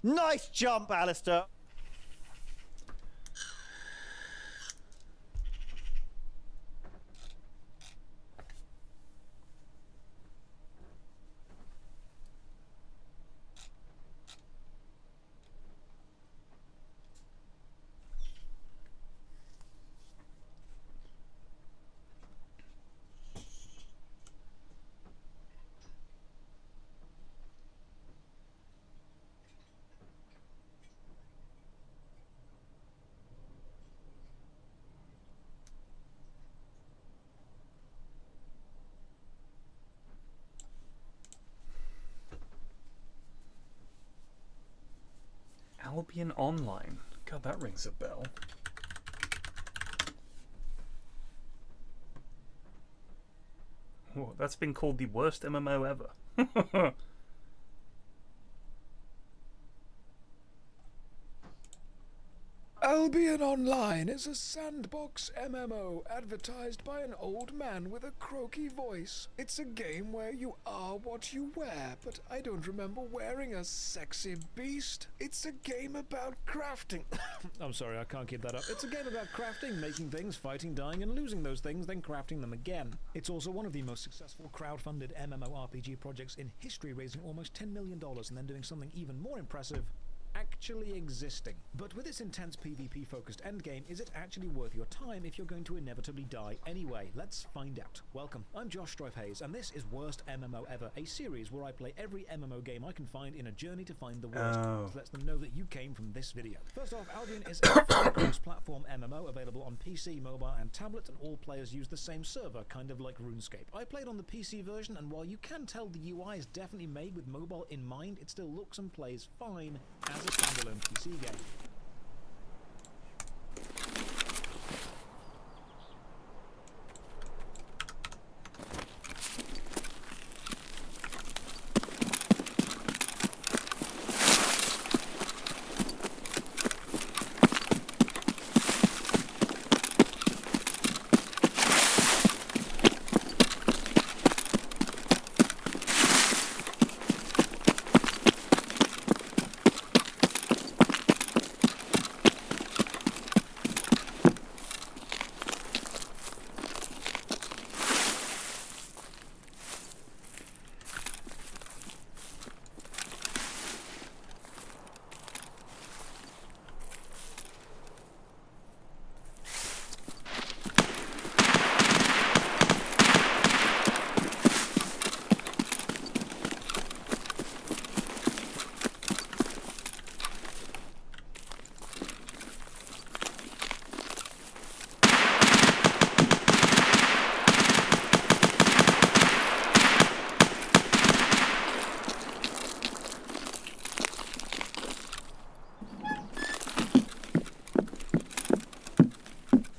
Nice jump, Alistair. Albion Online. God, that rings a bell. Whoa, that's been called the worst MMO ever. Albion Online is a sandbox MMO advertised by an old man with a croaky voice. It's a game where you are what you wear, but I don't remember wearing a sexy beast. It's a game about crafting. I'm sorry, I can't keep that up. It's a game about crafting, making things, fighting, dying, and losing those things, then crafting them again. It's also one of the most successful crowd-funded MMORPG projects in history, raising almost $10 million and then doing something even more impressive: actually existing. But with its intense PvP focused endgame, is it actually worth your time if you're going to inevitably die anyway? Let's find out. Welcome, I'm Josh Hayes, and this is Worst MMO Ever, a series where I play every MMO game I can find in a journey to find the worst. So lets them know that you came from this video. First off, Albion is a cross-platform MMO available on PC, mobile, and tablet, and all players use the same server, kind of like RuneScape. I played on the PC version, and while you can tell the UI is definitely made with mobile in mind, it still looks and plays fine as a standalone PC game.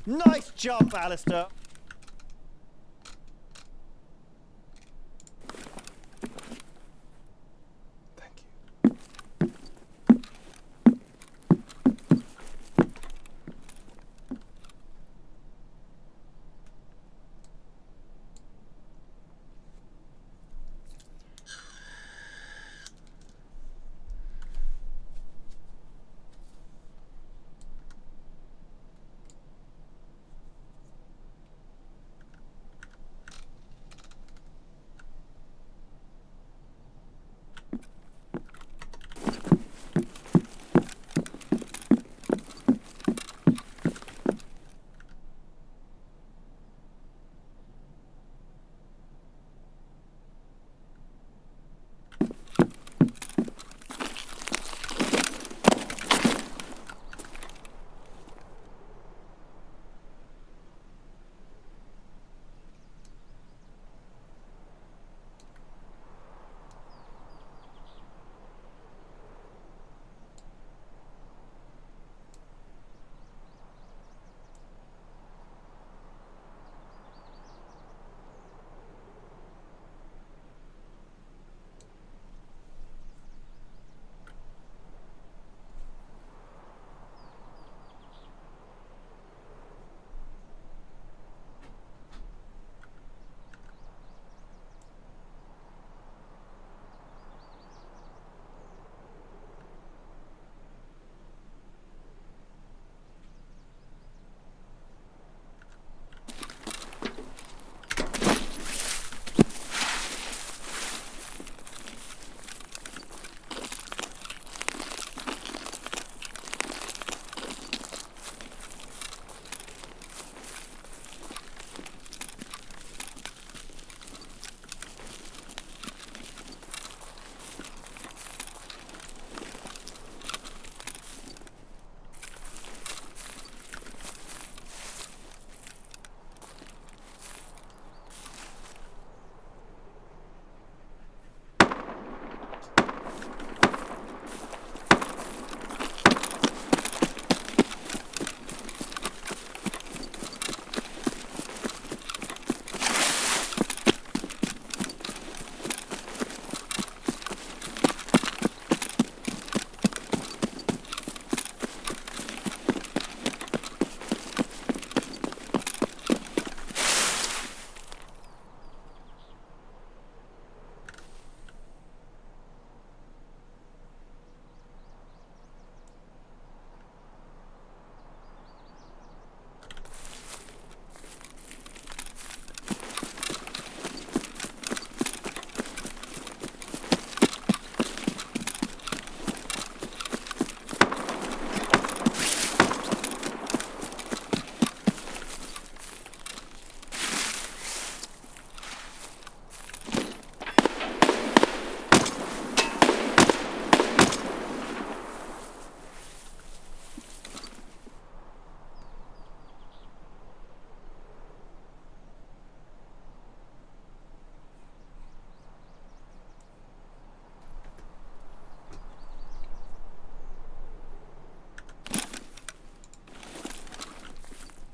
Nice jump, Alistair. Thank you.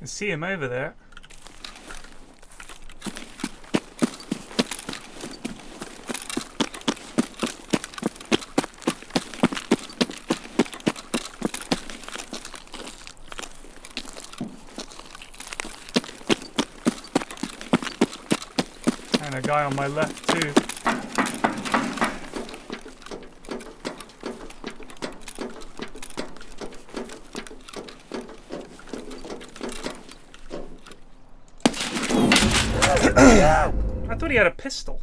I see him over there. And a guy on my left too. I thought he had a pistol.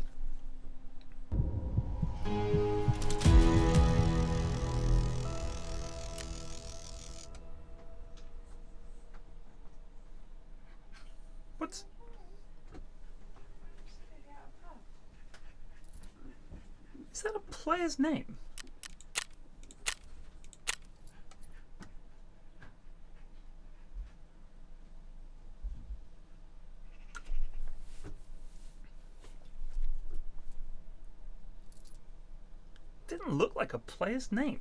What's... Is that a player's name? Didn't look like a player's name.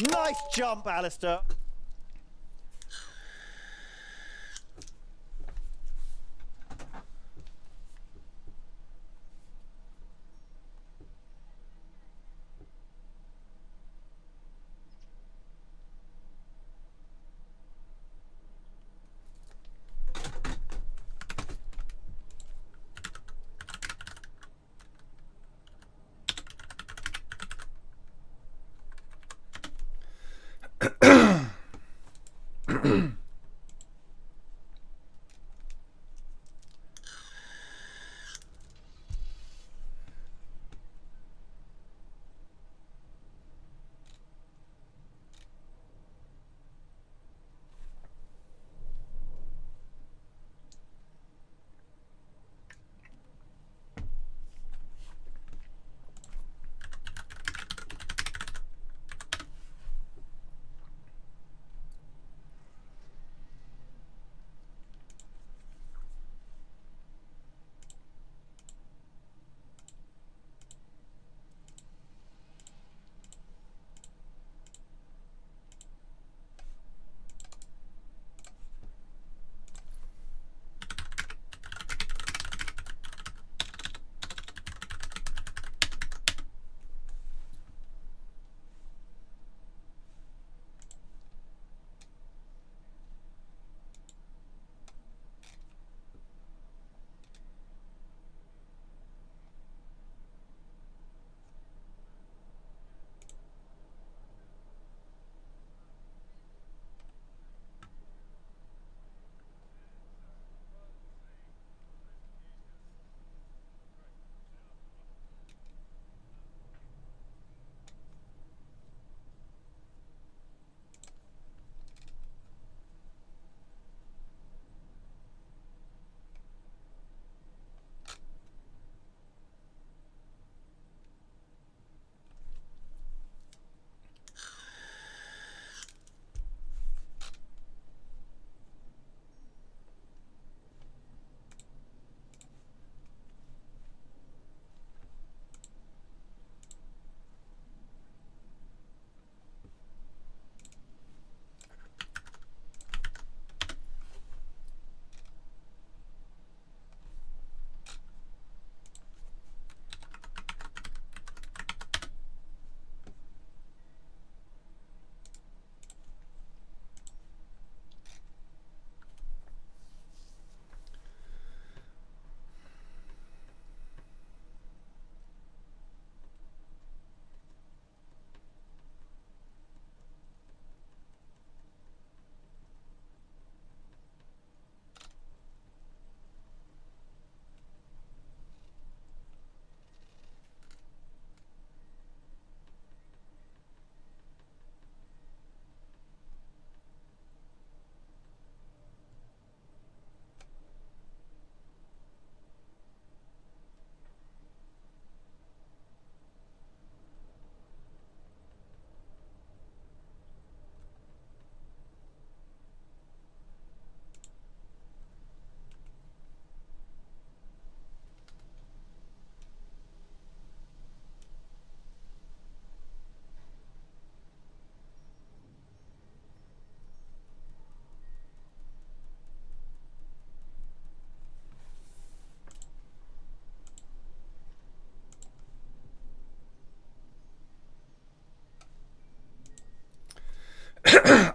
Nice jump, Alistair.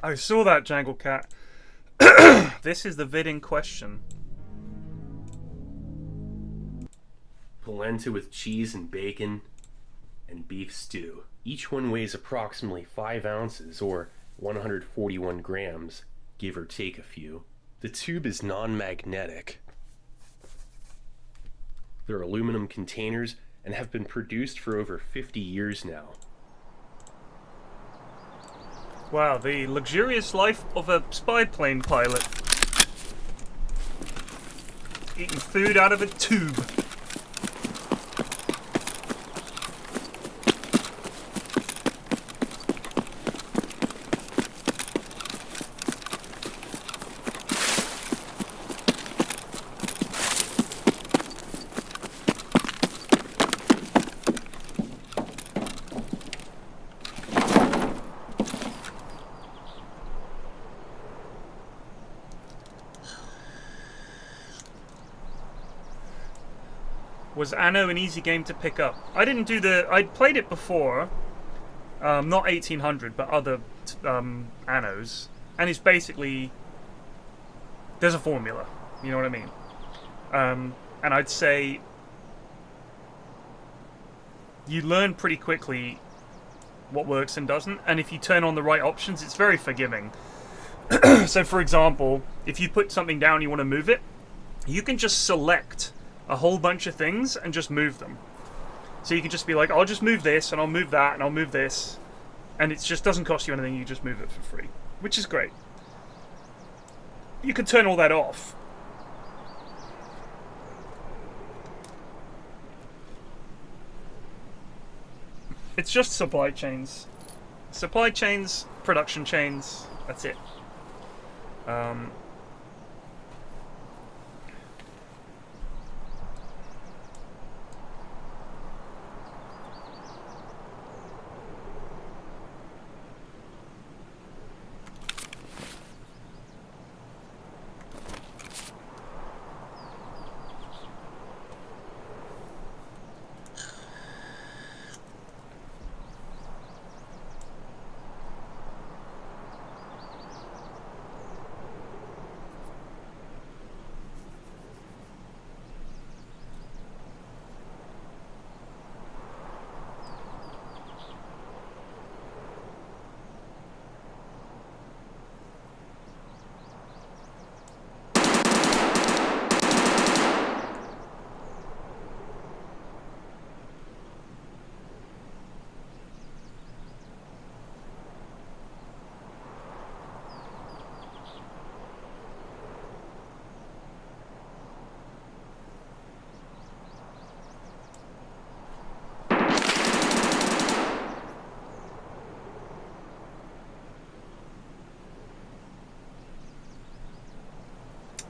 I saw that, Jangle Cat. This is the vid in question. Polenta with cheese and bacon and beef stew. Each one weighs approximately 5 ounces or 141 grams, give or take a few. The tube is non-magnetic. They're aluminum containers and have been produced for over 50 years now. Wow, the luxurious life of a spy plane pilot. Eating food out of a tube. Was Anno an easy game to pick up? I didn't do the... I'd played it before. Not 1800, but other Annos. And it's basically... There's a formula. You know what I mean? And I'd say... You learn pretty quickly what works and doesn't. And if you turn on the right options, it's very forgiving. So, for example, if you put something down and you want to move it, you can just select a whole bunch of things and just move them. So you can just be like, I'll just move this, and I'll move that, and I'll move this. And it just doesn't cost you anything, you just move it for free. Which is great. You can turn all that off. It's just supply chains. Supply chains, production chains, that's it.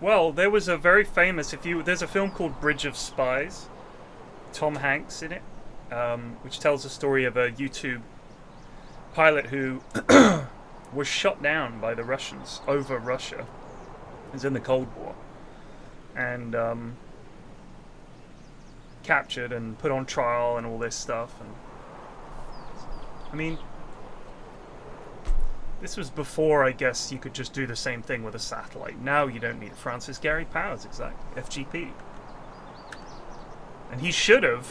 Well, there was a very famous, there's a film called Bridge of Spies, Tom Hanks in it, which tells the story of a U-2 pilot who was shot down by the Russians over Russia. It was in the Cold War. And captured and put on trial and all this stuff. And I mean, this was before, I guess, you could just do the same thing with a satellite. Now you don't need it. Francis Gary Powers, exactly. FGP. And he should have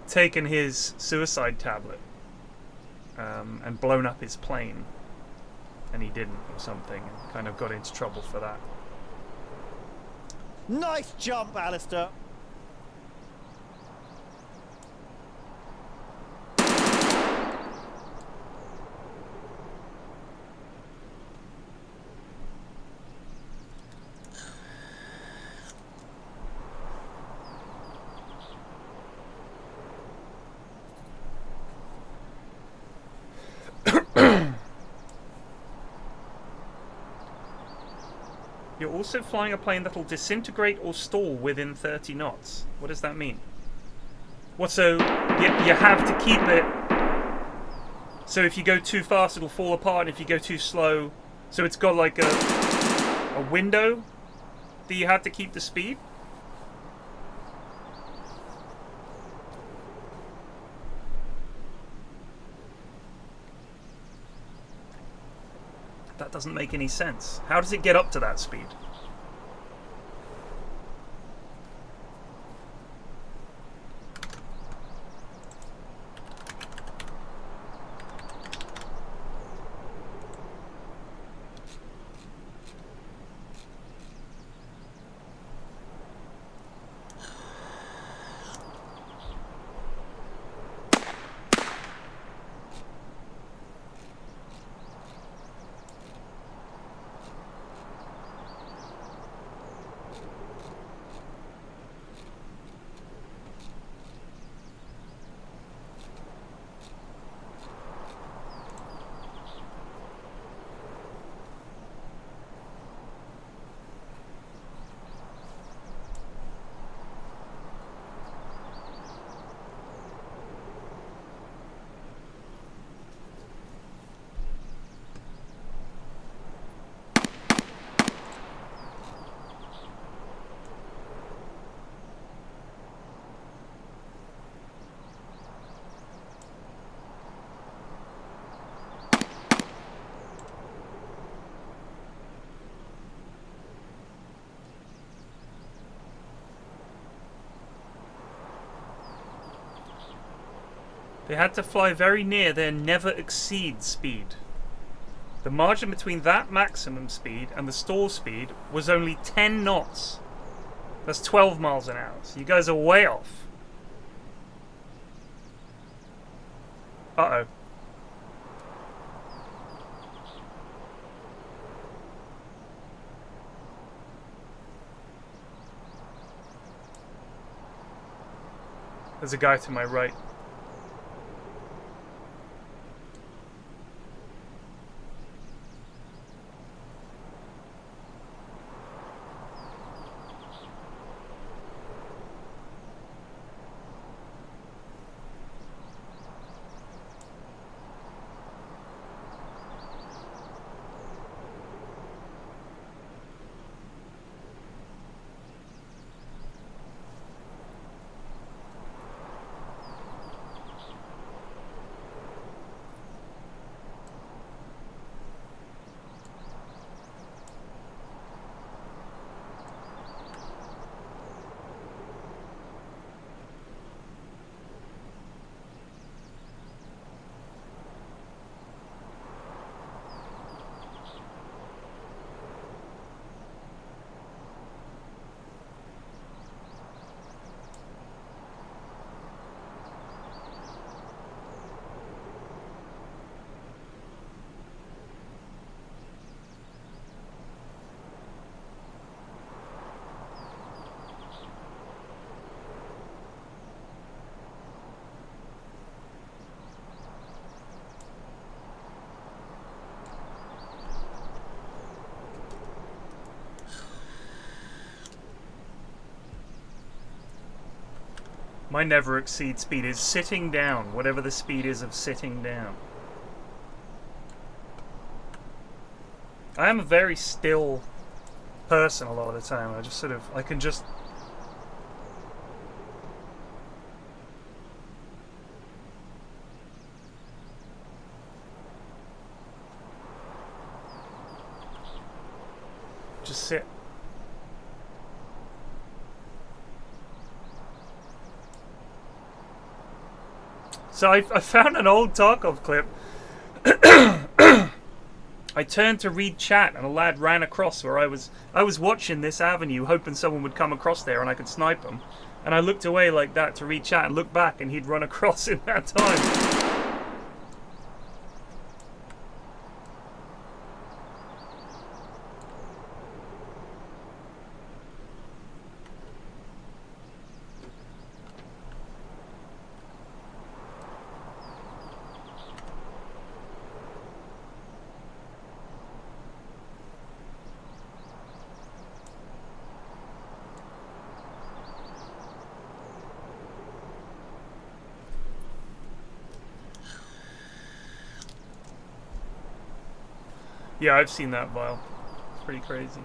taken his suicide tablet and blown up his plane. And he didn't, or something. And kind of got into trouble for that. Nice jump, Alistair. You're also flying a plane that'll disintegrate or stall within 30 knots. What does that mean? What, so you have to keep it... So if you go too fast, it'll fall apart, and if you go too slow... So it's got like a window that you have to keep the speed? doesn't make any sense. How does it get up to that speed? They had to fly very near their never exceed speed. The margin between that maximum speed and the stall speed was only 10 knots. That's 12 miles an hour. So you guys are way off. Uh-oh. There's a guy to my right. My never exceed speed is sitting down, whatever the speed is of sitting down. I am a very still person a lot of the time. I just sort of, I can just... just sit. So I found an old Tarkov clip. I turned to read chat and a lad ran across where I was watching this avenue hoping someone would come across there and I could snipe him. And I looked away like that to read chat and looked back and he'd run across in that time. Yeah, I've seen that vial. It's pretty crazy.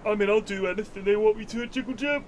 I mean, I'll do anything they want me to at Jiggle Jam.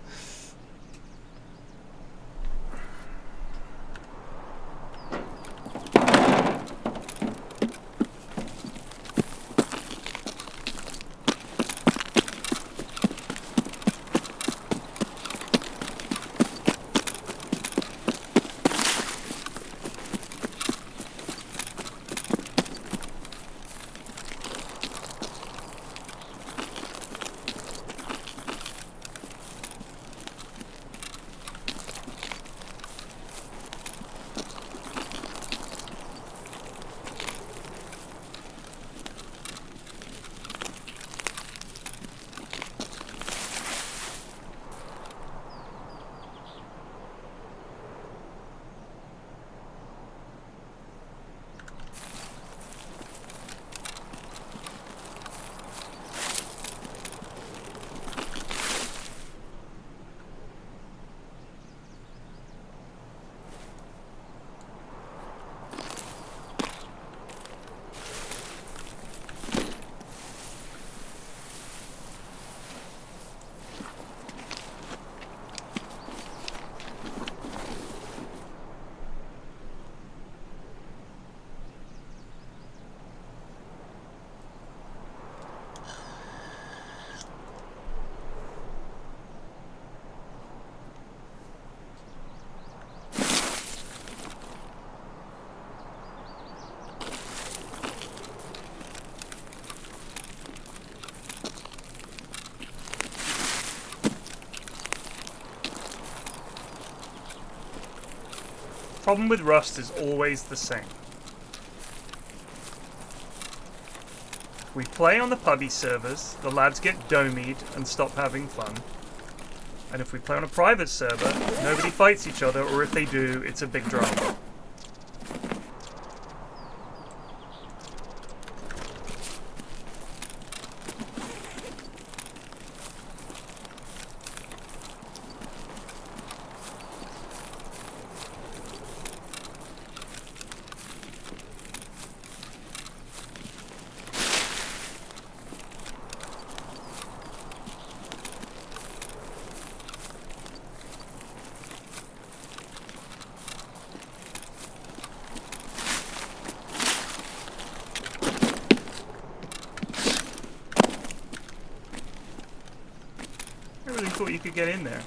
Problem with Rust is always the same. We play on the pubby servers, the lads get domied and stop having fun. And if we play on a private server, nobody fights each other, or if they do, it's a big drama. I really thought you could get in there.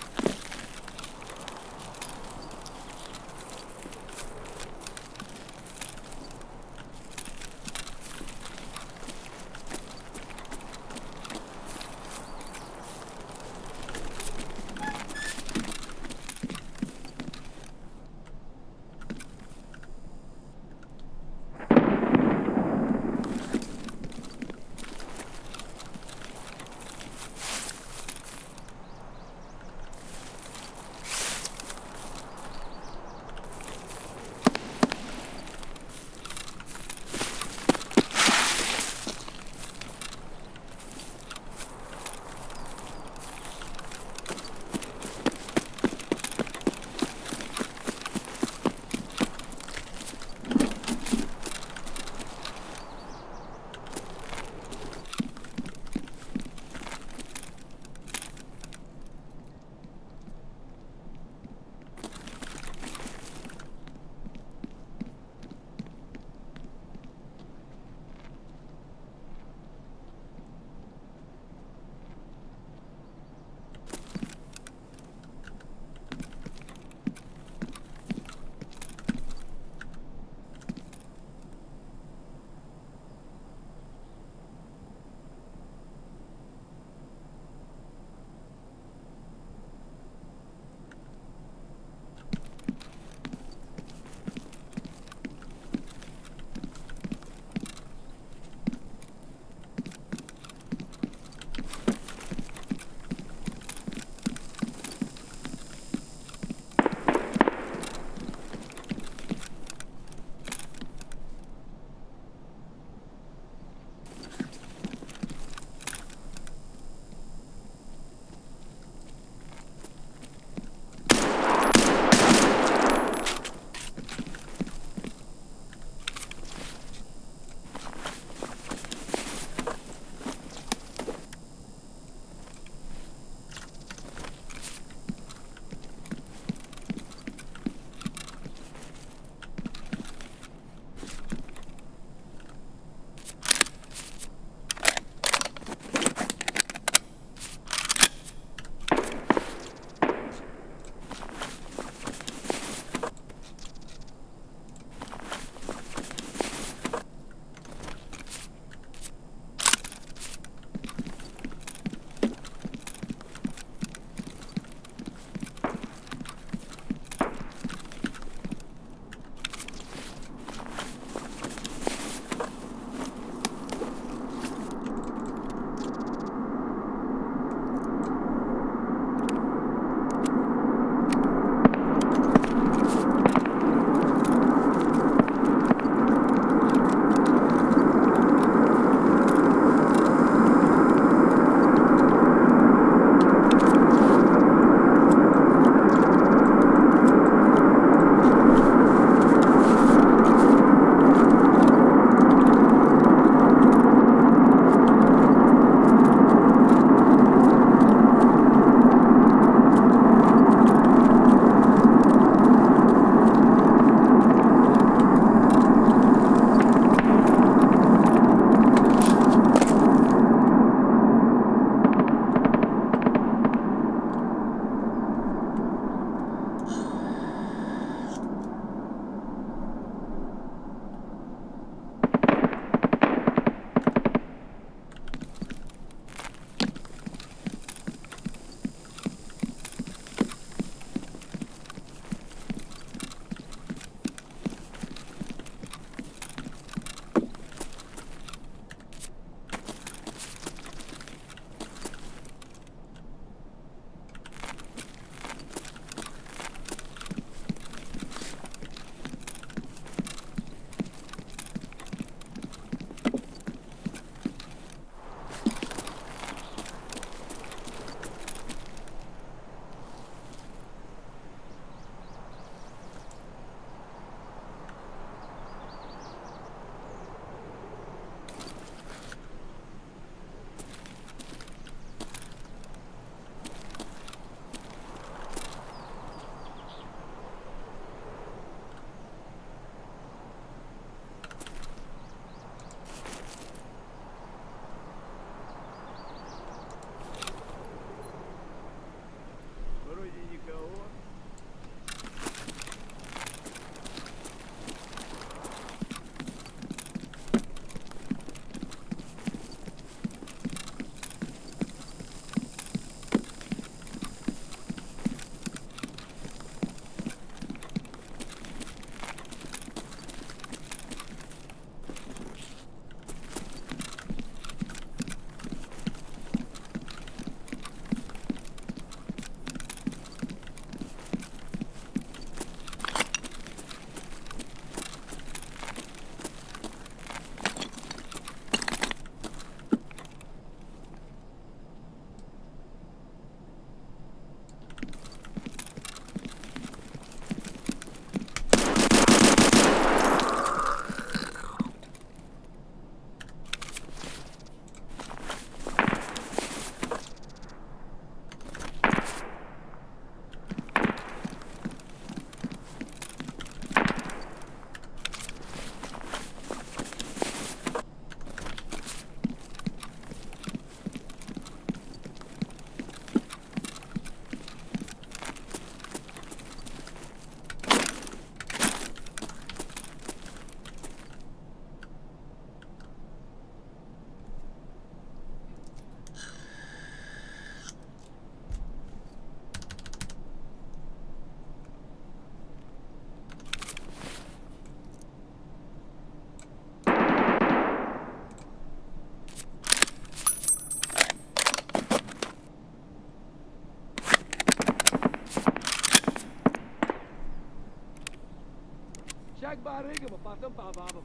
барыгам, а потом по бабам.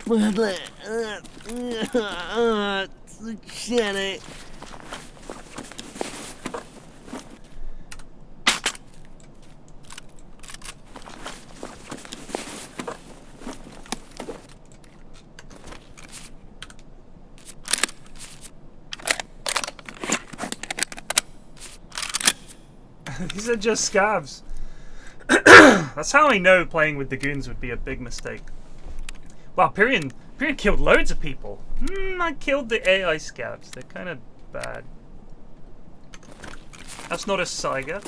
Падла. Сучара. These are just scavs. That's how I know playing with the goons would be a big mistake. Wow, Pyrian killed loads of people. I killed the AI scavs. They're kind of bad. That's not a Saiga.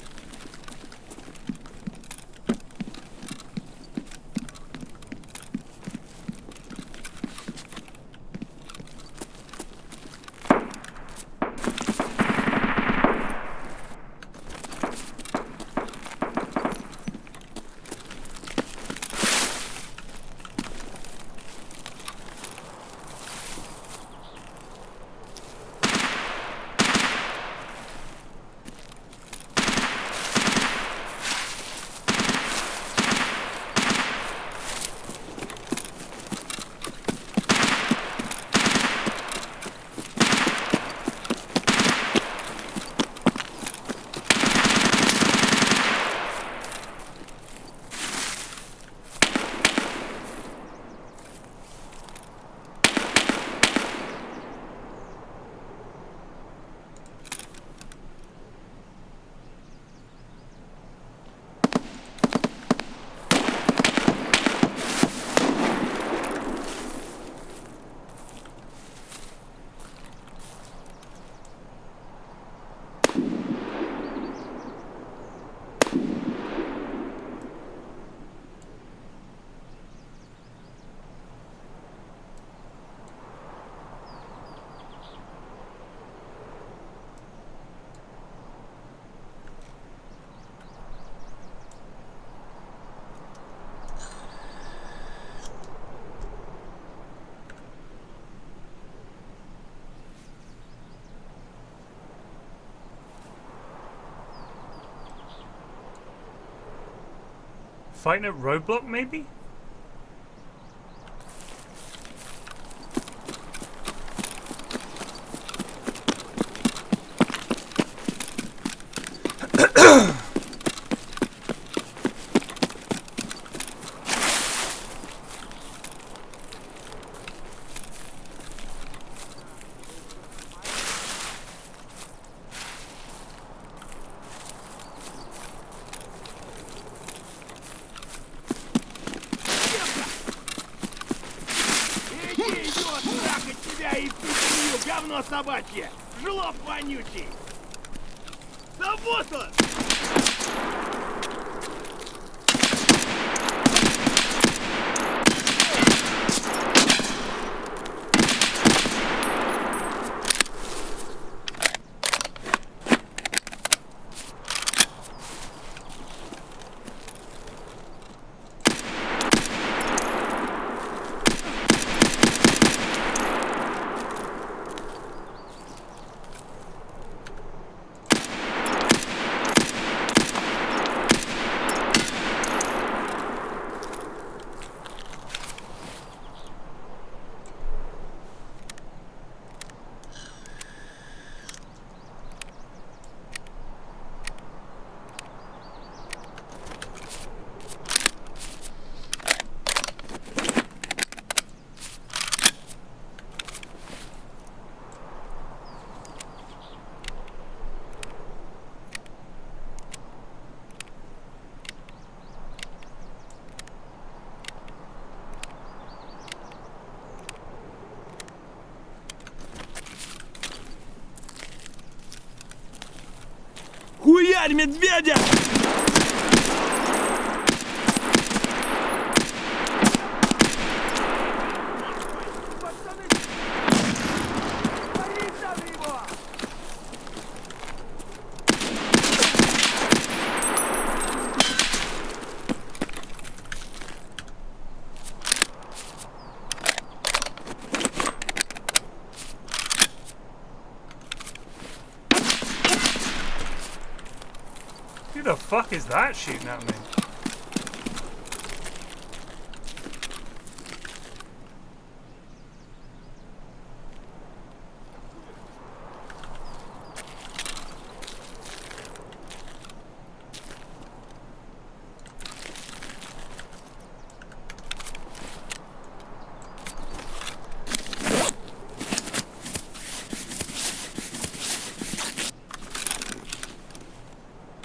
Fighting at roadblock, maybe? Говно собачье! Жлоб вонючий! Да вот он! тварь медведя! Who the fuck is that shooting at me?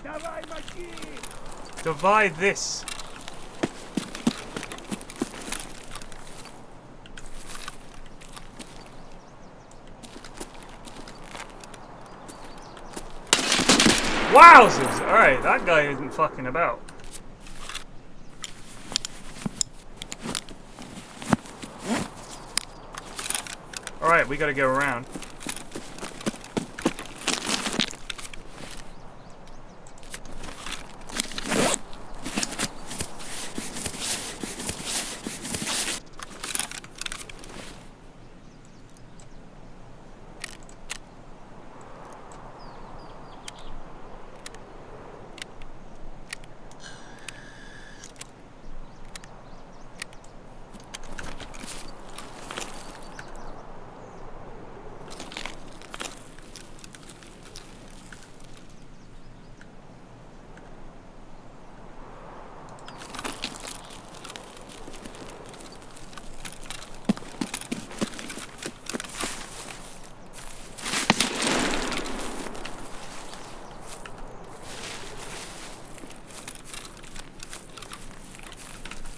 Давай, мочи! Divide this. Wowzers! Alright, that guy isn't fucking about. Alright, we gotta go around.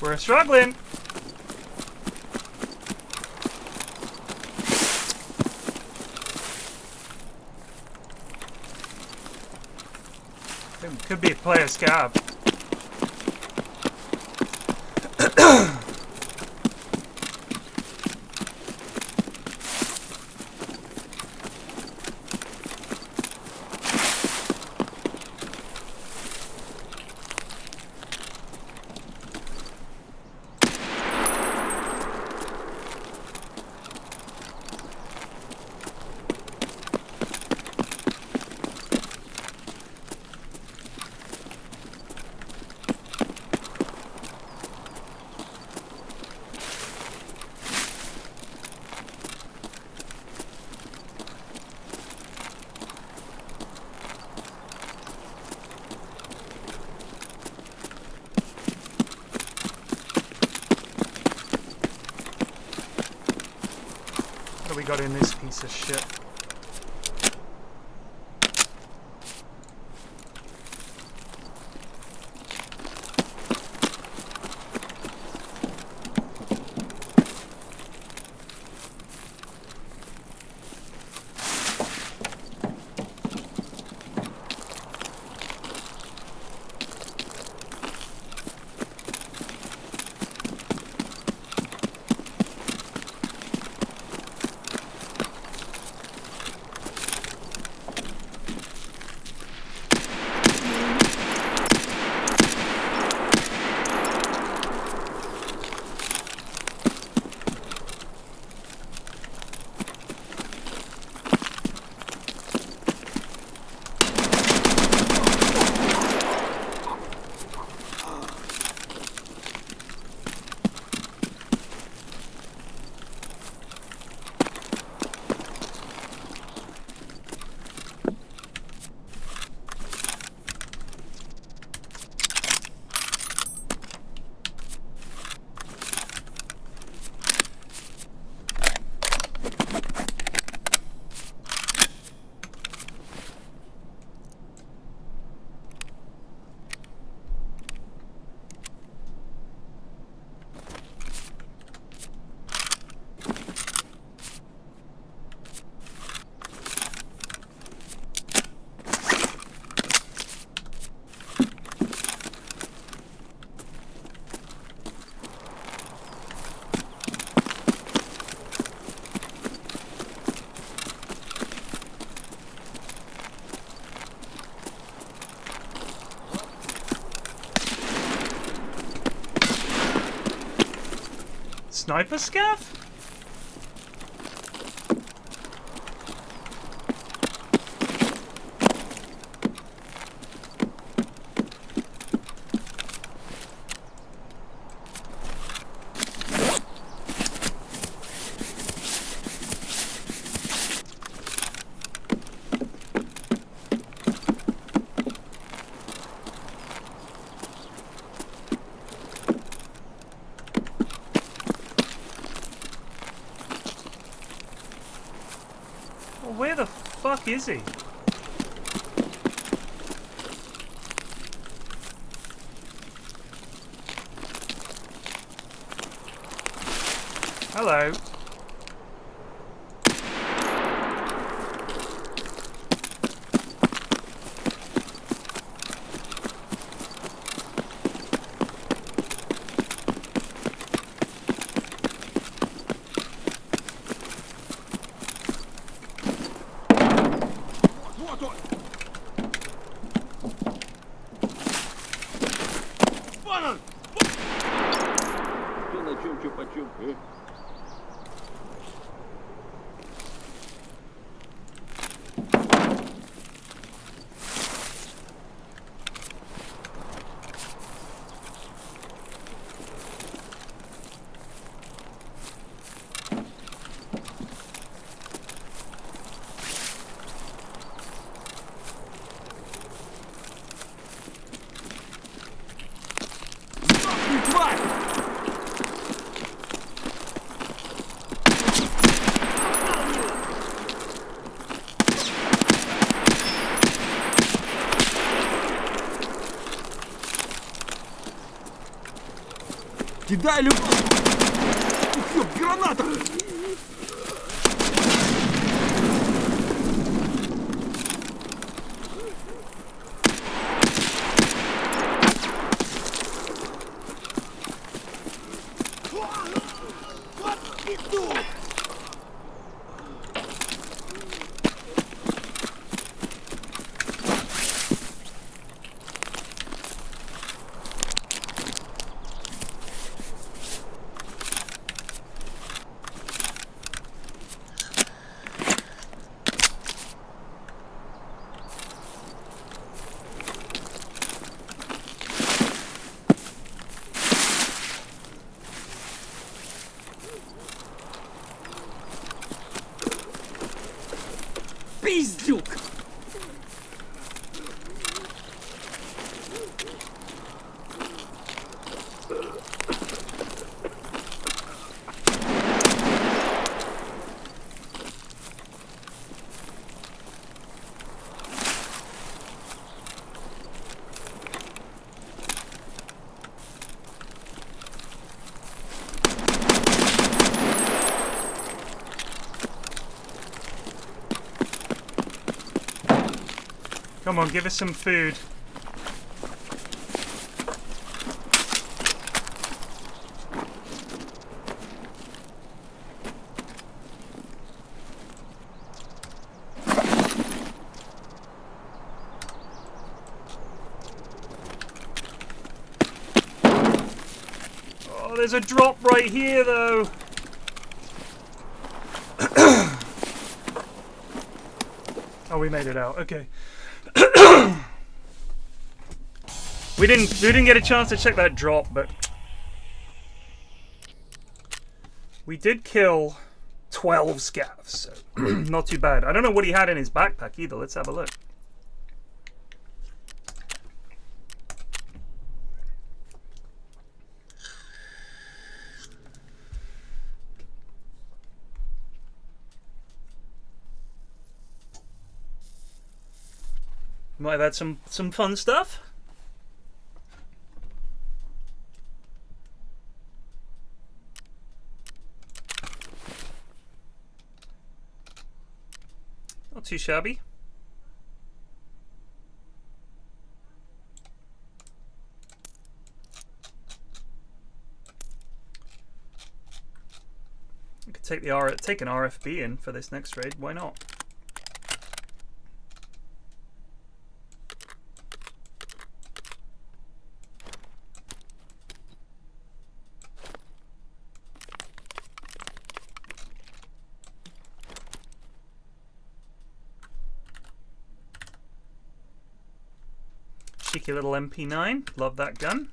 We're struggling. It could be a player scab. What do we got in this piece of shit? Sniper scav? Where the fuck is he? Hello. Вот он! Вон он! Что на чем, что почем, а? Тварь! Кидай любовь! Ёб, граната! Вот петух! Пиздюк! Come on, give us some food. Oh, there's a drop right here, though. Oh, we made it out. Okay. We didn't get a chance to check that drop, but we did kill 12 scavs, so not too bad. I don't know what he had in his backpack either. Let's have a look. Might have had some fun stuff. Not too shabby. We could take an RFB in for this next raid. Why not? Cheeky little MP9. Love that gun.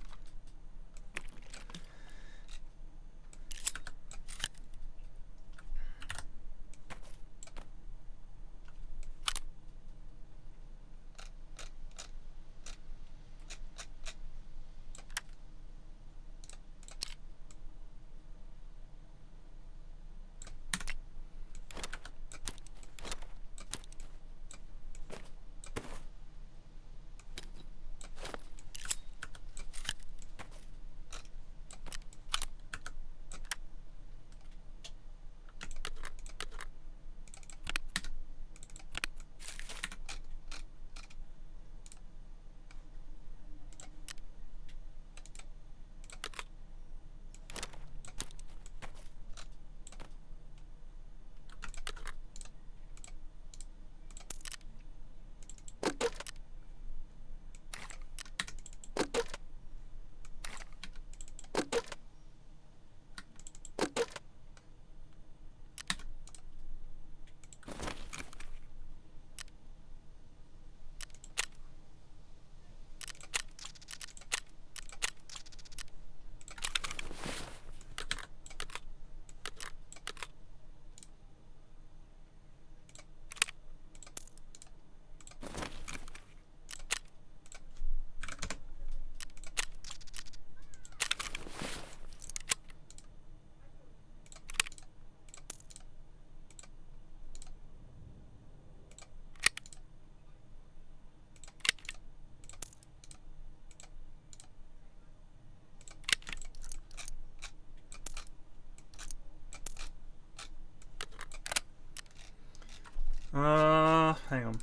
Hang on.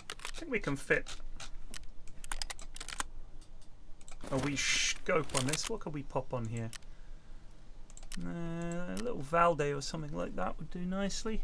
I think we can fit a wee scope on this. What could we pop on here? A little Valde or something like that would do nicely.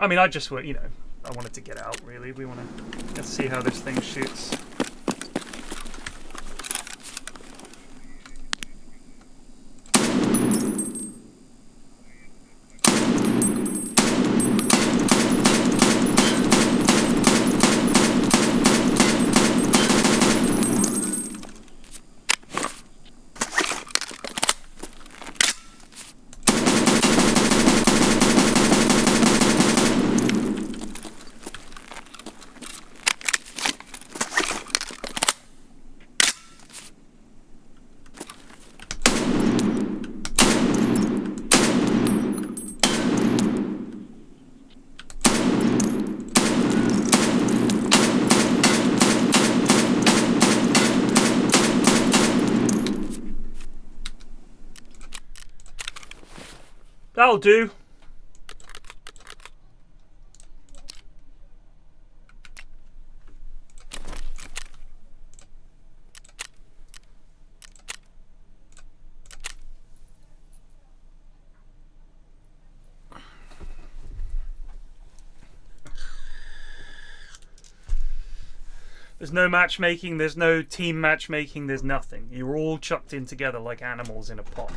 I mean, I just, you know, I wanted to get out, really. We want to, let's see how this thing shoots. That'll do. There's no matchmaking, there's no team matchmaking, there's nothing. You're all chucked in together like animals in a pot.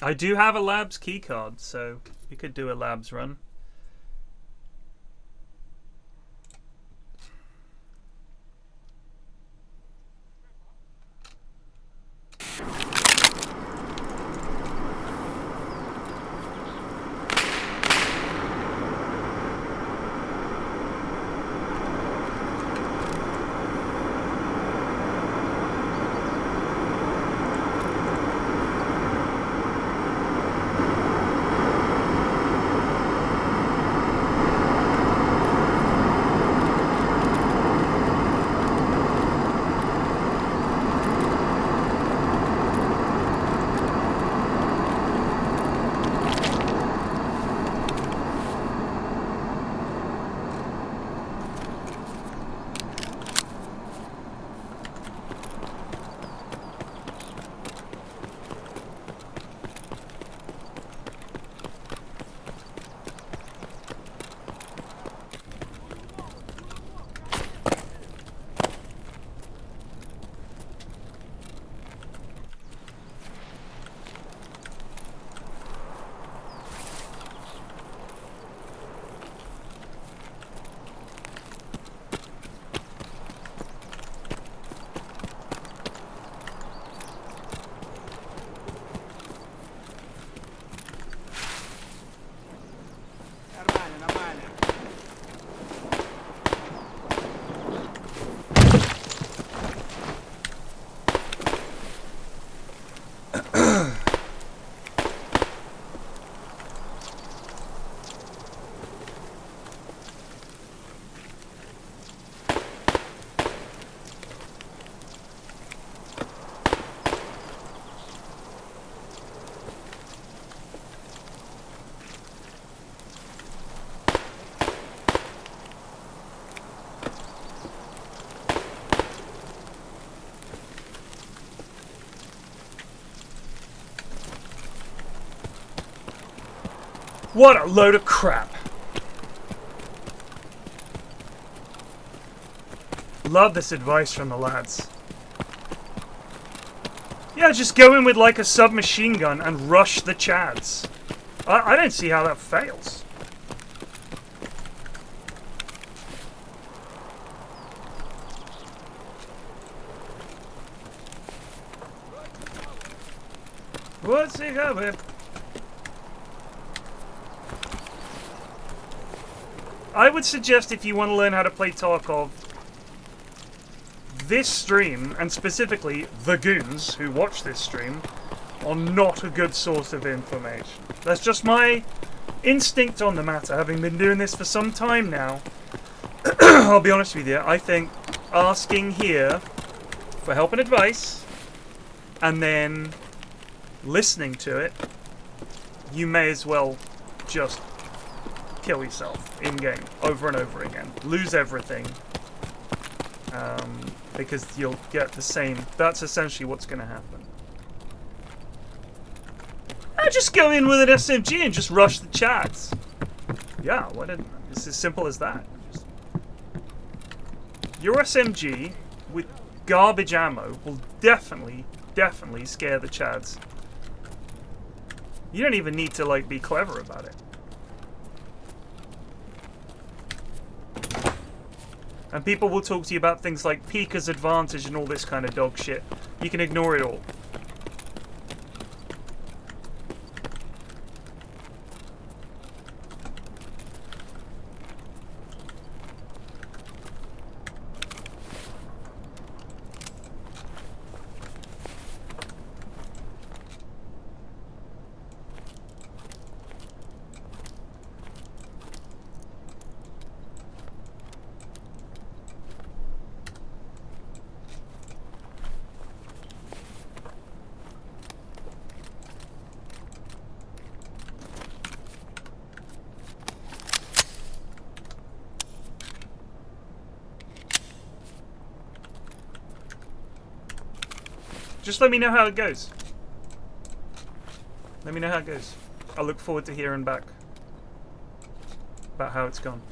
I do have a labs keycard, so you could do a labs run. What a load of crap. Love this advice from the lads. Yeah, just go in with like a submachine gun and rush the Chads. I don't see how that fails. What's he having? I would suggest if you want to learn how to play Tarkov, this stream, and specifically the goons who watch this stream, are not a good source of information. That's just my instinct on the matter, having been doing this for some time now. I'll be honest with you, I think asking here for help and advice, and then listening to it, you may as well just kill yourself in-game over and over again. Lose everything. Because you'll get the same. That's essentially what's going to happen. Just go in with an SMG and just rush the Chads. Yeah, it's as simple as that. Your SMG with garbage ammo will definitely scare the Chads. You don't even need to like be clever about it. And people will talk to you about things like Pika's advantage and all this kind of dog shit. You can ignore it all. Just let me know how it goes. Let me know how it goes. I look forward to hearing back about how it's gone.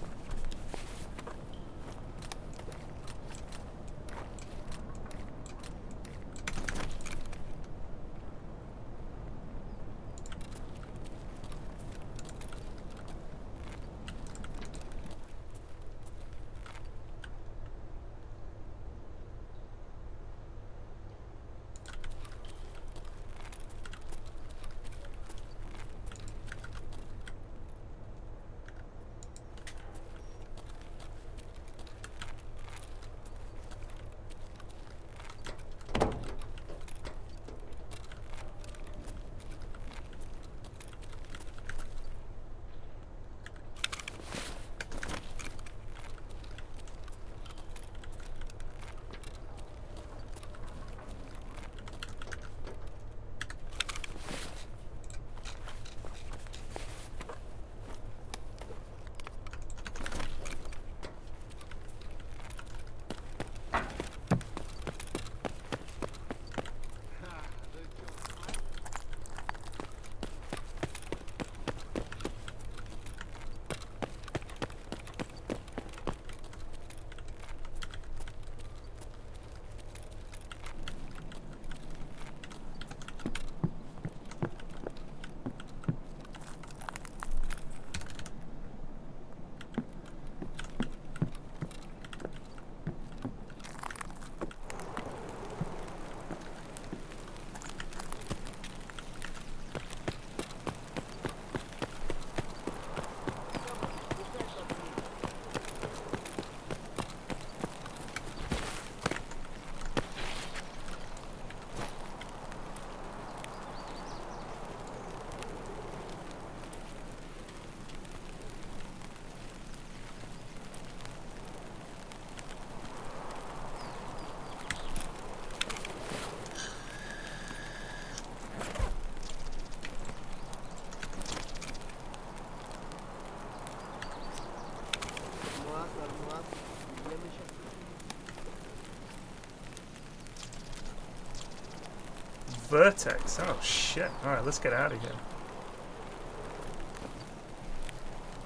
vertex. Oh shit. Alright, let's get out of here.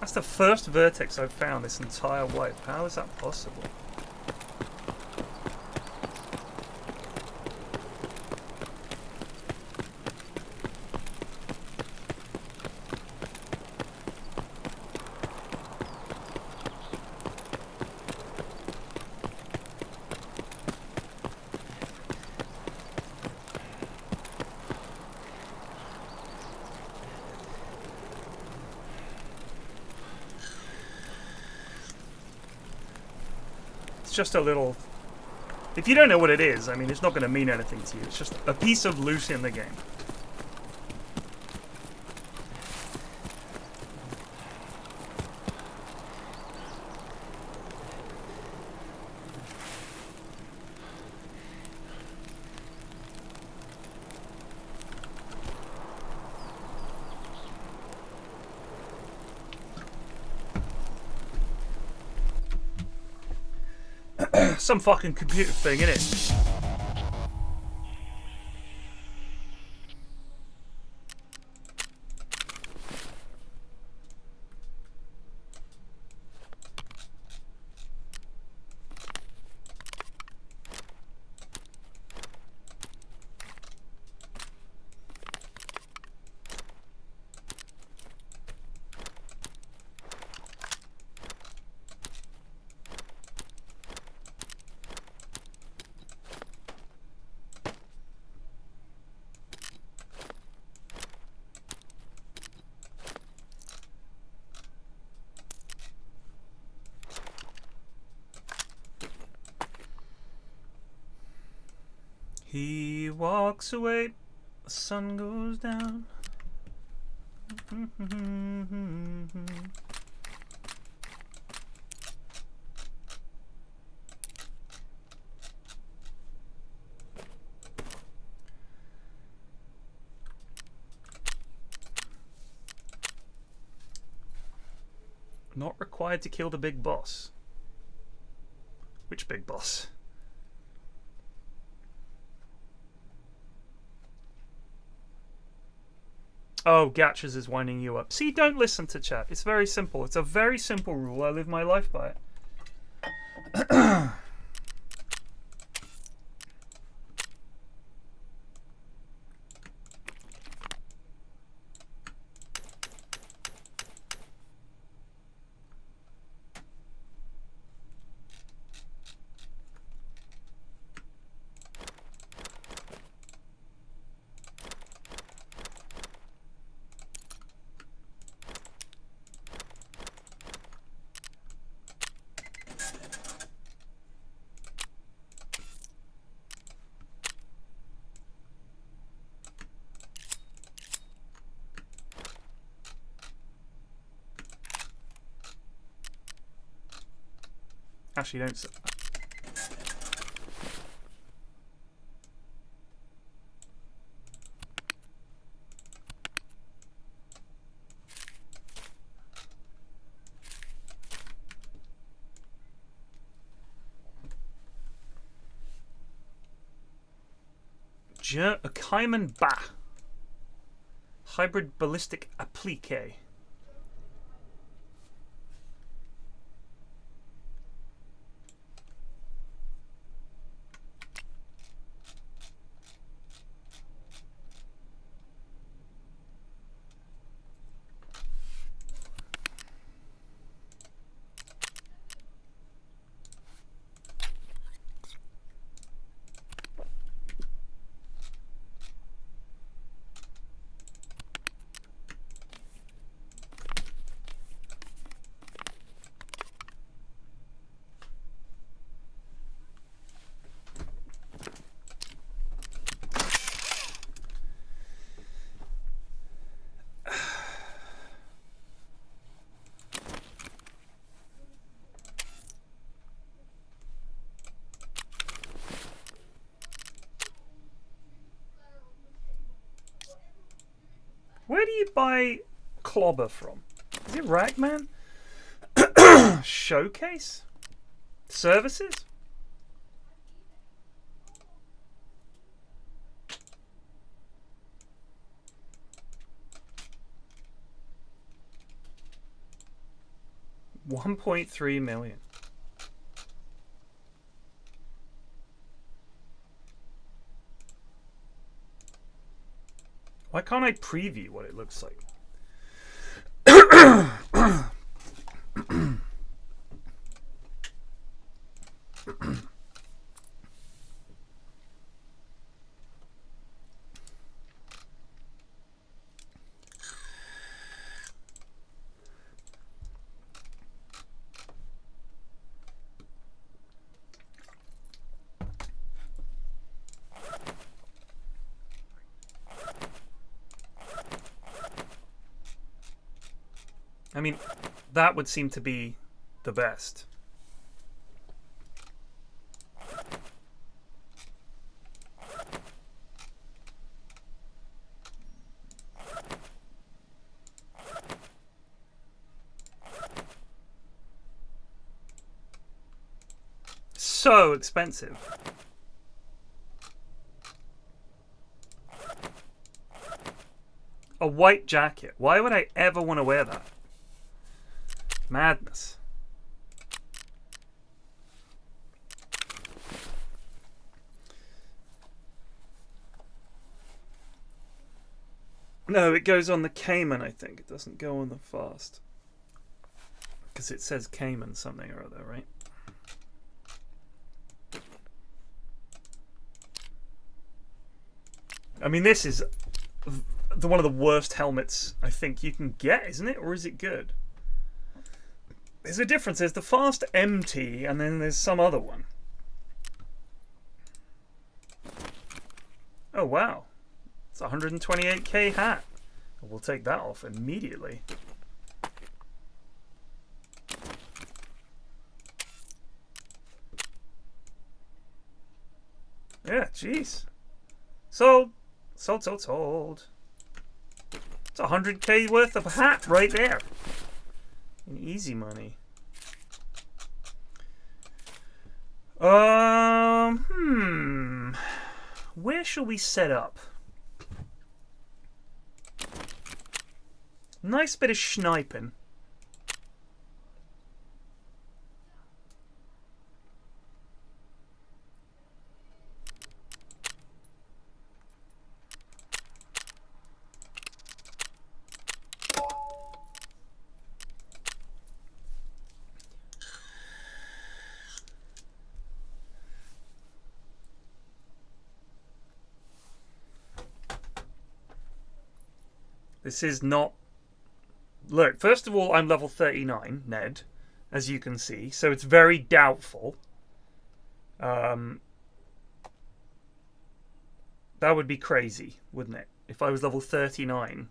That's the first vertex I've found this entire wipe. How is that possible? Just a little... If you don't know what it is, I mean, it's not going to mean anything to you. It's just a piece of loot in the game. Some fucking computer thing, innit? He walks away, the sun goes down. Not required to kill the big boss. Which big boss? Oh, Gatches is winding you up. See, don't listen to chat. It's very simple. It's a very simple rule. I live my life by it. Actually, don't say that. A Cayman Ba. Hybrid ballistic applique. Where do you buy clobber from? Is it Ragman? Showcase? Services? 1.3 million. Why can't I preview what it looks like? I mean, that would seem to be the best. So expensive. A white jacket. Why would I ever want to wear that? Madness. No, it goes on the Cayman, I think. It doesn't go on the Fast. Because it says Cayman something or other, right? I mean, this is one of the worst helmets I think you can get, isn't it? Or is it good? There's a difference. There's the Fast MT, and then there's some other one. Oh, wow. It's a 128k hat. We'll take that off immediately. Yeah, jeez. Sold. Sold. It's 100k worth of a hat right there. In easy money. Where shall we set up? Nice bit of sniping. This is not... Look, first of all, I'm level 39, Ned, as you can see. So it's very doubtful. That would be crazy, wouldn't it? If I was level 39.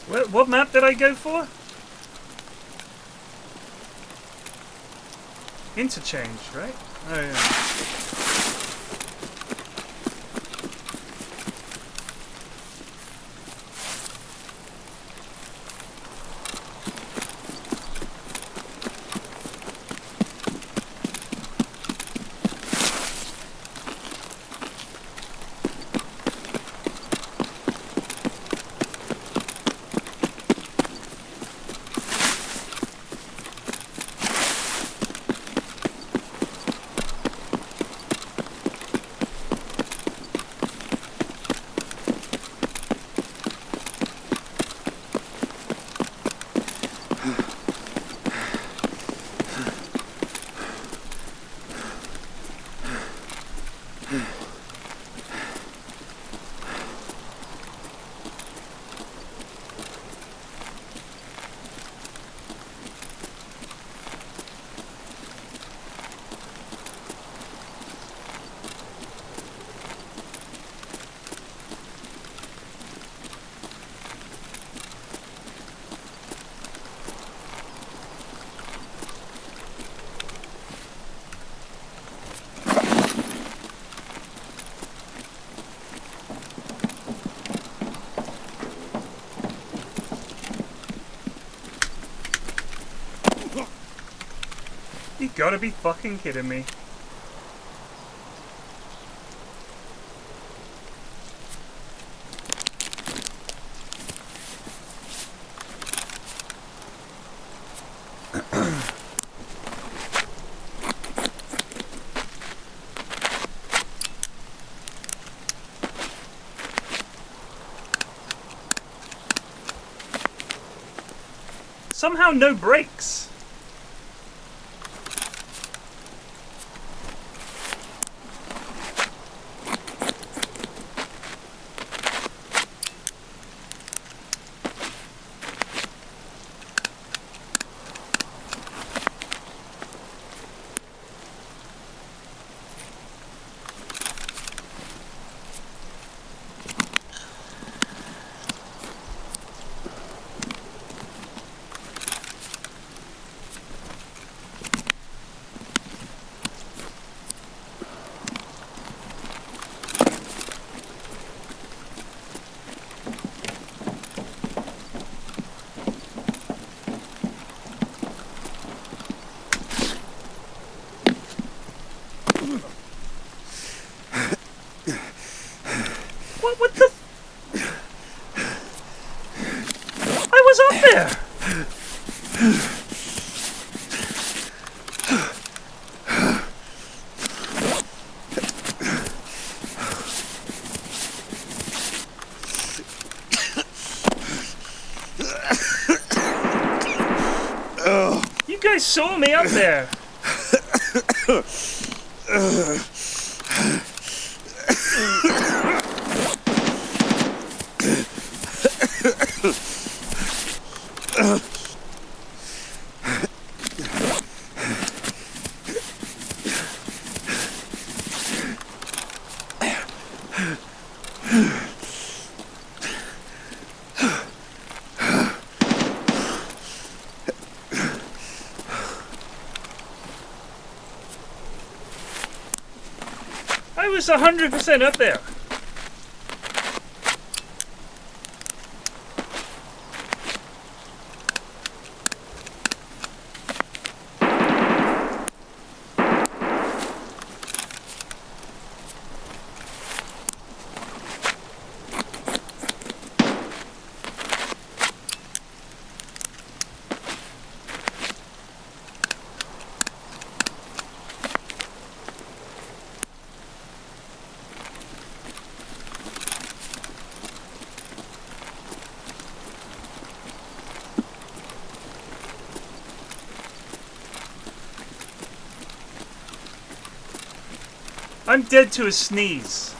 What map did I go for? Interchange, right? Oh yeah. You gotta be fucking kidding me. Somehow no brakes. What the? I was up there! You guys saw me up there! I was 100% up there. I'm dead to a sneeze.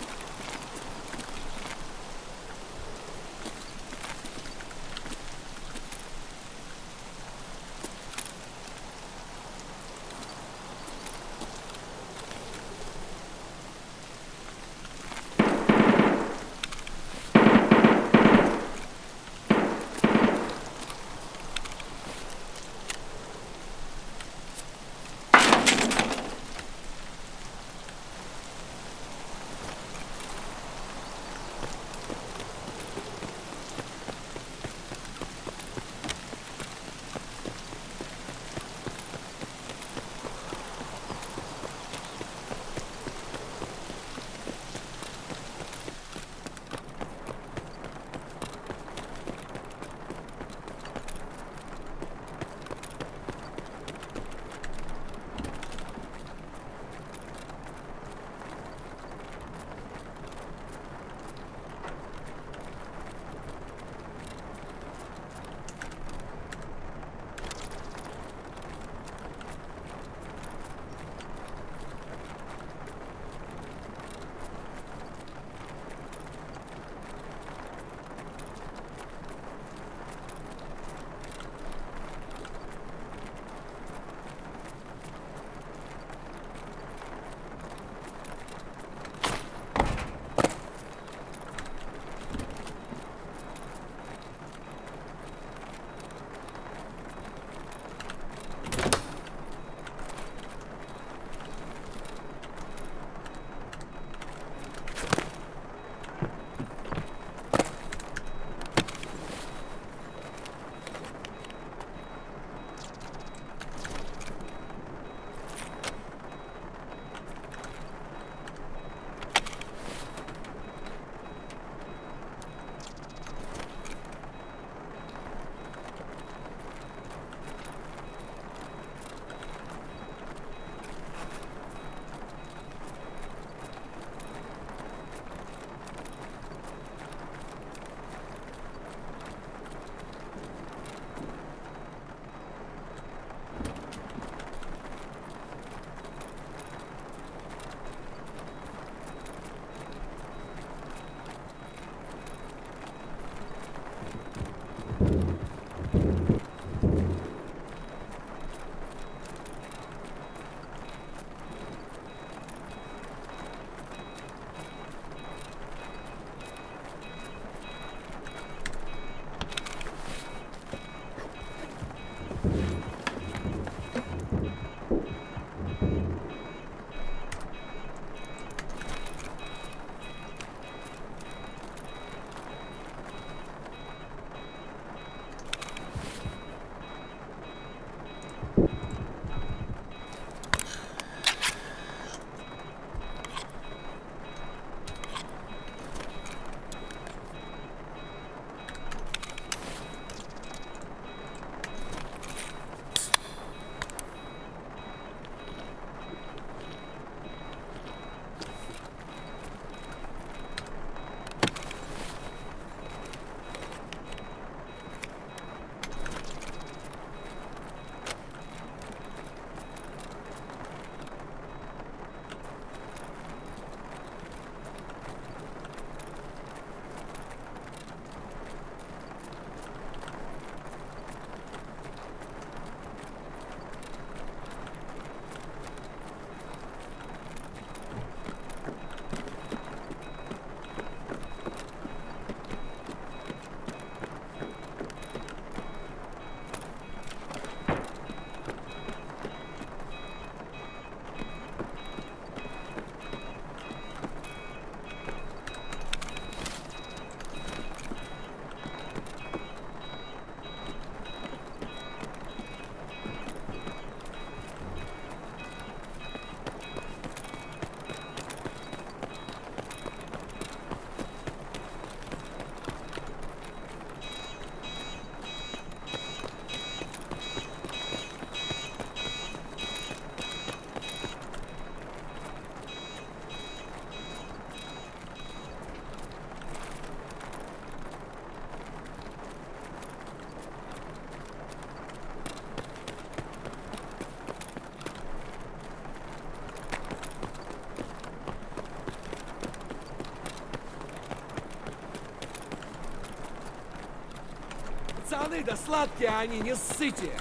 Пацаны, да сладкие они, не ссыте!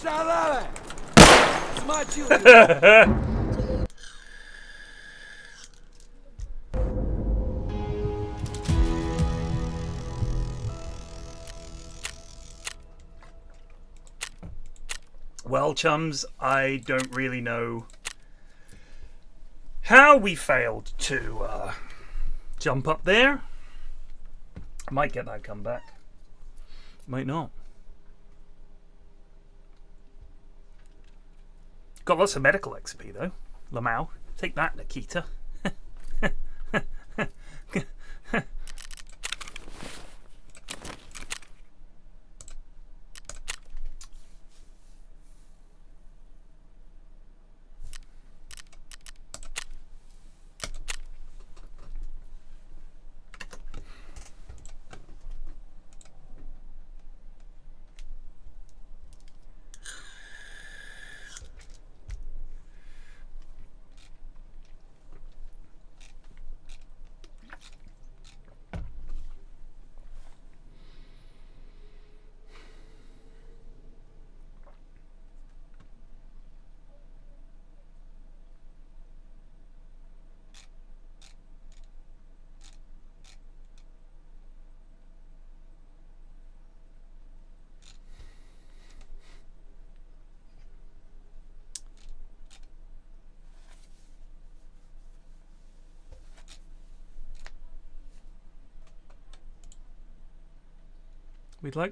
Шалавы! Смочил его! Well, chums, I don't really know how we failed to jump up there. I might get that comeback. Might not. Got lots of medical XP though. Lamau. Take that, Nikita.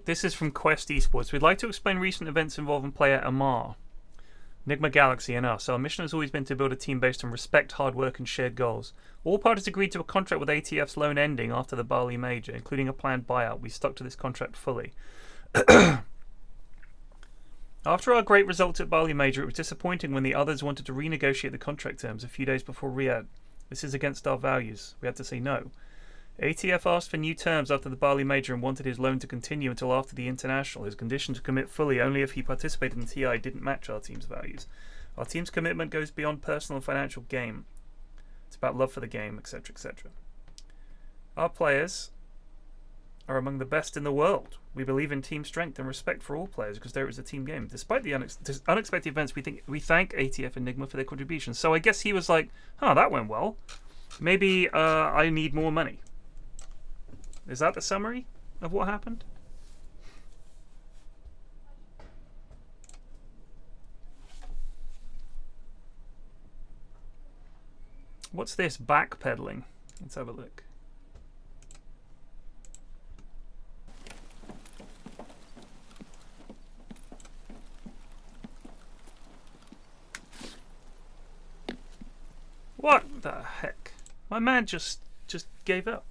This is from Quest Esports. We'd like to explain recent events involving player Amar, Enigma Galaxy, and us. Our mission has always been to build a team based on respect, hard work, and shared goals. All parties agreed to a contract with ATF's loan ending after the Bali Major, including a planned buyout. We stuck to this contract fully. After our great results at Bali Major, it was disappointing when the others wanted to renegotiate the contract terms a few days before Riyadh. This is against our values. We had to say no. ATF asked for new terms after the Bali Major and wanted his loan to continue until after the International. His condition to commit fully only if he participated in TI didn't match our team's values. Our team's commitment goes beyond personal and financial gain. It's about love for the game, etc., etc. Our players are among the best in the world. We believe in team strength and respect for all players because there is a team game. Despite the unexpected events, we thank ATF Enigma for their contributions. So I guess he was like, "Oh, that went well. Maybe I need more money." Is that the summary of what happened? What's this backpedaling? Let's have a look. What the heck? My man just gave up.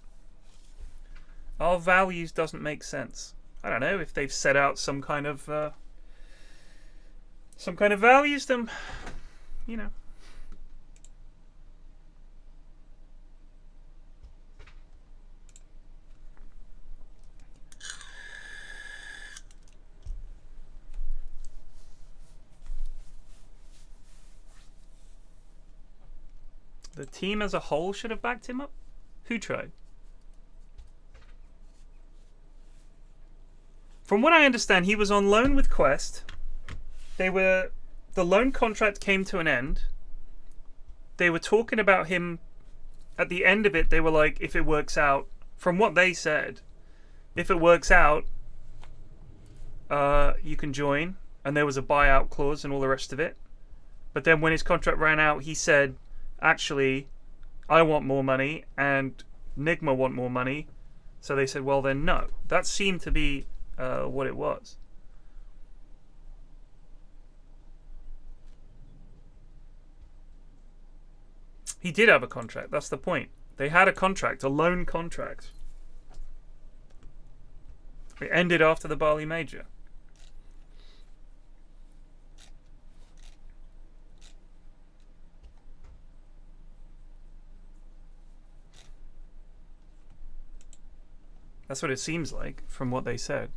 Our values doesn't make sense. I don't know if they've set out some kind of values. Then, you know. The team as a whole should have backed him up. Who tried? From what I understand, he was on loan with Quest. The loan contract came to an end. They were talking about him. At the end of it, they were like, if it works out, from what they said, if it works out, you can join. And there was a buyout clause and all the rest of it. But then when his contract ran out, he said, actually, I want more money and Nigma want more money. So they said, well, then no. That seemed to be what it was. He did have a contract. That's the point. They had a contract, a loan contract. It ended after the Bali Major. That's what it seems like from what they said.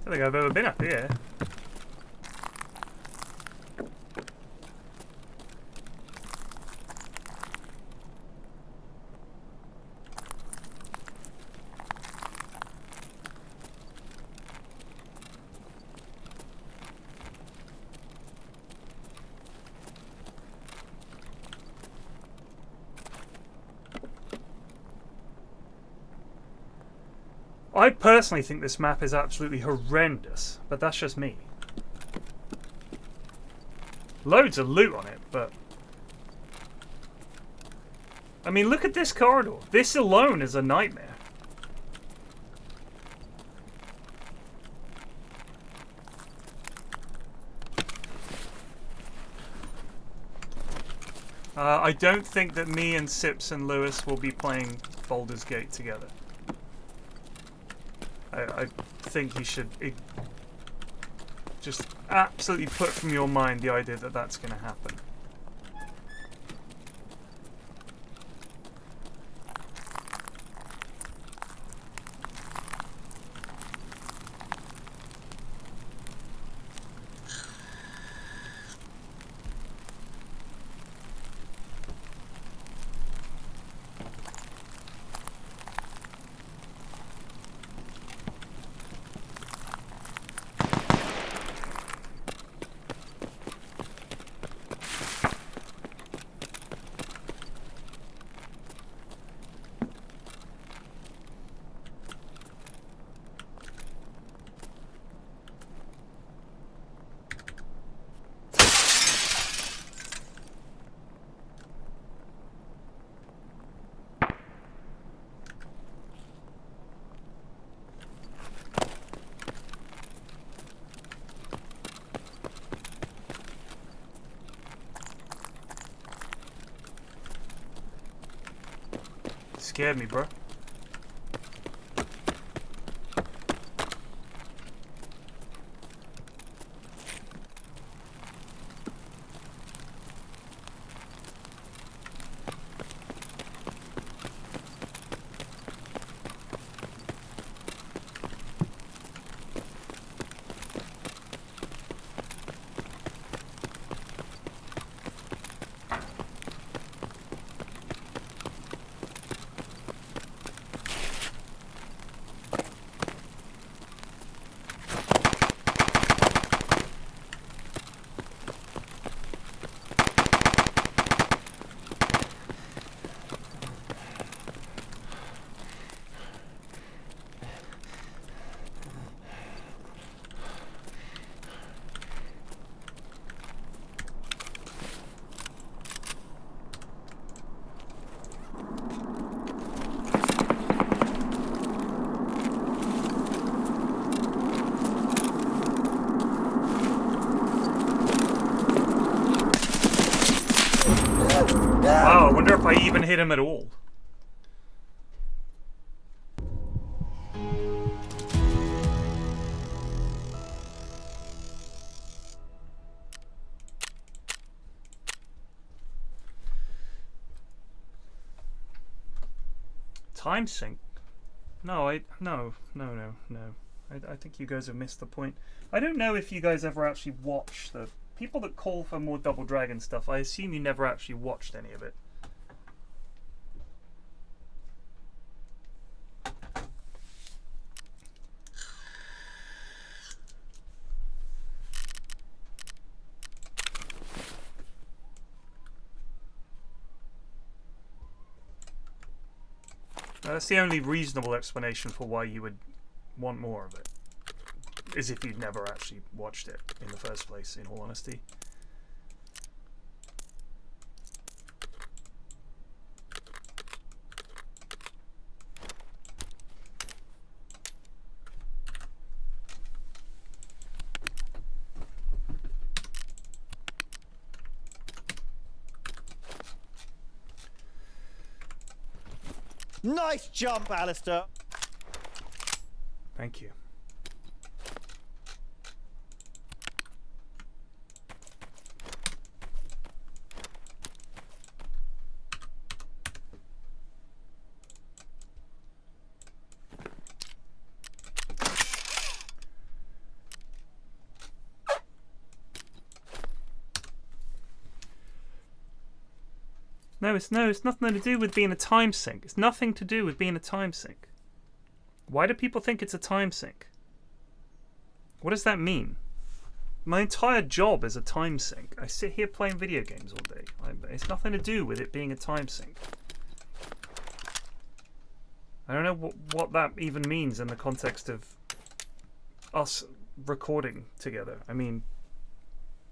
don't think I've ever been up here. I personally think this map is absolutely horrendous, but that's just me. Loads of loot on it, but... I mean, look at this corridor. This alone is a nightmare. I don't think that me and Sips and Lewis will be playing Baldur's Gate together. I think you should just absolutely put from your mind the idea that that's going to happen. Scared me, bro. Wow, I wonder if I even hit him at all. Time sync? No, no. I think you guys have missed the point. I don't know if you guys ever actually watch the people that call for more Double Dragon stuff. I assume you never actually watched any of it. That's the only reasonable explanation for why you would want more of it, is if you'd never actually watched it in the first place, in all honesty. Nice jump, Alistair. Thank you. No, it's nothing to do with being a time sink. It's nothing to do with being a time sink. Why do people think it's a time sink? What does that mean? My entire job is a time sink. I sit here playing video games all day. It's nothing to do with it being a time sink. I don't know what that even means in the context of us recording together. I mean,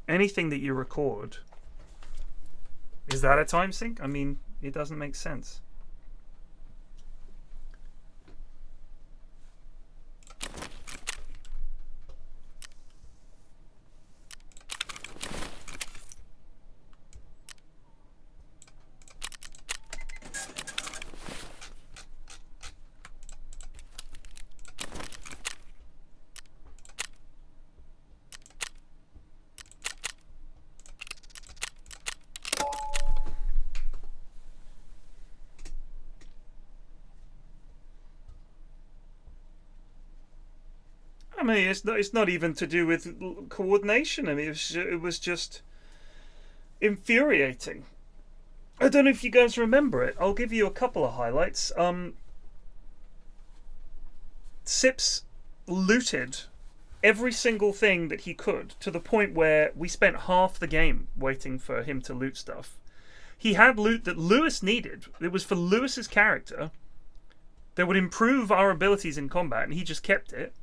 anything that you record, is that a time sink? I mean, it doesn't make sense. I mean, it's not even to do with coordination. I mean, it was just infuriating. I don't know if you guys remember it. I'll give you a couple of highlights. Sips looted every single thing that he could, to the point where we spent half the game waiting for him to loot stuff. He had loot that Lewis needed. It was for Lewis's character that would improve our abilities in combat, and he just kept it.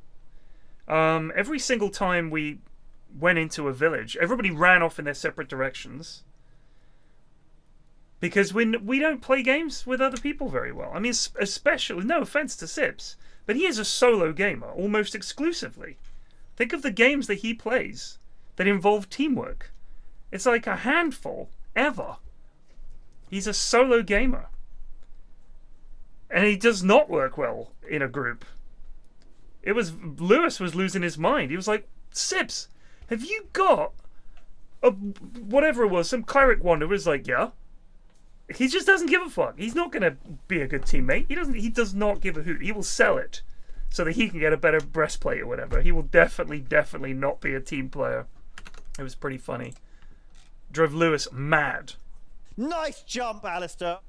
Every single time we went into a village, everybody ran off in their separate directions. Because we don't play games with other people very well. I mean, especially, no offense to Sips, but he is a solo gamer, almost exclusively. Think of the games that he plays that involve teamwork. It's like a handful, ever. He's a solo gamer. And he does not work well in a group. Lewis was losing his mind. He was like, Sips, have you got whatever it was, some cleric wand? It was like, yeah. He just doesn't give a fuck. He's not going to be a good teammate. He does not give a hoot. He will sell it so that he can get a better breastplate or whatever. He will definitely not be a team player. It was pretty funny. Drove Lewis mad. Nice jump, Alistair.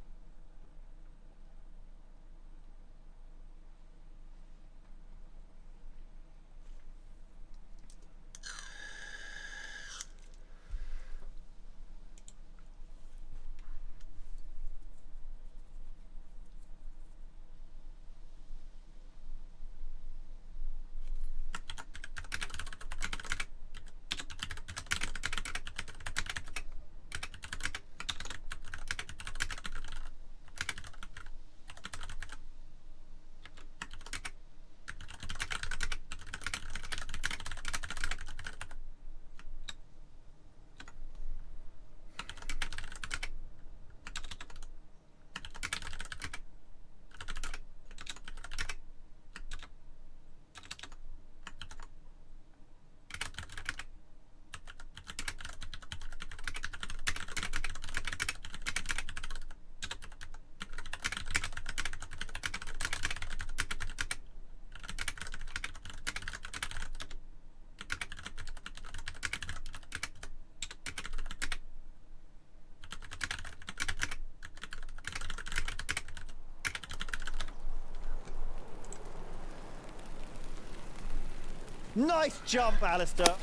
Nice jump, Alistair.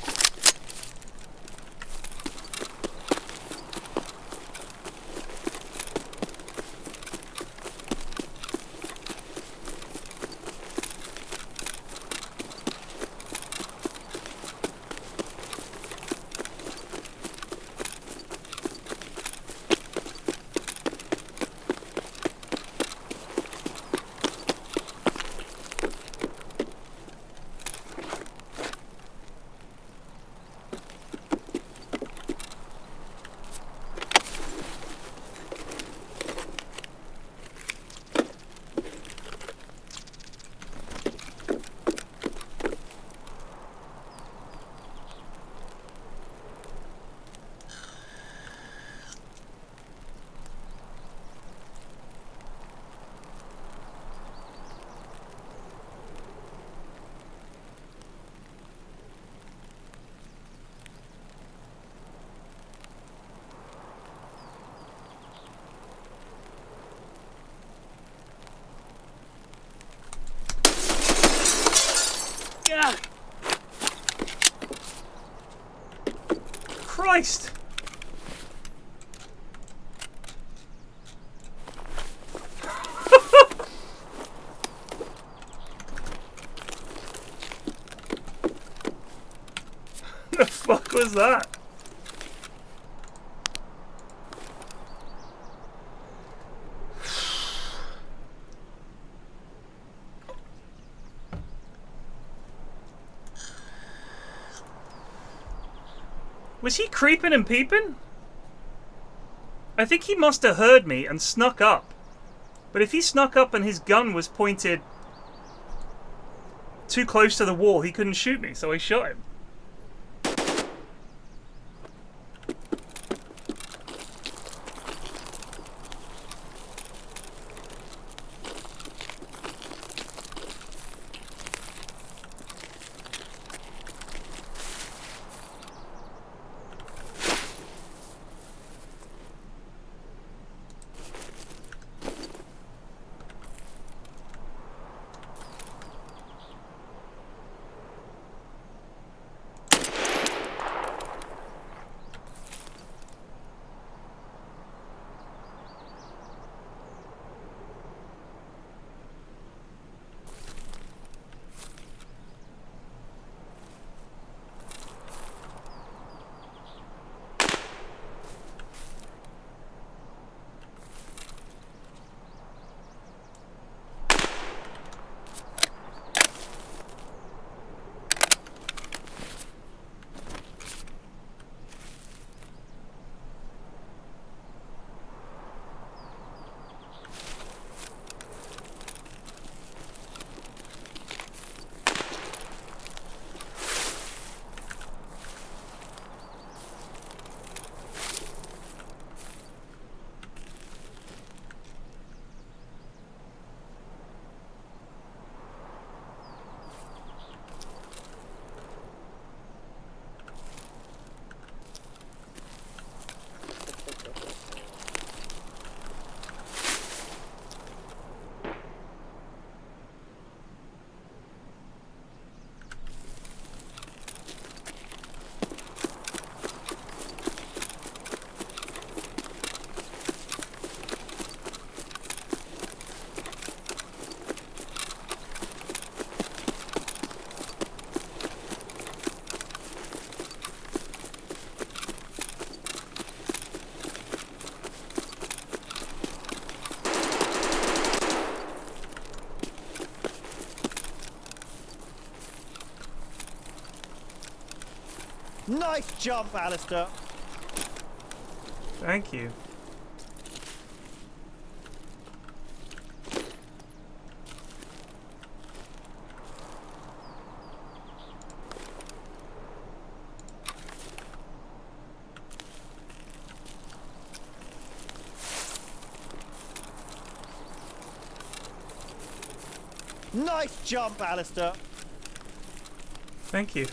was that? Was he creeping and peeping? I think he must have heard me and snuck up. But if he snuck up and his gun was pointed too close to the wall, he couldn't shoot me, so I shot him. Nice jump, Alistair. Thank you. Nice jump, Alistair. Thank you.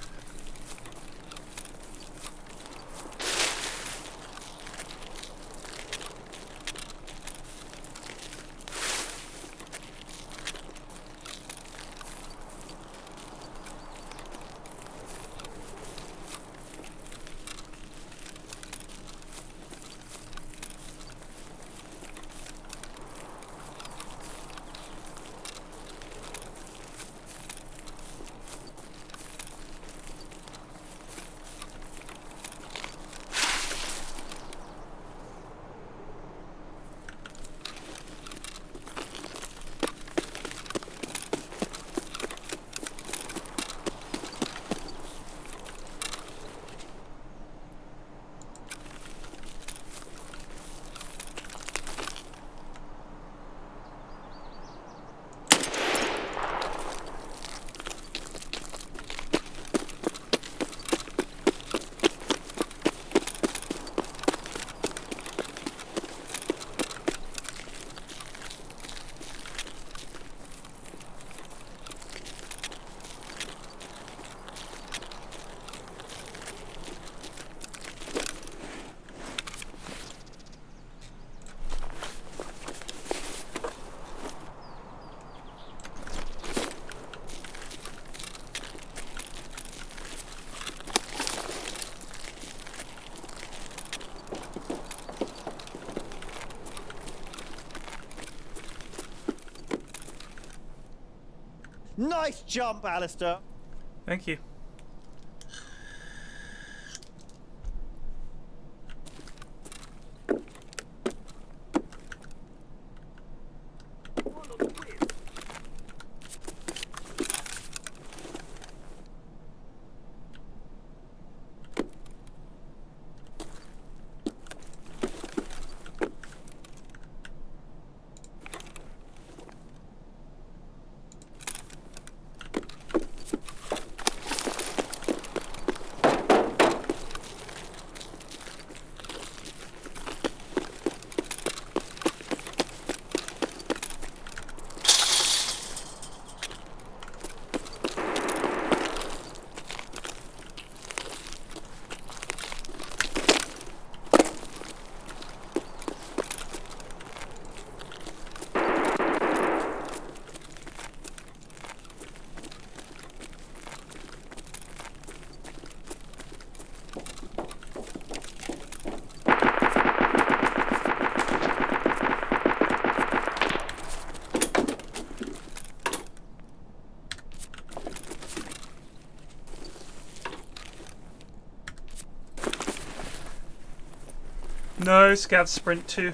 Nice jump, Alistair. Thank you. No, Scav sprint 2.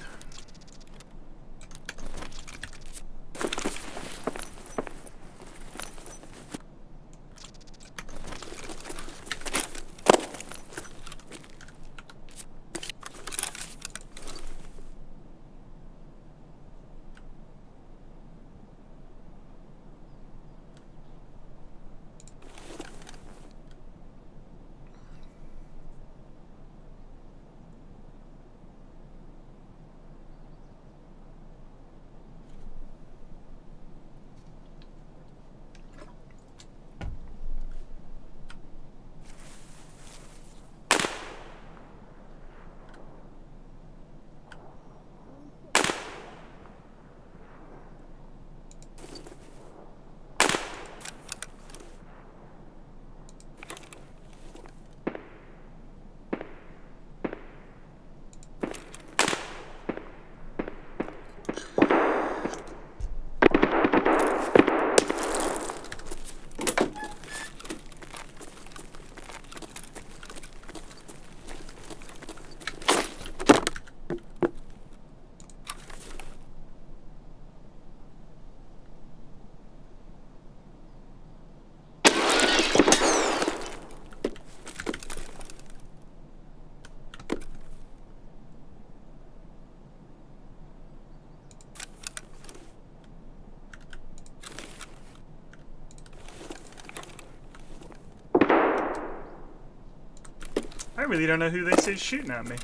I really don't know who this is shooting at me.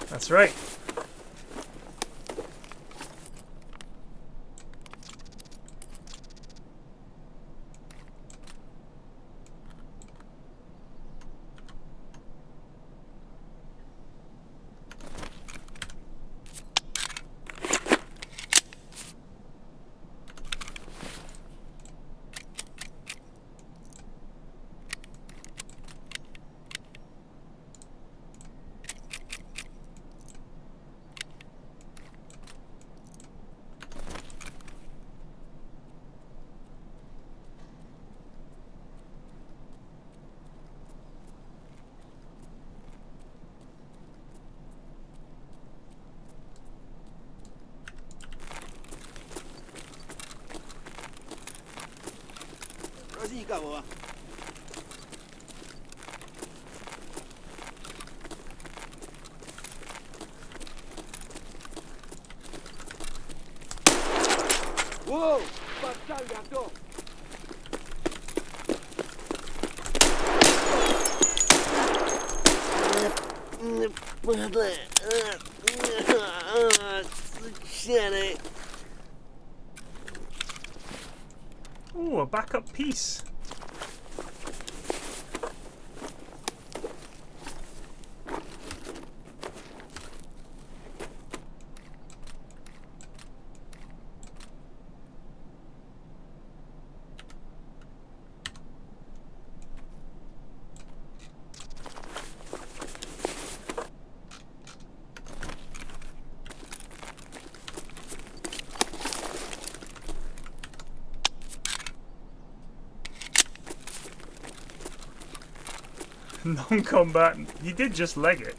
That's right. Готов. Падла. Сучара. Ooh, a backup piece. Non-combatant. You did just leg it.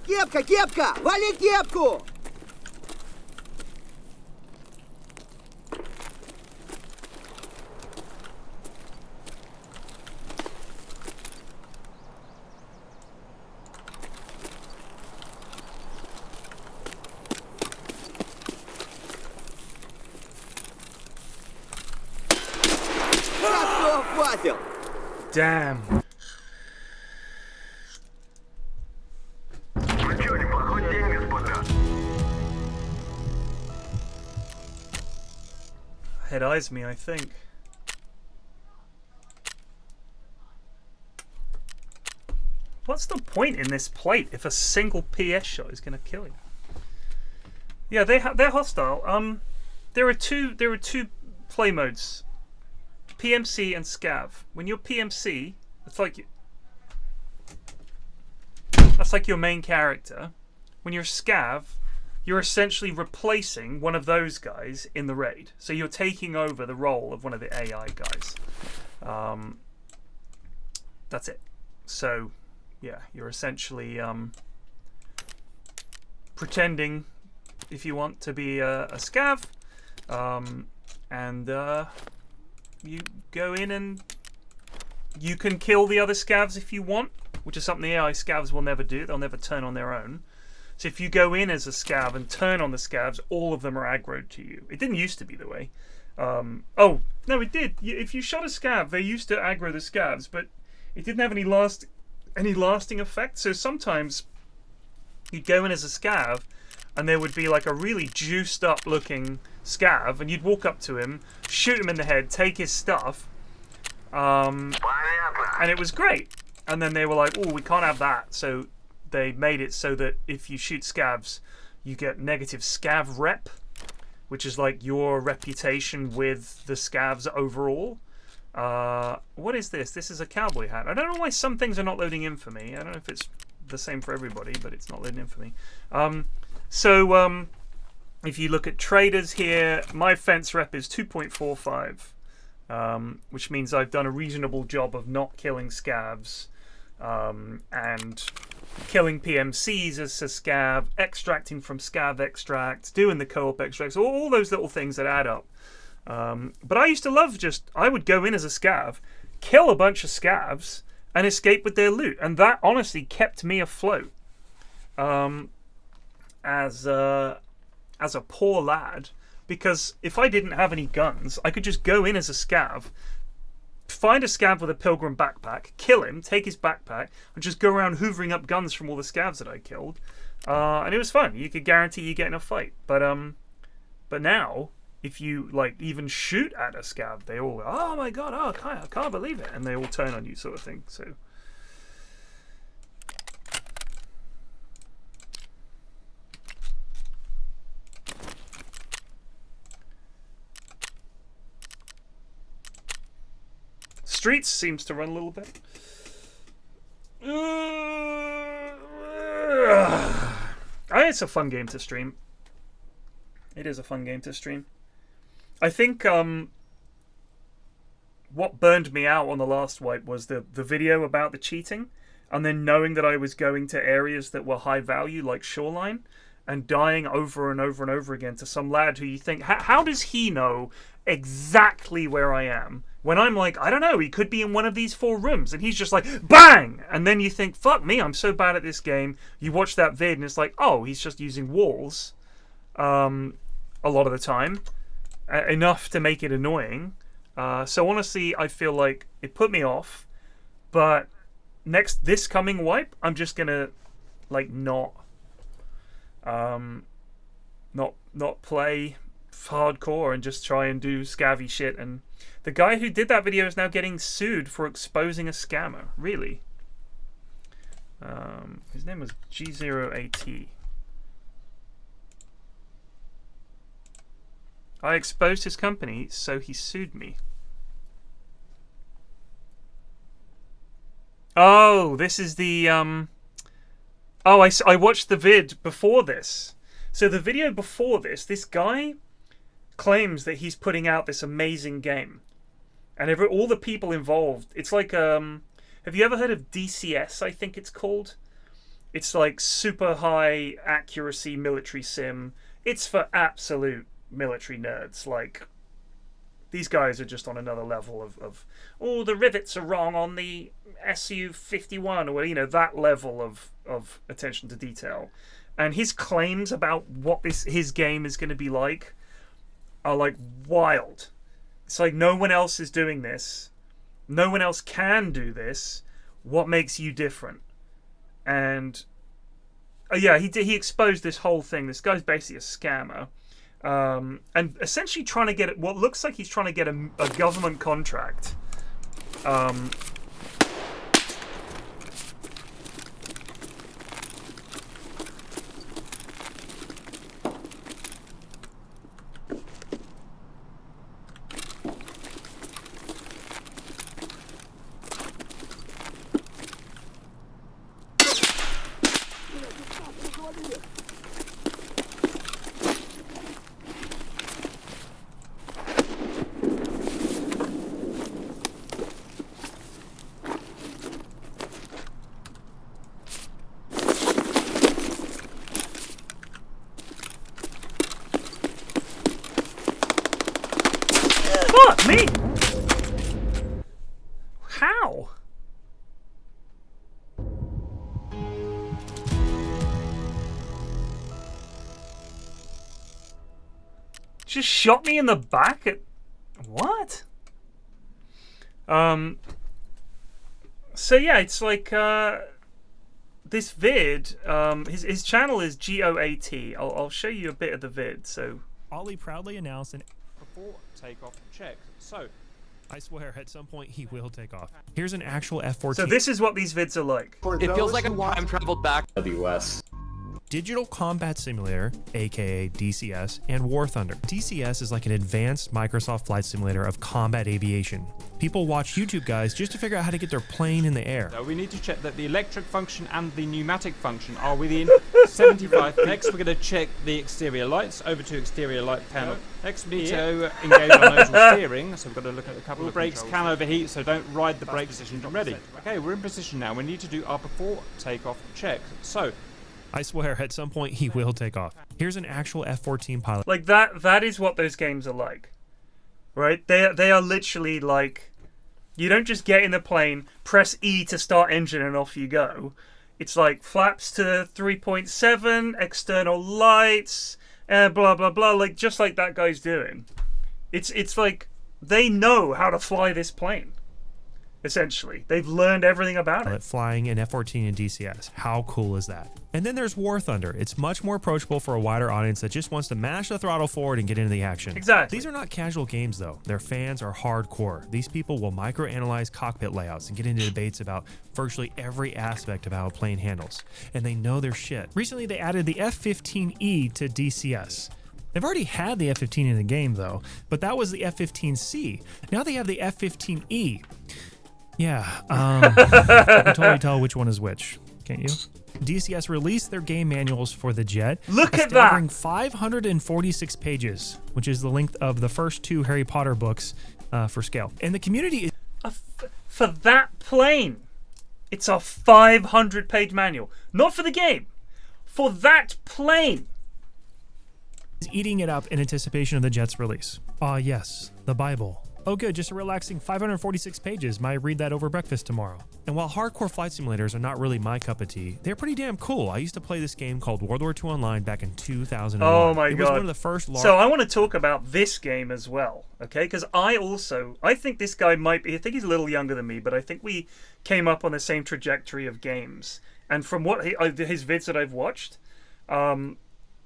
Кепка, кепка! Вали кепку! Готов, Васил! Damn. Head eyes me, I think. What's the point in this plate if a single PS shot is going to kill you? Yeah, they're hostile. There are two play modes, PMC and Scav. When you're PMC, that's like your main character. When you're Scav, you're essentially replacing one of those guys in the raid. So you're taking over the role of one of the AI guys. That's it. So, yeah, you're essentially pretending, if you want, to be a Scav. And you go in and you can kill the other Scavs if you want, which is something the AI Scavs will never do. They'll never turn on their own. So if you go in as a Scav and turn on the Scavs, all of them are aggroed to you. It didn't used to be the way. Oh, no, it did. If you shot a Scav, they used to aggro the Scavs, but it didn't have any lasting effect. So sometimes you'd go in as a Scav, and there would be like a really juiced up looking Scav, and you'd walk up to him, shoot him in the head, take his stuff, and it was great. And then they were like, oh, we can't have that. So they made it so that if you shoot Scavs, you get negative Scav rep, which is like your reputation with the Scavs overall. What is this? This is a cowboy hat. I don't know why some things are not loading in for me. I don't know if it's the same for everybody, but it's not loading in for me. If you look at traders here, my fence rep is 2.45, which means I've done a reasonable job of not killing Scavs and killing PMCs as a Scav, extracting from Scav extracts, doing the co-op extracts, all those little things that add up. But I used to love I would go in as a Scav, kill a bunch of Scavs, and escape with their loot. And that honestly kept me afloat as a poor lad. Because if I didn't have any guns, I could just go in as a Scav, find a Scav with a Pilgrim backpack, kill him, take his backpack, and just go around hoovering up guns from all the Scavs that I killed. And it was fun. You could guarantee you get in a fight. But now, if you like even shoot at a Scav, they all go, oh my god, I can't believe it, and they all turn on you, sort of thing. So Streets seems to run a little bit. it's a fun game to stream. It is a fun game to stream. I think what burned me out on the last wipe was the video about the cheating, and then knowing that I was going to areas that were high value, like Shoreline, and dying over and over and over again to some lad who you think, how does he know exactly where I am? When I'm like, I don't know, he could be in one of these 4 rooms, and he's just like, bang! And then you think, fuck me, I'm so bad at this game. You watch that vid, and it's like, oh, he's just using walls a lot of the time. Enough to make it annoying. So honestly, I feel like it put me off. But this coming wipe, I'm just gonna, like, not play hardcore and just try and do scavvy shit. And the guy who did that video is now getting sued for exposing a scammer. Really? His name was G0AT. I exposed his company, so he sued me. Oh, this is the Oh, I watched the vid before this. So the video before this guy claims that he's putting out this amazing game. And all the people involved, it's like, have you ever heard of DCS, I think it's called? It's like super high accuracy military sim. It's for absolute military nerds. Like, these guys are just on another level of oh, the rivets are wrong on the Su-51, or, you know, that level of attention to detail. And his claims about what his game is going to be like are like wild. It's like, no one else is doing this. No one else can do this. What makes you different? And yeah, he exposed this whole thing. This guy's basically a scammer. And essentially trying to get what looks like he's trying to get a government contract. Fuck me! How? Just shot me in the back at... What? So yeah, it's like, this vid, his channel is GOAT. I'll show you a bit of the vid, so... Ollie proudly announced an before takeoff check. So, I swear at some point he will take off. Here's an actual F-14. So this is what these vids are like. It feels like a time traveled back. WS. Digital Combat Simulator, aka DCS, and War Thunder. DCS is like an advanced Microsoft flight simulator of combat aviation. People watch YouTube guys just to figure out how to get their plane in the air. we need to check that the electric function and the pneumatic function are within 75. Next, we're going to check the exterior lights. Over to exterior light panel. Next, we need to engage our nodal steering. So we've got to look at a couple of brakes. Can overheat, so don't ride the brake position. Ready? Okay, we're in position now. We need to do our before takeoff check. So, I swear at some point he will take off. Here's an actual F-14 pilot. Like that is what those games are like. Right? They are literally like, you don't just get in the plane, press E to start engine and off you go. It's like flaps to 3.7, external lights, blah blah blah, like just like that guy's doing. It's like they know how to fly this plane. Essentially, they've learned everything about it. Flying an F-14 in DCS. How cool is that? And then there's War Thunder. It's much more approachable for a wider audience that just wants to mash the throttle forward and get into the action. Exactly. These are not casual games though. Their fans are hardcore. These people will microanalyze cockpit layouts and get into debates about virtually every aspect of how a plane handles. And they know their shit. Recently they added the F-15E to DCS. They've already had the F-15 in the game though, but that was the F-15C. Now they have the F-15E. Yeah, you can totally tell which one is which, can't you? DCS released their game manuals for the Jet. Look a at that! staggering 546 pages, which is the length of the first 2 Harry Potter books for scale. And the community is For that plane, it's a 500-page manual. Not for the game. For that plane. eating it up in anticipation of the Jet's release. Ah, yes, the Bible. Oh good, just a relaxing 546 pages. Might read that over breakfast tomorrow. And while hardcore flight simulators are not really my cup of tea, they're pretty damn cool. I used to play this game called World War II Online back in 2001. Oh my god. It was one of the first So I want to talk about this game as well, okay? Because I think this guy might be, I think he's a little younger than me, but I think we came up on the same trajectory of games. And from what his vids that I've watched,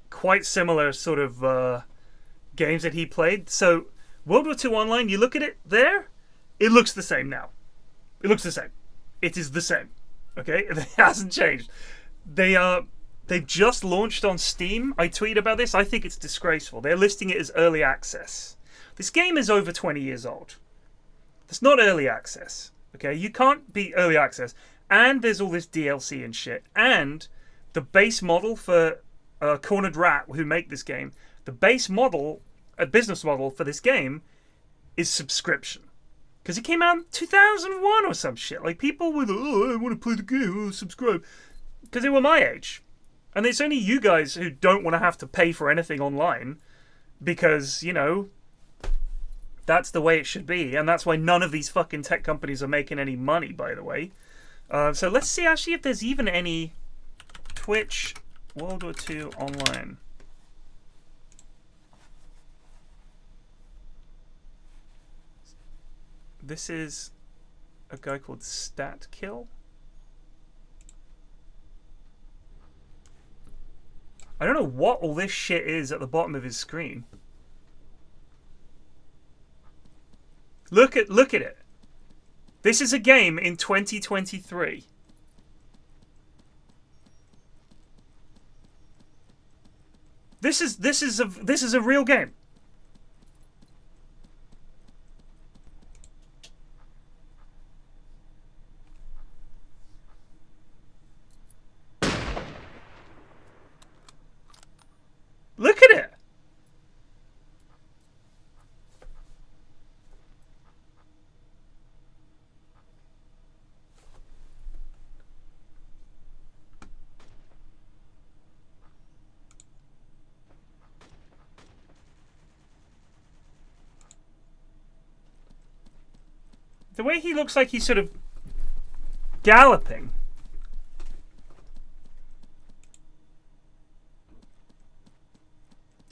quite similar sort of games that he played. So World War II Online, you look at it there, it looks the same now. It looks the same. It is the same. Okay? It hasn't changed. They've just launched on Steam. I tweeted about this. I think it's disgraceful. They're listing it as early access. This game is over 20 years old. It's not early access. Okay? You can't be early access. And there's all this DLC and shit. And the base model for Cornered Rat, who make this game, the base model, a business model for this game is subscription. Because it came out in 2001 or some shit. Like, people were, oh, I want to play the game, subscribe. Because they were my age. And it's only you guys who don't want to have to pay for anything online. Because, you know, that's the way it should be. And that's why none of these fucking tech companies are making any money, by the way. So let's see, actually, if there's even any Twitch World War II Online. This is a guy called StatKill. I don't know what all this shit is at the bottom of his screen. Look at it. This is a game in 2023. This is a real game. Look at it. The way he looks like he's sort of galloping.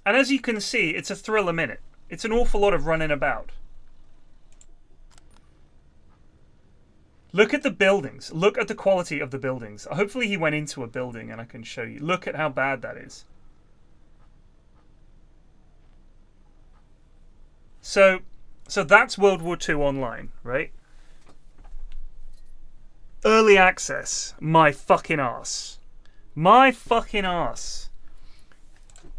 And as you can see, it's a thrill a minute. It's an awful lot of running about. Look at the buildings. Look at the quality of the buildings. Hopefully he went into a building and I can show you. Look at how bad that is. So that's World War II Online, right? Early access. My fucking ass. My fucking ass.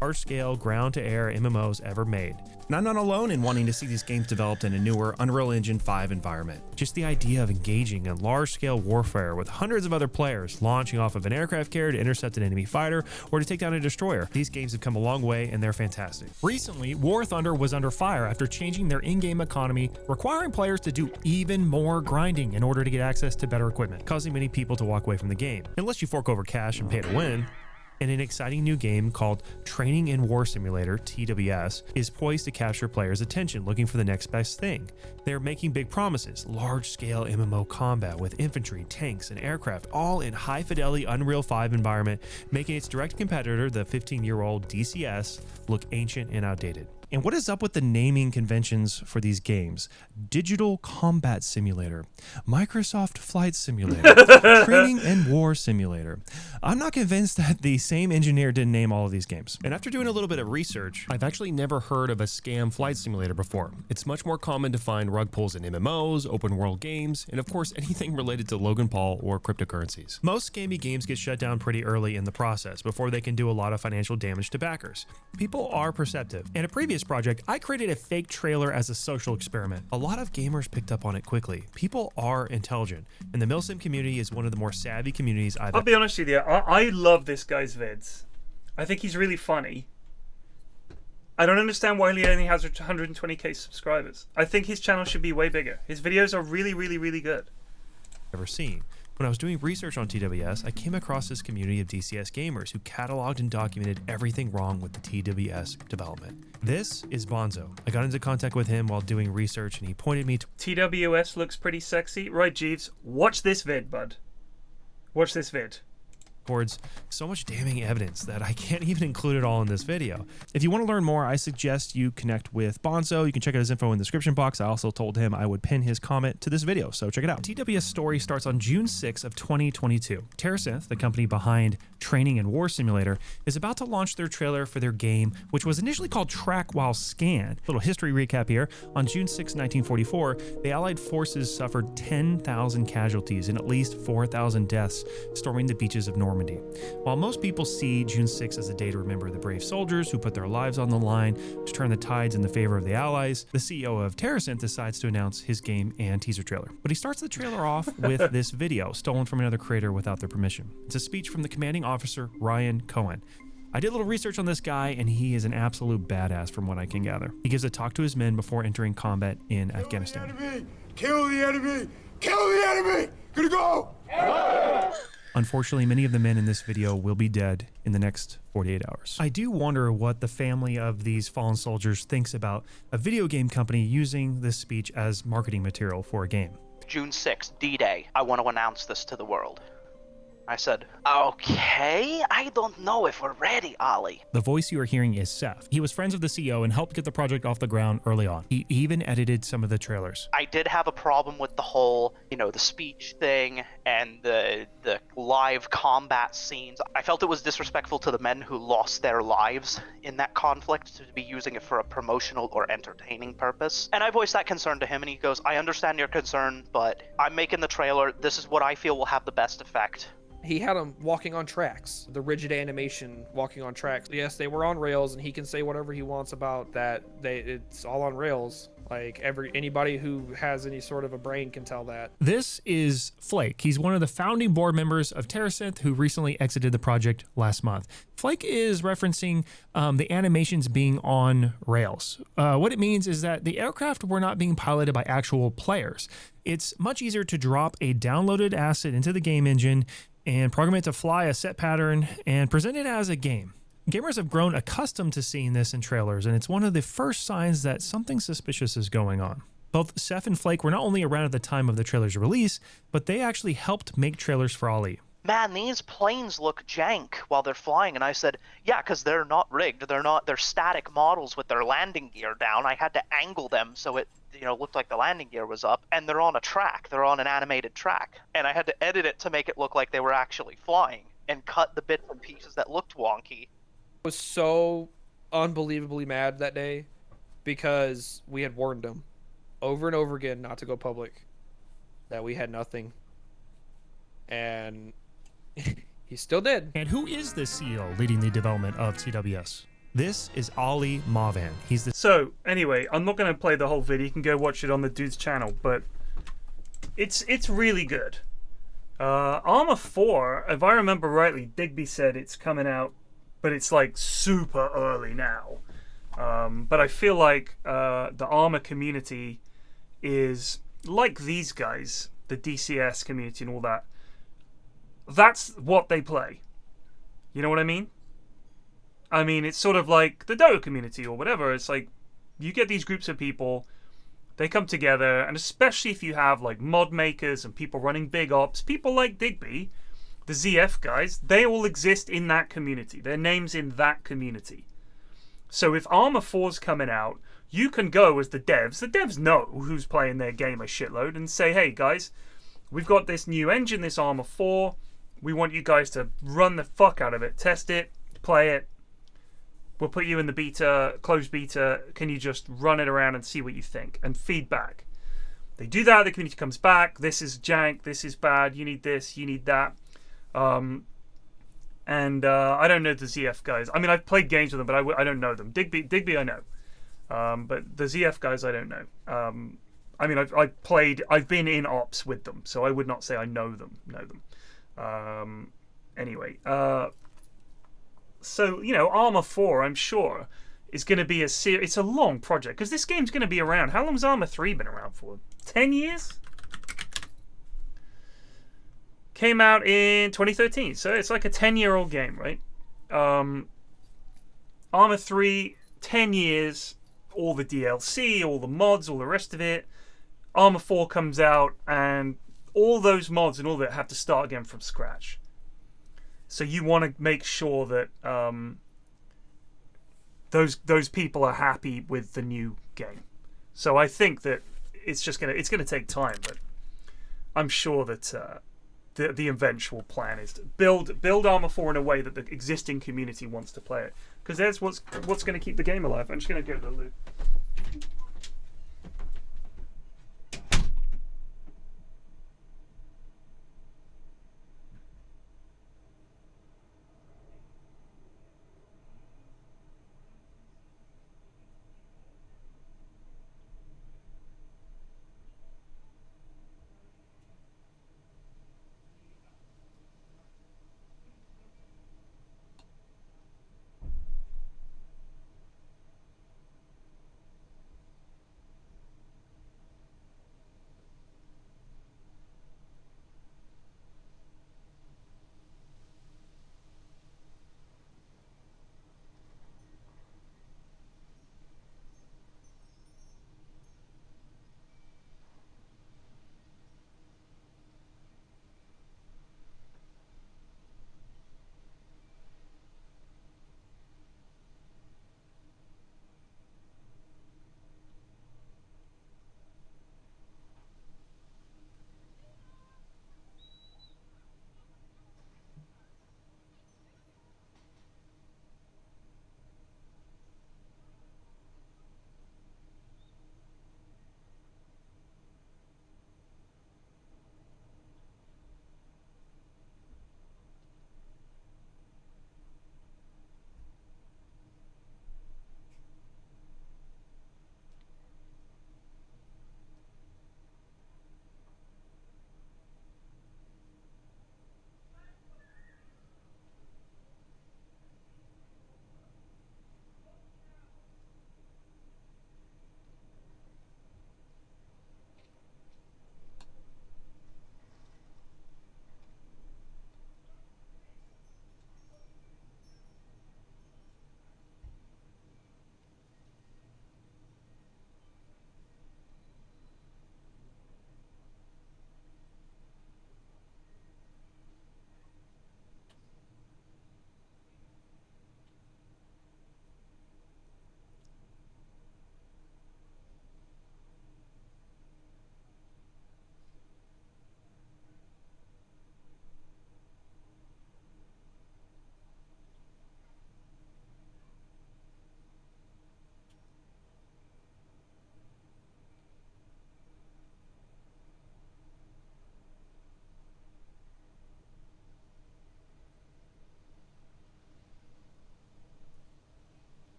Large-scale, ground-to-air MMOs ever made. And I'm not alone in wanting to see these games developed in a newer Unreal Engine 5 environment. Just the idea of engaging in large-scale warfare with hundreds of other players, launching off of an aircraft carrier to intercept an enemy fighter or to take down a destroyer. These games have come a long way and they're fantastic. Recently, War Thunder was under fire after changing their in-game economy, requiring players to do even more grinding in order to get access to better equipment, causing many people to walk away from the game. Unless you fork over cash and pay to win. And an exciting new game called Training in War Simulator, TWS, is poised to capture players' attention looking for the next best thing. They're making big promises, large-scale MMO combat with infantry, tanks, and aircraft, all in high-fidelity Unreal 5 environment, making its direct competitor, the 15-year-old DCS, look ancient and outdated. And what is up with the naming conventions for these games? Digital Combat Simulator, Microsoft Flight Simulator, Training and War Simulator. I'm not convinced that these same engineer didn't name all of these games. And after doing a little bit of research, I've actually never heard of a scam flight simulator before. It's much more common to find rug pulls in MMOs, open world games, and of course anything related to Logan Paul or cryptocurrencies. Most scammy games get shut down pretty early in the process before they can do a lot of financial damage to backers. People are perceptive. In a previous project, I created a fake trailer as a social experiment. A lot of gamers picked up on it quickly. People are intelligent, and the milsim community is one of the more savvy communities I'll be honest with you, I love this guy's vids. I think he's really funny. I don't understand why he only has 120k subscribers. I think his channel should be way bigger. His videos are really, really, really good. Ever seen. When I was doing research on TWS, I came across this community of DCS gamers who cataloged and documented everything wrong with the TWS development. This is Bonzo. I got into contact with him while doing research, and he pointed me to TWS looks pretty sexy. Right, Jeeves? Watch this vid, bud. Watch this vid. towards so much damning evidence that I can't even include it all in this video. If you want to learn more, I suggest you connect with Bonzo. You can check out his info in the description box. I also told him I would pin his comment to this video, so check it out. TWS story starts on June 6 of 2022. TerraSynth, the company behind Training and War Simulator, is about to launch their trailer for their game, which was initially called Track While Scanned. Little history recap here. On June 6, 1944, the Allied forces suffered 10,000 casualties and at least 4,000 deaths storming the beaches of Normandy. While most people see June 6 as a day to remember the brave soldiers who put their lives on the line to turn the tides in the favor of the Allies, the CEO of TerraSynth decides to announce his game and teaser trailer. But he starts the trailer off with this video stolen from another creator without their permission. It's a speech from the commanding officer, Ryan Cohen. I did a little research on this guy, and he is an absolute badass from what I can gather. He gives a talk to his men before entering combat in Afghanistan. Kill the enemy! Kill the enemy! Gonna go! Unfortunately, many of the men in this video will be dead in the next 48 hours. I do wonder what the family of these fallen soldiers thinks about a video game company using this speech as marketing material for a game. June 6th, D-Day. I want to announce this to the world. I said, okay, I don't know if we're ready, Ollie. The voice you are hearing is Seth. He was friends with the CEO and helped get the project off the ground early on. He even edited some of the trailers. I did have a problem with the whole, the speech thing and the live combat scenes. I felt it was disrespectful to the men who lost their lives in that conflict to be using it for a promotional or entertaining purpose. And I voiced that concern to him, and he goes, I understand your concern, but I'm making the trailer. This is what I feel will have the best effect. He had them walking on tracks, the rigid animation walking on tracks. Yes, they were on rails, and he can say whatever he wants about that. It's all on rails. Like anybody who has any sort of a brain can tell that. This is Flake. He's one of the founding board members of TerraSynth who recently exited the project last month. Flake is referencing the animations being on rails. What it means is that the aircraft were not being piloted by actual players. It's much easier to drop a downloaded asset into the game engine and program it to fly a set pattern and present it as a game. Gamers have grown accustomed to seeing this in trailers, and it's one of the first signs that something suspicious is going on. Both Seth and Flake were not only around at the time of the trailer's release, but they actually helped make trailers for Ali. Man, these planes look jank while they're flying. And I said, yeah, because they're not rigged. They're static models with their landing gear down. I had to angle them so it looked like the landing gear was up, and they're on a track. They're on an animated track. And I had to edit it to make it look like they were actually flying and cut the bits and pieces that looked wonky. I was so unbelievably mad that day because we had warned him over and over again not to go public, that we had nothing. And he still did. And who is this CEO leading the development of TWS? This is Ali Mavan. He's the... So, anyway, I'm not going to play the whole video. You can go watch it on the dude's channel, but it's really good. Arma 4, if I remember rightly, Digby said it's coming out, but it's like super early now. But I feel like the Arma community is like these guys, the DCS community and all that. That's what they play. You know what I mean? I mean, it's sort of like the Dota community or whatever. It's like you get these groups of people, they come together, and especially if you have like mod makers and people running big ops, people like Digby, the ZF guys, they all exist in that community. Their name's in that community. So if Arma 4's coming out, you can go as the devs know who's playing their game a shitload, and say, hey guys, we've got this new engine, this Arma 4, We want you guys to run the fuck out of it, test it, play it. We'll put you in the beta, closed beta. Can you just run it around and see what you think and feedback? They do that, the community comes back. This is jank. This is bad. You need this. You need that. I don't know the ZF guys. I mean, I've played games with them, but I don't know them. Digby I know. But the ZF guys, I don't know. I mean, I've been in ops with them, so I would not say I know them. Anyway, so, you know, Arma 4, I'm sure, is going to be it's a long project, because this game's going to be around. How long's Arma 3 been around for? 10 years? Came out in 2013, so it's like a 10-year-old game, right? Arma 3, 10 years, all the DLC, all the mods, all the rest of it. Arma 4 comes out, and all those mods and all that have to start again from scratch. So you want to make sure that those people are happy with the new game. So I think that it's gonna take time, but I'm sure that the eventual plan is to build Arma 4 in a way that the existing community wants to play it, because that's what's going to keep the game alive. I'm just going to go to the loot.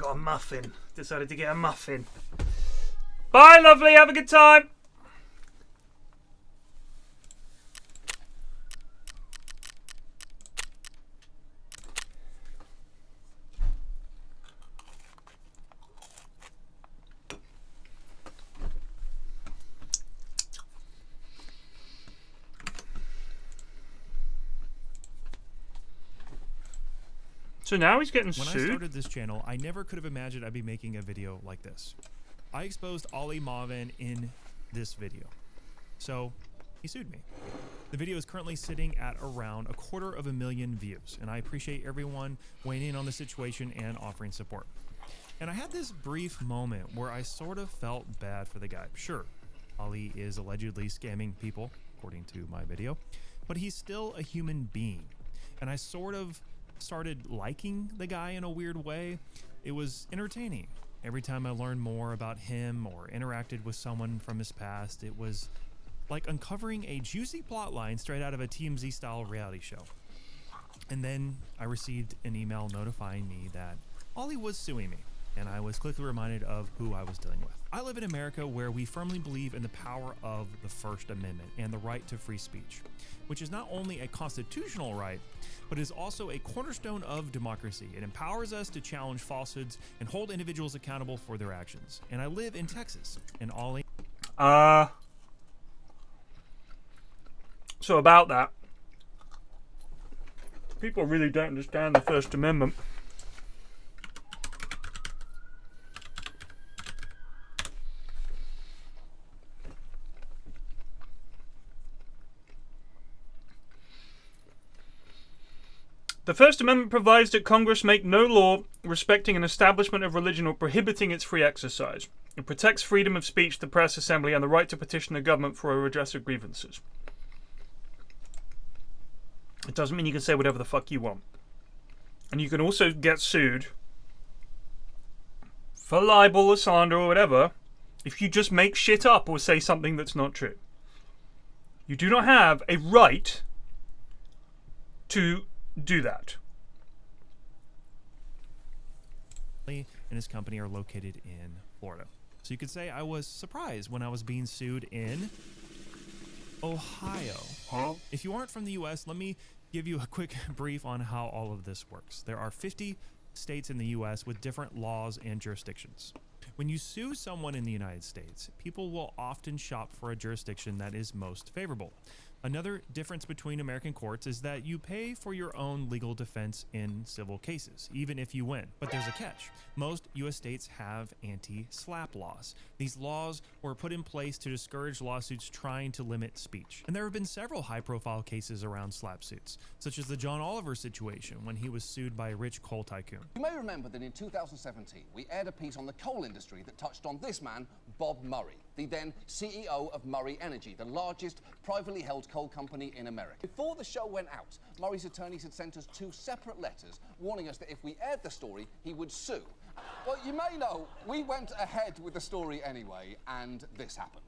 got a muffin. Decided to get a muffin. Bye, lovely. Have a good time. So now he's getting sued? When I started this channel, I never could have imagined I'd be making a video like this. I exposed Ollie Marvin in this video. So, he sued me. The video is currently sitting at around 250,000 views, and I appreciate everyone weighing in on the situation and offering support. And I had this brief moment where I sort of felt bad for the guy. Sure, Ollie is allegedly scamming people, according to my video, but he's still a human being. And I sort of started liking the guy in a weird way. It was entertaining. Every time I learned more about him or interacted with someone from his past, it was like uncovering a juicy plot line straight out of a TMZ style reality show. And then I received an email notifying me that Ollie was suing me, and I was quickly reminded of who I was dealing with. I live in America where we firmly believe in the power of the First Amendment and the right to free speech, which is not only a constitutional right, but is also a cornerstone of democracy. It empowers us to challenge falsehoods and hold individuals accountable for their actions. And I live in Texas, and Ollie... So about that, people really don't understand the First Amendment. The First Amendment provides that Congress make no law respecting an establishment of religion or prohibiting its free exercise. It protects freedom of speech, the press, assembly, and the right to petition the government for a redress of grievances. It doesn't mean you can say whatever the fuck you want. And you can also get sued for libel or slander or whatever if you just make shit up or say something that's not true. You do not have a right to do that. and his company are located in Florida. So you could say I was surprised when I was being sued in Ohio. Huh? If you aren't from the US, let me give you a quick brief on how all of this works. There are 50 states in the US with different laws and jurisdictions. When you sue someone in the United States, people will often shop for a jurisdiction that is most favorable. Another difference between American courts is that you pay for your own legal defense in civil cases, even if you win. But there's a catch. Most US states have anti-SLAPP laws. These laws were put in place to discourage lawsuits trying to limit speech. And there have been several high-profile cases around SLAPP suits, such as the John Oliver situation when he was sued by a rich coal tycoon. You may remember that in 2017, we aired a piece on the coal industry that touched on this man, Bob Murray, the then CEO of Murray Energy, the largest privately held coal company in America. Before the show went out, Murray's attorneys had sent us 2 separate letters warning us that if we aired the story, he would sue. Well, you may know, we went ahead with the story anyway, and this happened.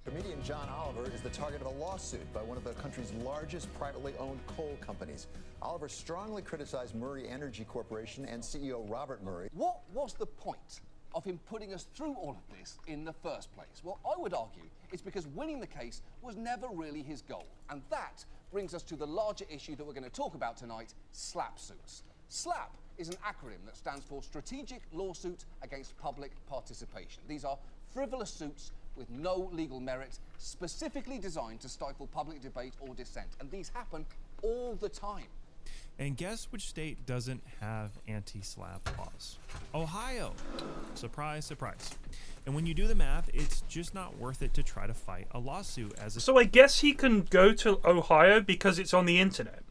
Comedian John Oliver is the target of a lawsuit by one of the country's largest privately owned coal companies. Oliver strongly criticized Murray Energy Corporation and CEO Robert Murray. What was the point of him putting us through all of this in the first place? Well, I would argue it's because winning the case was never really his goal. And that brings us to the larger issue that we're going to talk about tonight, SLAPP suits. SLAPP is an acronym that stands for Strategic Lawsuit Against Public Participation. These are frivolous suits with no legal merit, specifically designed to stifle public debate or dissent. And these happen all the time. And guess which state doesn't have anti-SLAPP laws? Ohio. Surprise, surprise. And when you do the math, it's just not worth it to try to fight a lawsuit as a... So I guess he can go to Ohio because it's on the internet.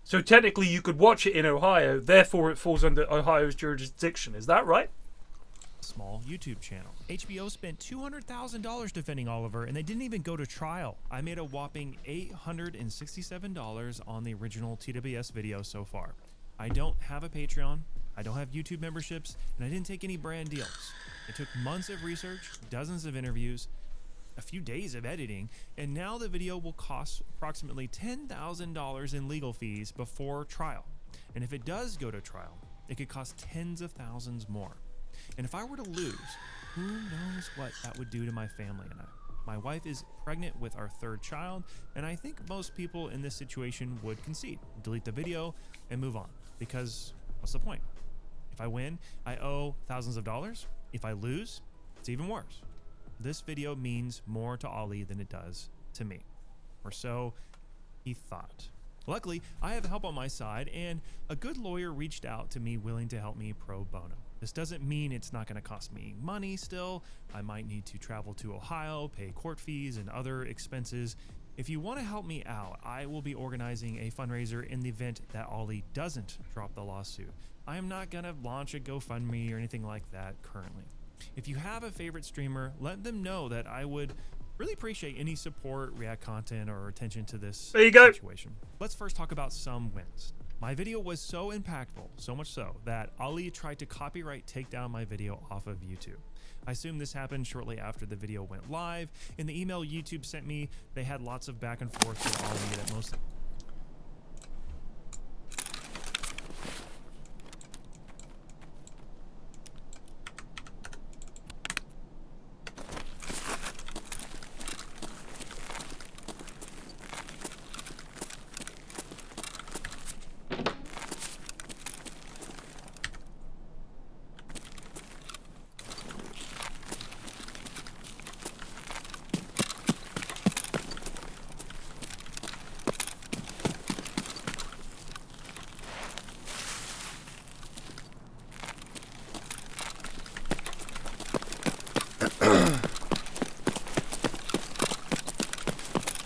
So technically you could watch it in Ohio, therefore it falls under Ohio's jurisdiction. Is that right? Small YouTube channel. HBO spent $200,000 defending Oliver, and they didn't even go to trial. I made a whopping $867 on the original TWS video so far. I don't have a Patreon, I don't have YouTube memberships, and I didn't take any brand deals. It took months of research, dozens of interviews, a few days of editing, and now the video will cost approximately $10,000 in legal fees before trial. And if it does go to trial, It could cost tens of thousands more. And if I were to lose, who knows what that would do to my family and I. My wife is pregnant with our third child, and I think most people in this situation would concede, delete the video, and move on. Because what's the point? If I win, I owe thousands of dollars. If I lose, it's even worse. This video means more to Ali than it does to me. Or so he thought. Luckily, I have help on my side, and a good lawyer reached out to me willing to help me pro bono. This doesn't mean it's not going to cost me money still. I might need to travel to Ohio, pay court fees and other expenses. If you want to help me out, I will be organizing a fundraiser in the event that Ali doesn't drop the lawsuit. I am not going to launch a GoFundMe or anything like that currently. If you have a favorite streamer, let them know that I would really appreciate any support, react content, or attention to this situation. Let's first talk about some wins. My video was so impactful, so much so, that Ali tried to copyright take down my video off of YouTube. I assume this happened shortly after the video went live. In the email YouTube sent me, they had lots of back and forth with Ali that most...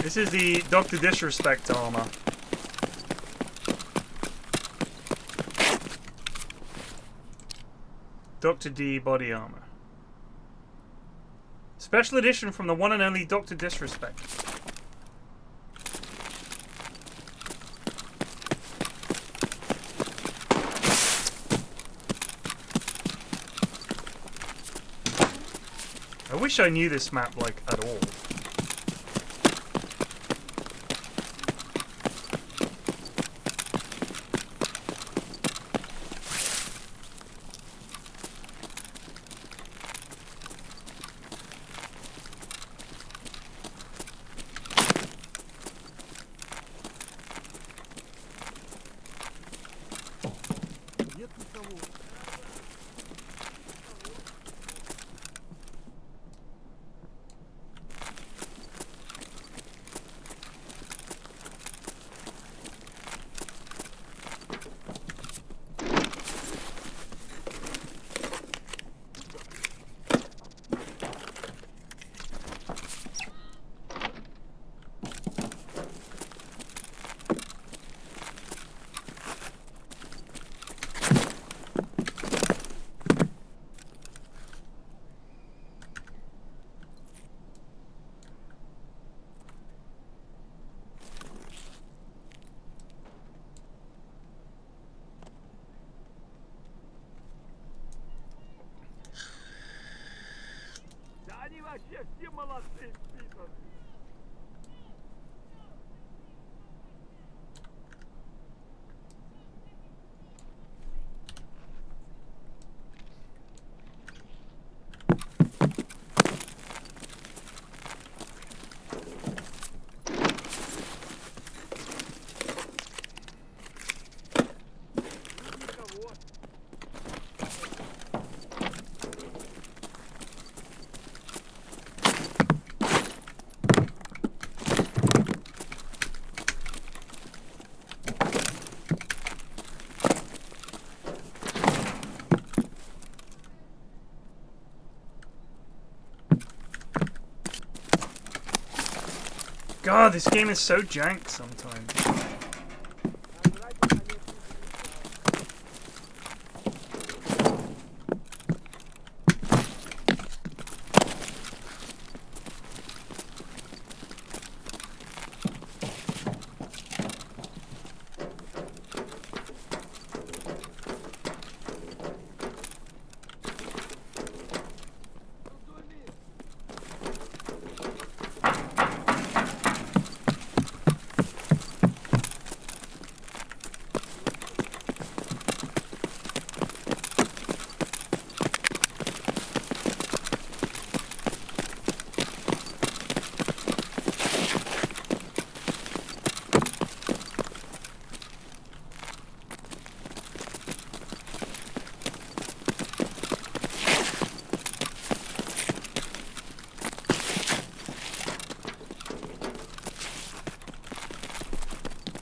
This is the Dr. Disrespect armor. Dr. D body armor. Special edition from the one and only Dr. Disrespect. I wish I knew this map, like, at all. God, this game is so jank sometimes.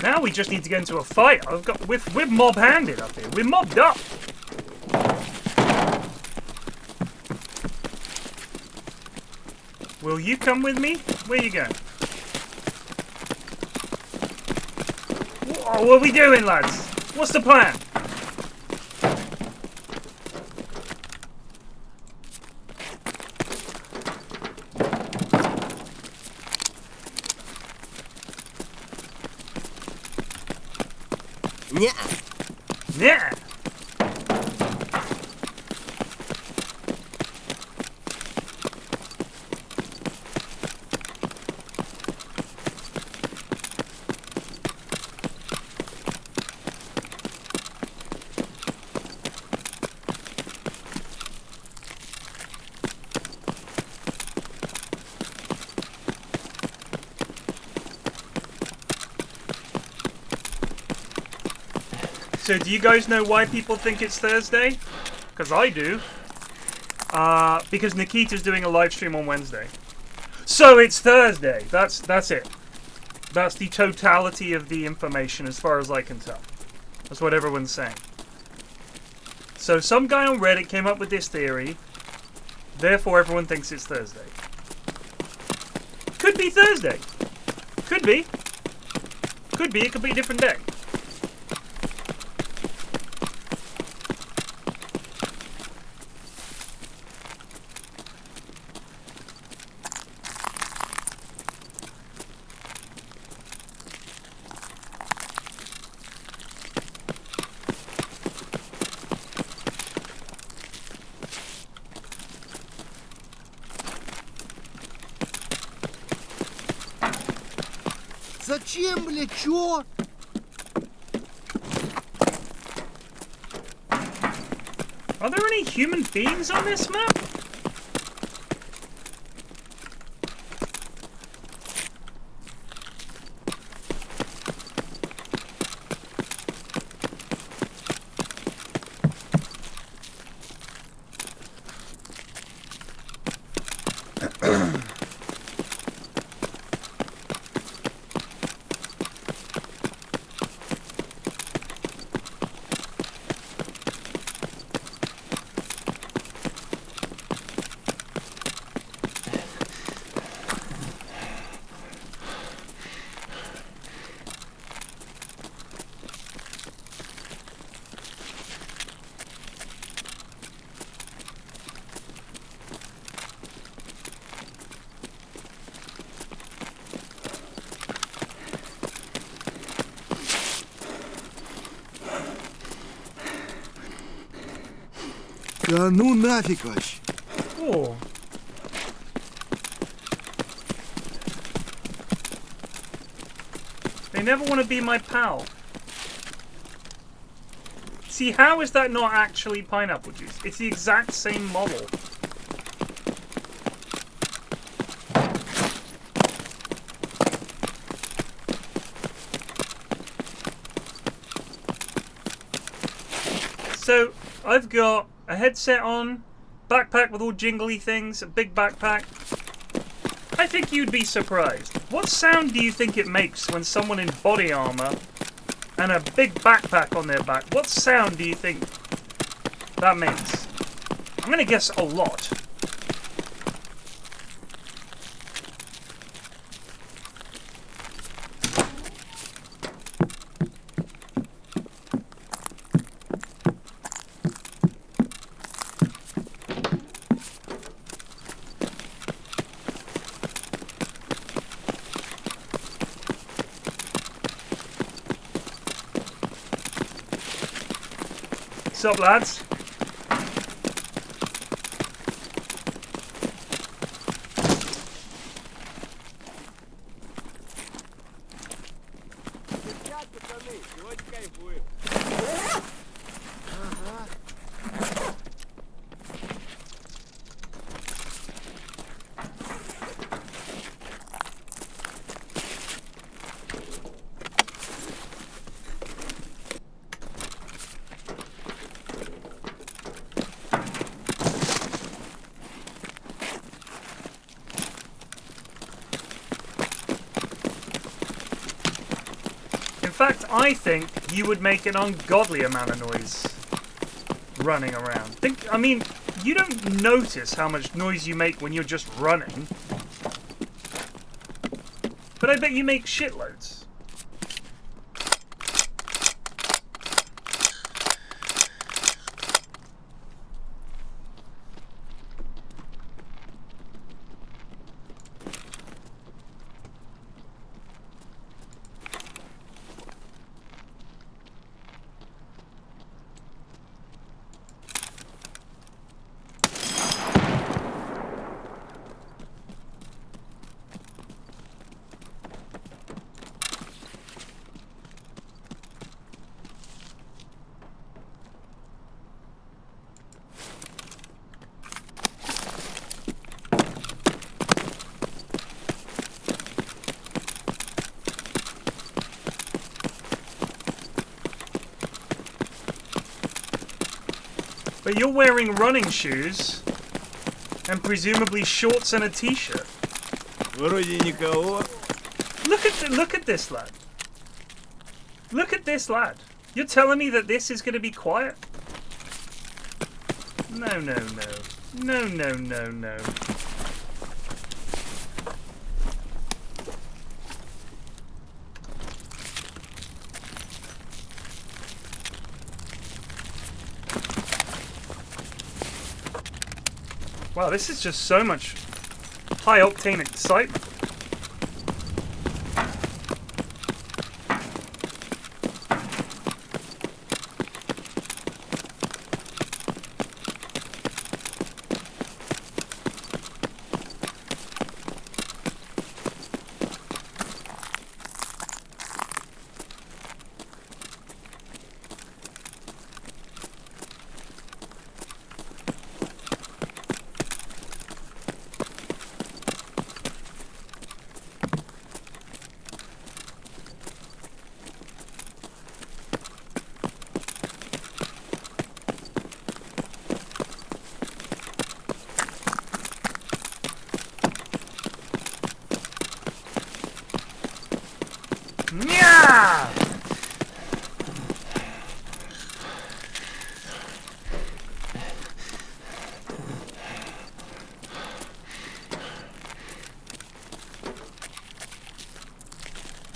Now we just need to get into a fight. We're mob-handed up here. We're mobbed up. Will you come with me? Where you going? What are we doing, lads? What's the plan? Yeah. Yeah. So do you guys know why people think it's Thursday? Because I do. Because Nikita's doing a live stream on Wednesday. So it's Thursday. That's it. That's the totality of the information as far as I can tell. That's what everyone's saying. So some guy on Reddit came up with this theory. Therefore everyone thinks it's Thursday. Could be Thursday. Could be. Could be a completely different day. Зачем, блядь, чё? Are there any human beings on this map? Да ну нафиг вообще. Oh. They never want to be my pal. See, how is that not actually pineapple juice? It's the exact same model. So, I've got a headset on, backpack with all jingly things, a big backpack. I think you'd be surprised. What sound do you think it makes when someone in body armor and a big backpack on their back, what sound do you think that makes? I'm gonna guess a lot. What's up, lads? In fact, I think you would make an ungodly amount of noise running around. I mean, you don't notice how much noise you make when you're just running. But I bet you make shitloads. But you're wearing running shoes and presumably shorts and a t-shirt. Вроде никого. Look at this lad. Look at this lad. You're telling me that this is going to be quiet? No, no, no. No, no, no, no. Wow, this is just so much high-octane excitement. Yeah!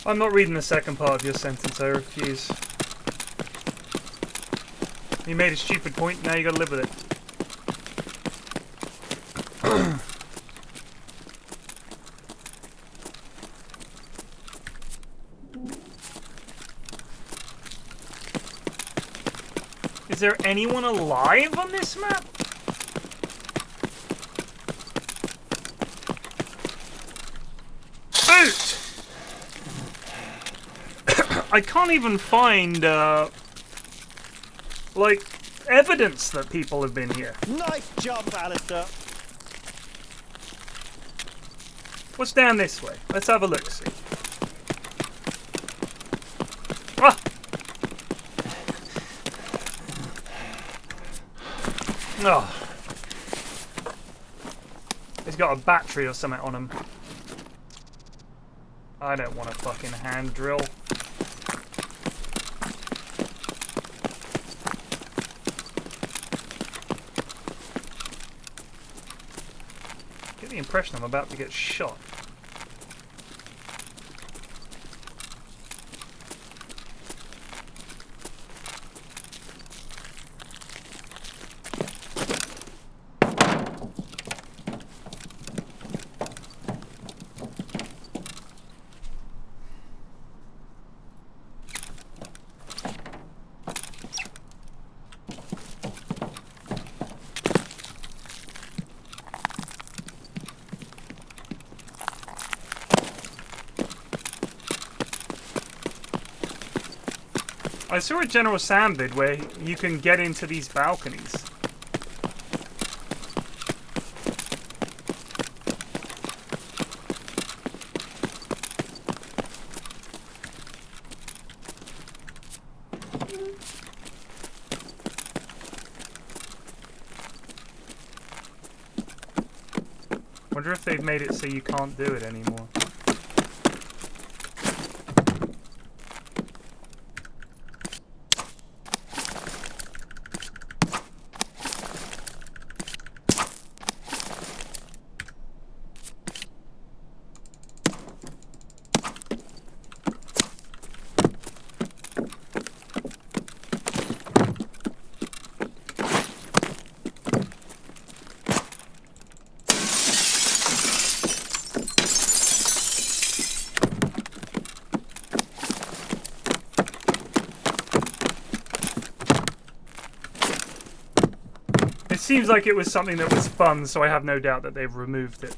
I'm not reading the second part of your sentence, I refuse. You made a stupid point, now you gotta live with it. Is there anyone alive on this map? Boot! I can't even find, like, evidence that people have been here. Nice jump, Alistair. What's down this way? Let's have a look, see. Ah! Oh. He's got a battery or something on him. I don't want a fucking hand drill. Get the impression I'm about to get shot. I saw a General Sam vid where you can get into these balconies. Wonder if they've made it so you can't do it anymore. seems like it was something that was fun, so I have no doubt that they've removed it.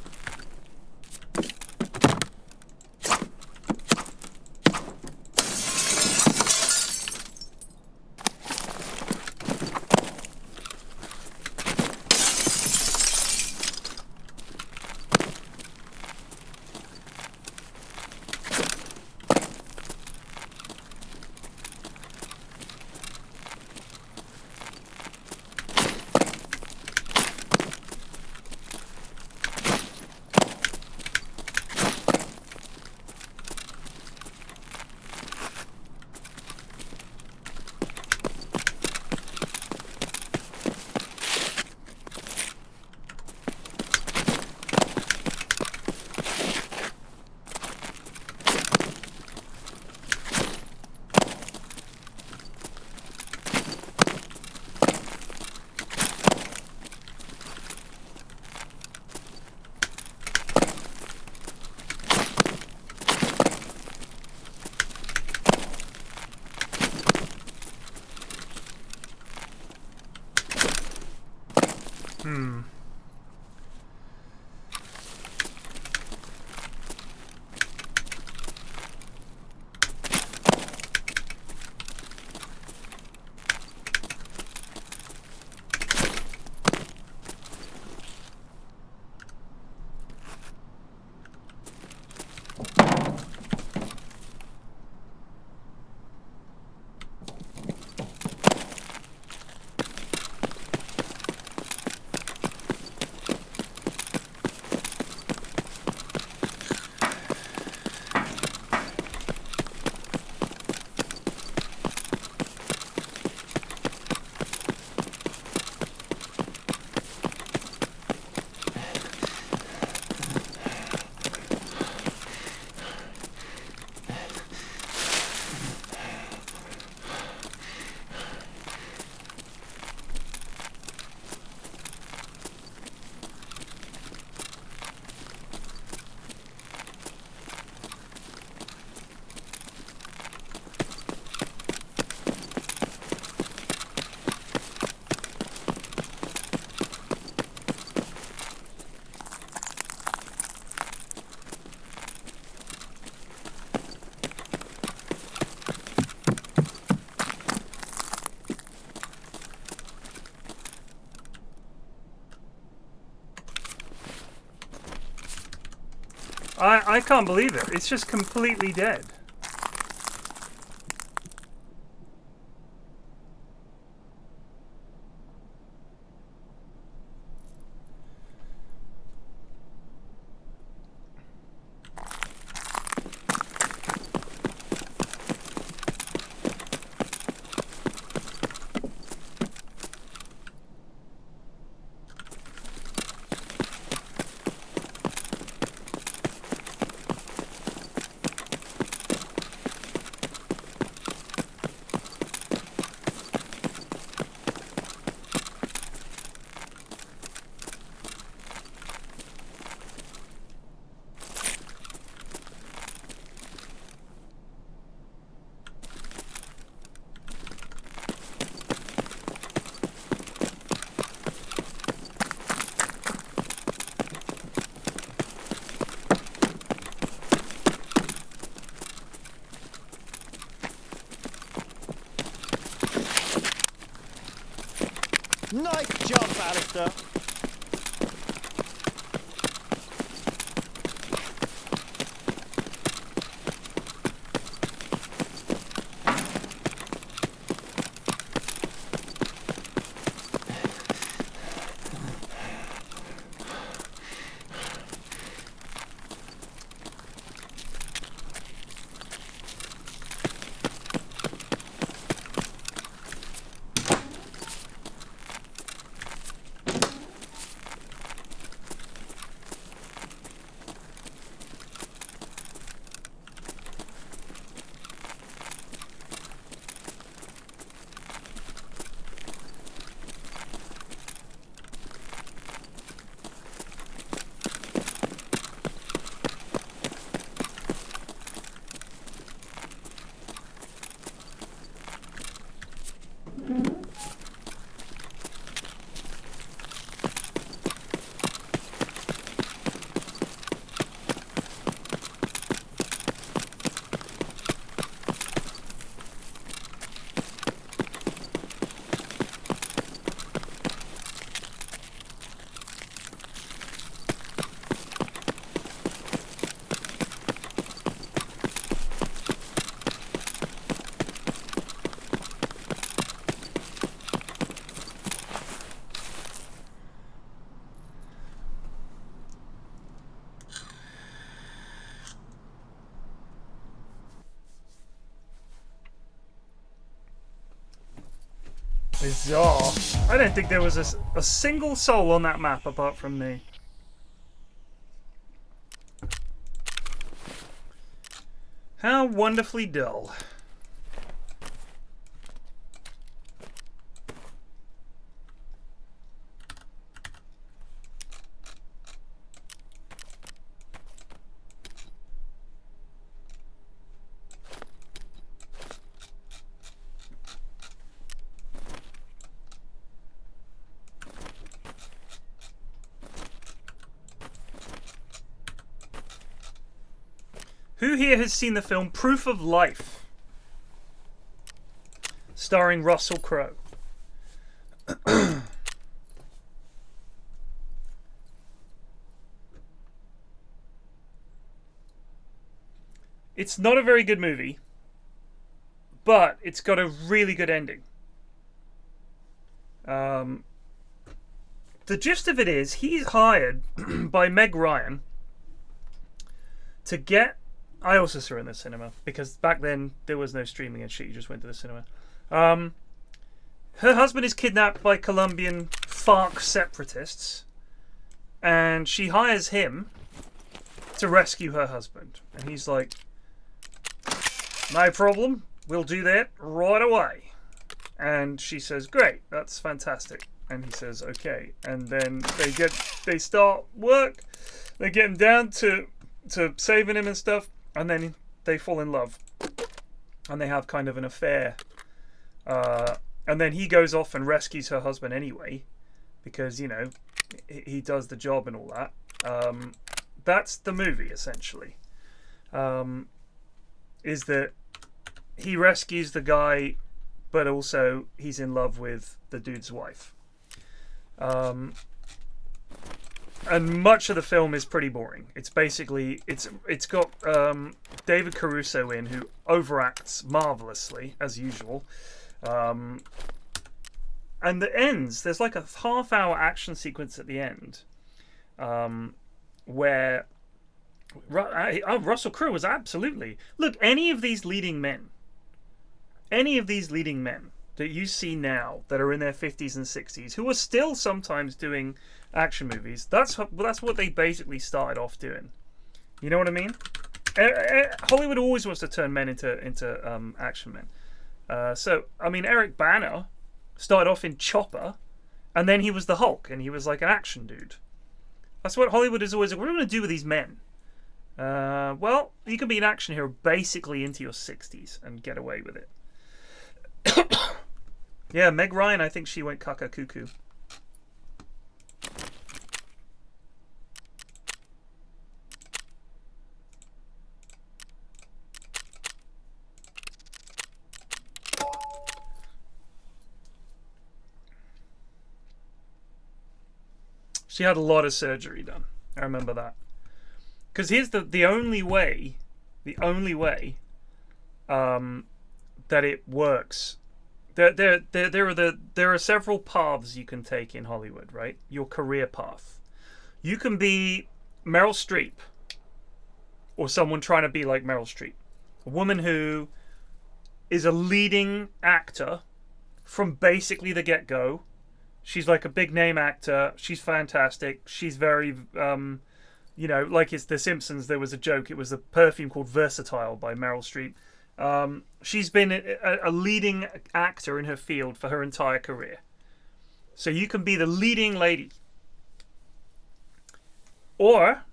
I can't believe it. It's just completely dead. Nice jump, Alistair. Bizarre. I don't think there was a single soul on that map apart from me. How wonderfully dull. Who here has seen the film Proof of Life? Starring Russell Crowe. It's not a very good movie, but it's got a really good ending. The gist of it is he's hired by Meg Ryan to get... I also saw it in the cinema because back then there was no streaming and shit. You just went to the cinema. Her husband is kidnapped by Colombian FARC separatists, and she hires him to rescue her husband. And he's like, "No problem. We'll do that right away." And she says, "Great, that's fantastic." And he says, "Okay." And then they start work. They get him down to saving him and stuff. And then they fall in love. And they have kind of an affair. And then he goes off and rescues her husband anyway. Because, you know, he does the job and all that. That's the movie, essentially. Is that he rescues the guy, but also he's in love with the dude's wife. And much of the film is pretty boring. It's basically it's got David Caruso in, who overacts marvelously as usual, and it ends. There's like a half-hour action sequence at the end, where Russell Crowe was absolutely look. Any of these leading men that you see now that are in their 50s and 60s, who are still sometimes doing action movies, that's what they basically started off doing. You know what I mean? Hollywood always wants to turn men into action men. So I mean, Eric Bana started off in Chopper, and then he was the Hulk, and he was like an action dude. That's what Hollywood is always like. What are we going to do with these men? Well, you can be an action hero basically into your 60s and get away with it. Yeah, Meg Ryan, I think she went caca cuckoo. She had a lot of surgery done. I remember that. Because here's the only way that it works. There are several paths you can take in Hollywood, right? Your career path. You can be Meryl Streep, or someone trying to be like Meryl Streep, a woman who is a leading actor from basically the get-go. She's like a big name actor. She's fantastic. She's very, you know, like it's The Simpsons. There was a joke. It was a perfume called Versatile by Meryl Streep. She's been a leading actor in her field for her entire career. So you can be the leading lady. Or,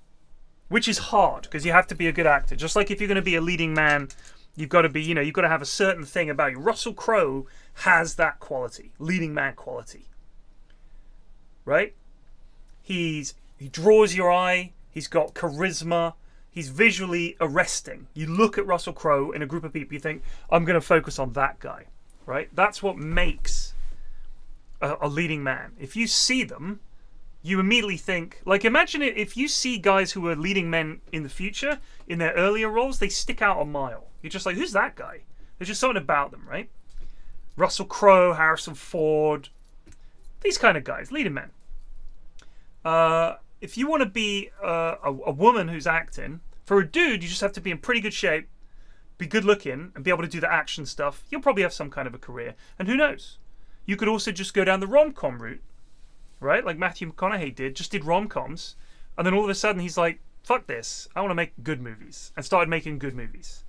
which is hard because you have to be a good actor. Just like if you're going to be a leading man, you've got to be, you know, you've got to have a certain thing about you. Russell Crowe has that quality, leading man quality. Right? He draws your eye. He's got charisma. He's visually arresting. You look at Russell Crowe in a group of people, you think, I'm going to focus on that guy. Right? That's what makes a leading man. If you see them, you immediately think, like, imagine it if you see guys who are leading men in the future, in their earlier roles, they stick out a mile. You're just like, who's that guy? There's just something about them, right? Russell Crowe, Harrison Ford, these kind of guys, leading men. If you want to be a woman who's acting, for a dude, you just have to be in pretty good shape, be good looking, and be able to do the action stuff. You'll probably have some kind of a career. And who knows? You could also just go down the rom-com route, right? Like Matthew McConaughey just did rom-coms, and then all of a sudden he's like, fuck this, I want to make good movies, and started making good movies.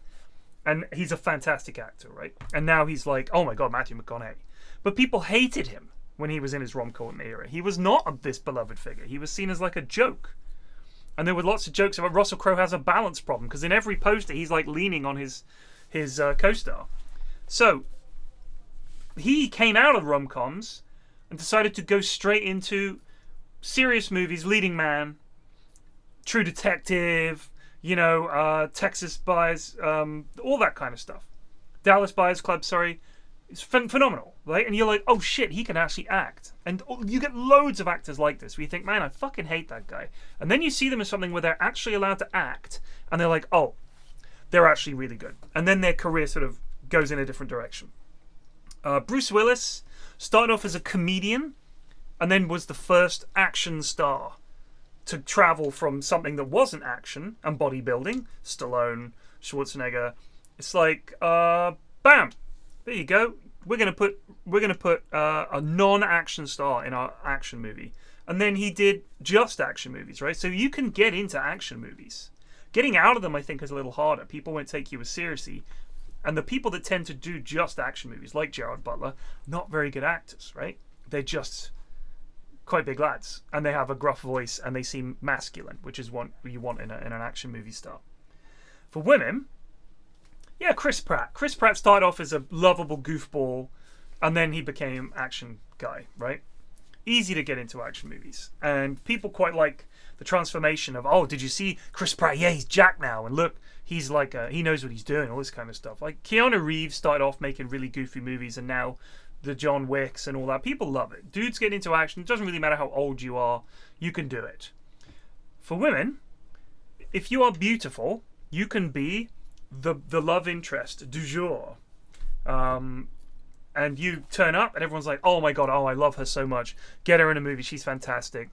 And he's a fantastic actor, right? And now he's like, oh my god, Matthew McConaughey. But people hated him when he was in his rom-com era. He was not this beloved figure. He was seen as like a joke. And there were lots of jokes about Russell Crowe has a balance problem, because in every poster he's like leaning on his co-star. So he came out of rom-coms and decided to go straight into serious movies, leading man, True Detective, Texas Buyers, all that kind of stuff. Dallas Buyers Club, sorry. It's phenomenal, right? And you're like, oh shit, he can actually act. And you get loads of actors like this where you think, man, I fucking hate that guy. And then you see them in something where they're actually allowed to act, and they're like, oh, they're actually really good. And then their career sort of goes in a different direction. Bruce Willis started off as a comedian and then was the first action star to travel from something that wasn't action and bodybuilding. Stallone, Schwarzenegger. It's like, bam, there you go. We're gonna put a non-action star in our action movie, and then he did just action movies, right? So you can get into action movies. Getting out of them, I think, is a little harder. People won't take you as seriously, and the people that tend to do just action movies, like Gerard Butler, not very good actors, right? They're just quite big lads, and they have a gruff voice, and they seem masculine, which is what you want in an action movie star. For women, yeah, Chris Pratt. Chris Pratt started off as a lovable goofball, and then he became action guy, right? Easy to get into action movies, and people quite like the transformation of, oh, did you see Chris Pratt? Yeah, he's Jack now, and look, he's like, he knows what he's doing, all this kind of stuff. Like Keanu Reeves started off making really goofy movies, and now the John Wicks and all that, people love it. Dudes get into action. It doesn't really matter how old you are, you can do it. For women, if you are beautiful, you can be the love interest du jour. And you turn up and everyone's like, oh my god, oh, I love her so much. Get her in a movie, she's fantastic.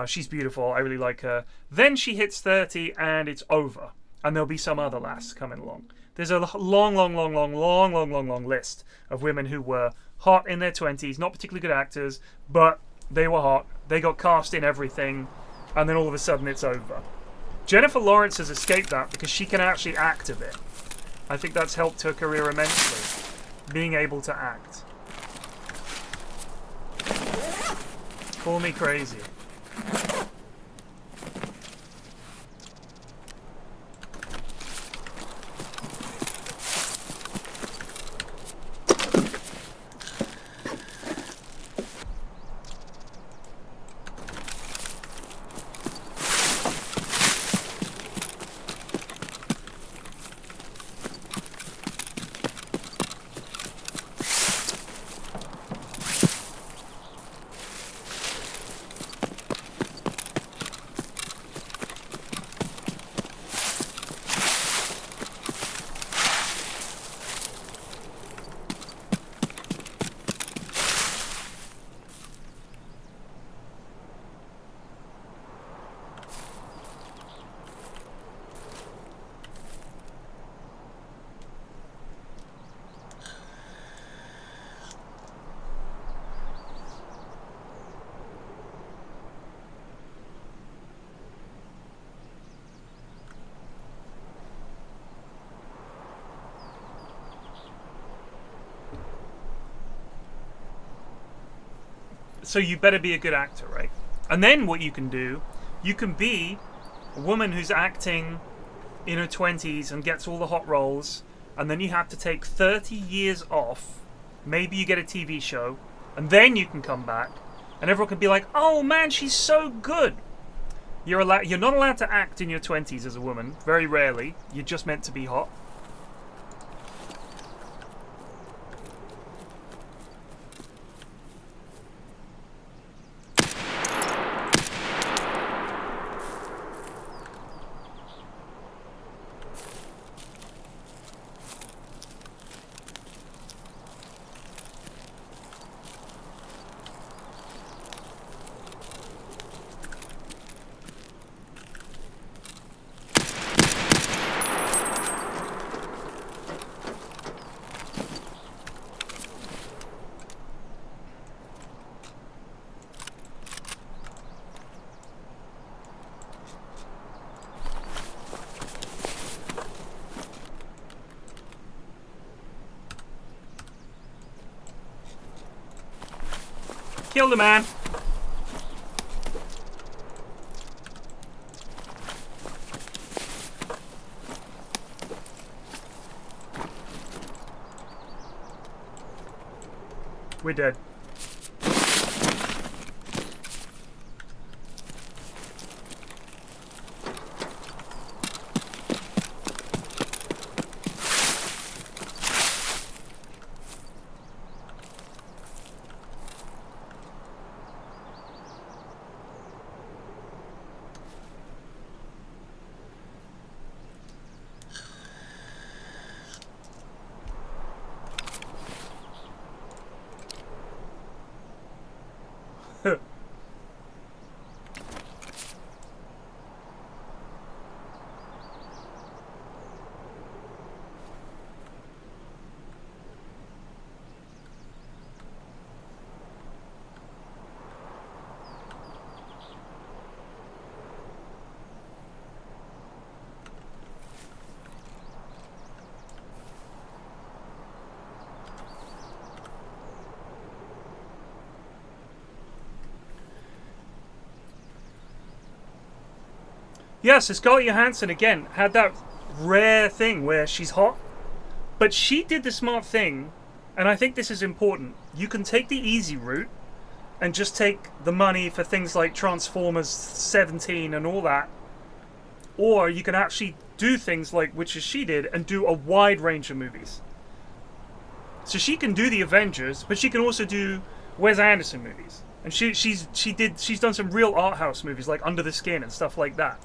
She's beautiful, I really like her. Then she hits 30 and it's over. And there'll be some other lass coming along. There's a long list of women who were hot in their 20s, not particularly good actors, but they were hot. They got cast in everything, and then all of a sudden it's over. Jennifer Lawrence has escaped that because she can actually act a bit. I think that's helped her career immensely, being able to act. Call me crazy. So you better be a good actor, right? And then what you can do, you can be a woman who's acting in her 20s and gets all the hot roles, and then you have to take 30 years off. Maybe you get a TV show, and then you can come back, and everyone can be like, oh man, she's so good. You're not allowed to act in your 20s as a woman, very rarely. You're just meant to be hot. Kill the man. We're dead. Yes, Scarlett Johansson again had that rare thing where she's hot, but she did the smart thing, and I think this is important. You can take the easy route and just take the money for things like Transformers 17 and all that, or you can actually do things like which is she did and do a wide range of movies. So she can do the Avengers, but she can also do Wes Anderson movies, and she's done some real art house movies like Under the Skin and stuff like that.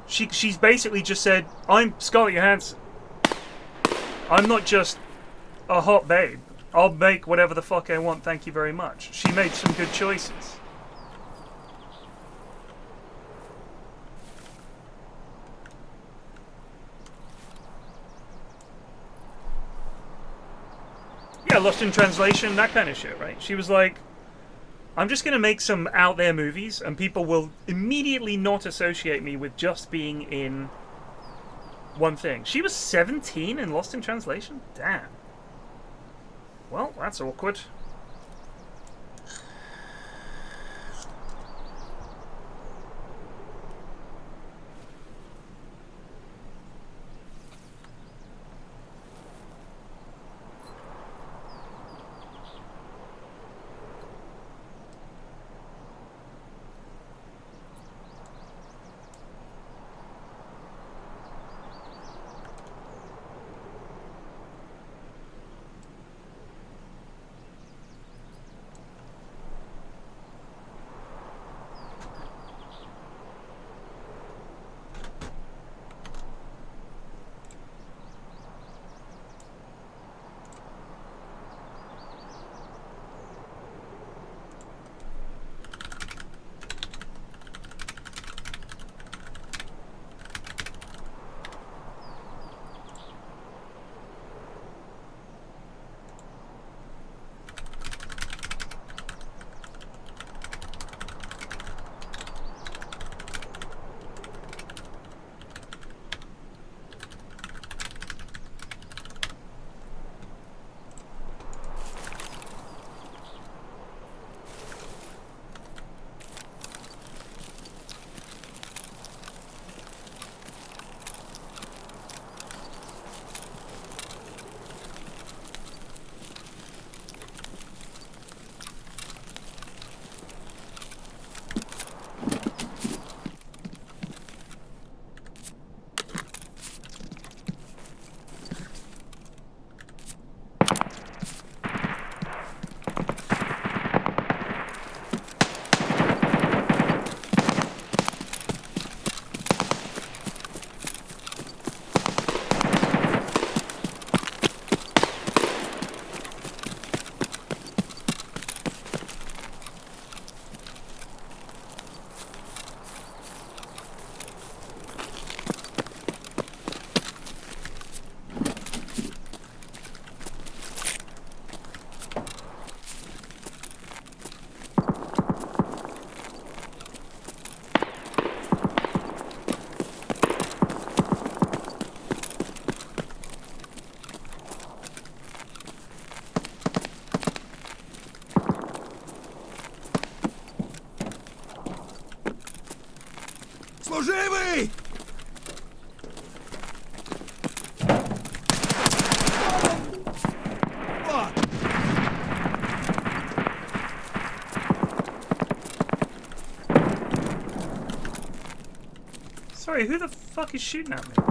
She's basically just said, I'm Scarlett Johansson. I'm not just a hot babe. I'll make whatever the fuck I want, thank you very much. She made some good choices. Yeah, Lost in Translation, that kind of shit, right? She was like, I'm just going to make some out there movies and people will immediately not associate me with just being in one thing. She was 17 in Lost in Translation? Damn. Well, that's awkward. живый! Sorry, who the fuck is shooting at me?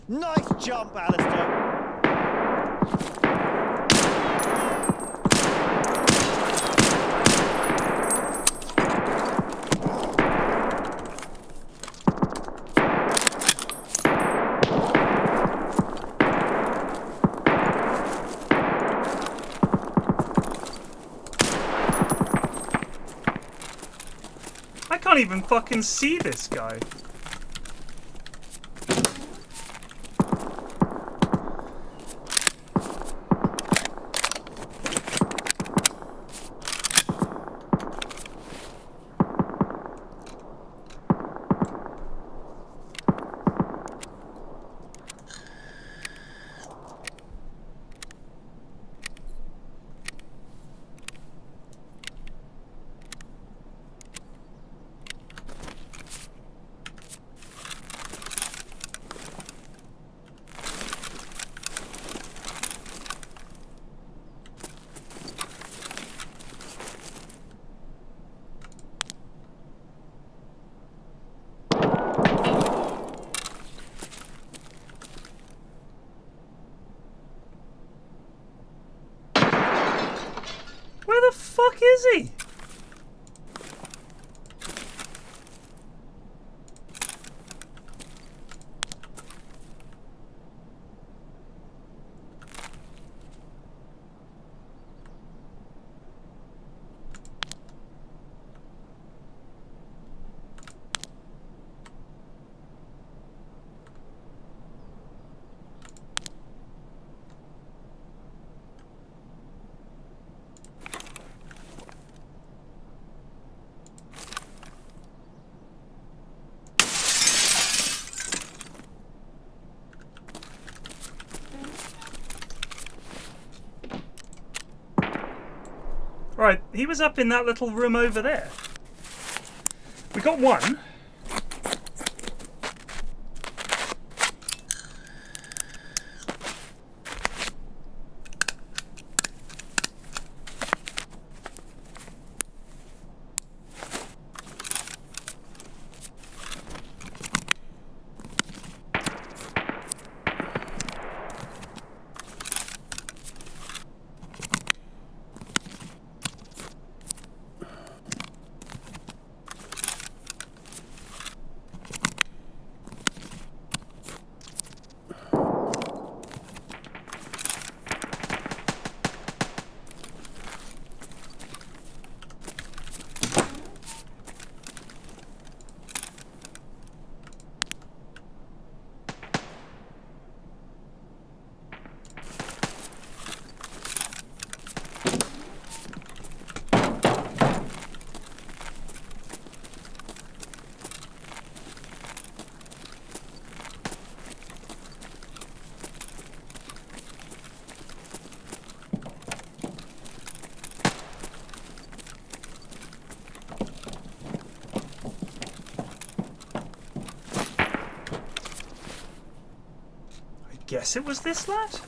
Nice jump, Alistair. I can't even fucking see this guy. Where the fuck is he? Right, he was up in that little room over there. We got one. Guess it was this lad?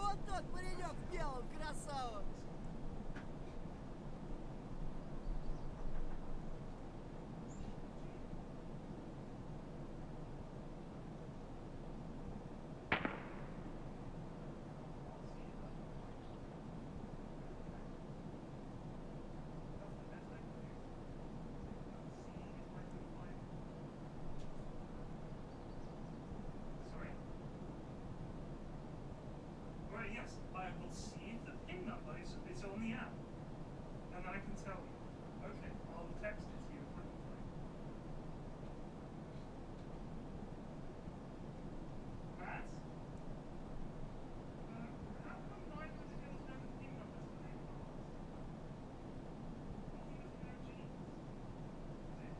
Вот тот паренек в белом, красава! Sorry. Right, yes, I will see the pin number. It's on the app. And then I can tell you. Okay, I'll text it to you if I can find it. Matt? How come neither of the girls know the pin numbers for their cars? I think it's no genius. Is it?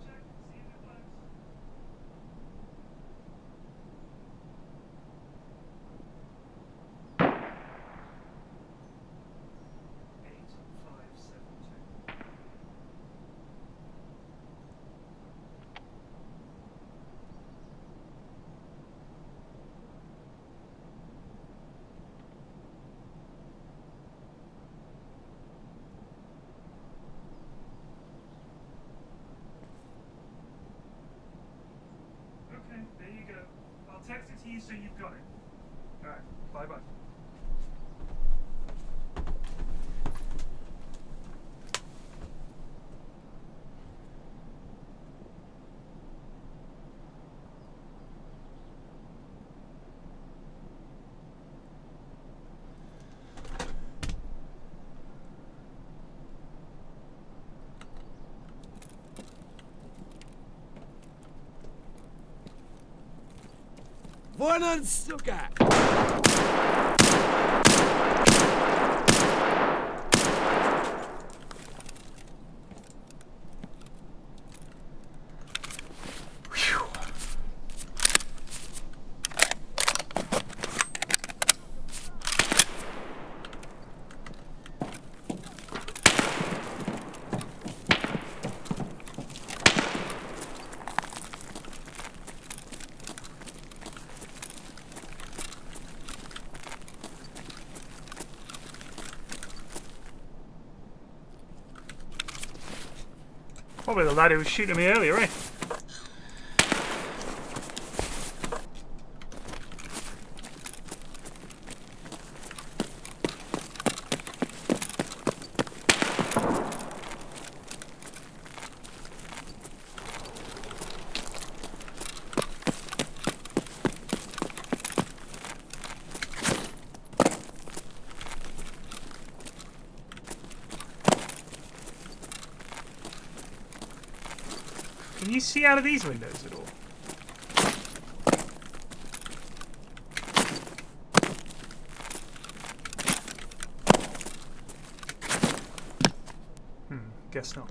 Check, see if it works. Eight, 5, 7, 2. Okay, there you go. I'll text it to you so you've got it. Alright, bye-bye. Вон он, сука! Probably the lad who was shooting me earlier, eh? Can you see out of these windows at all? Guess not.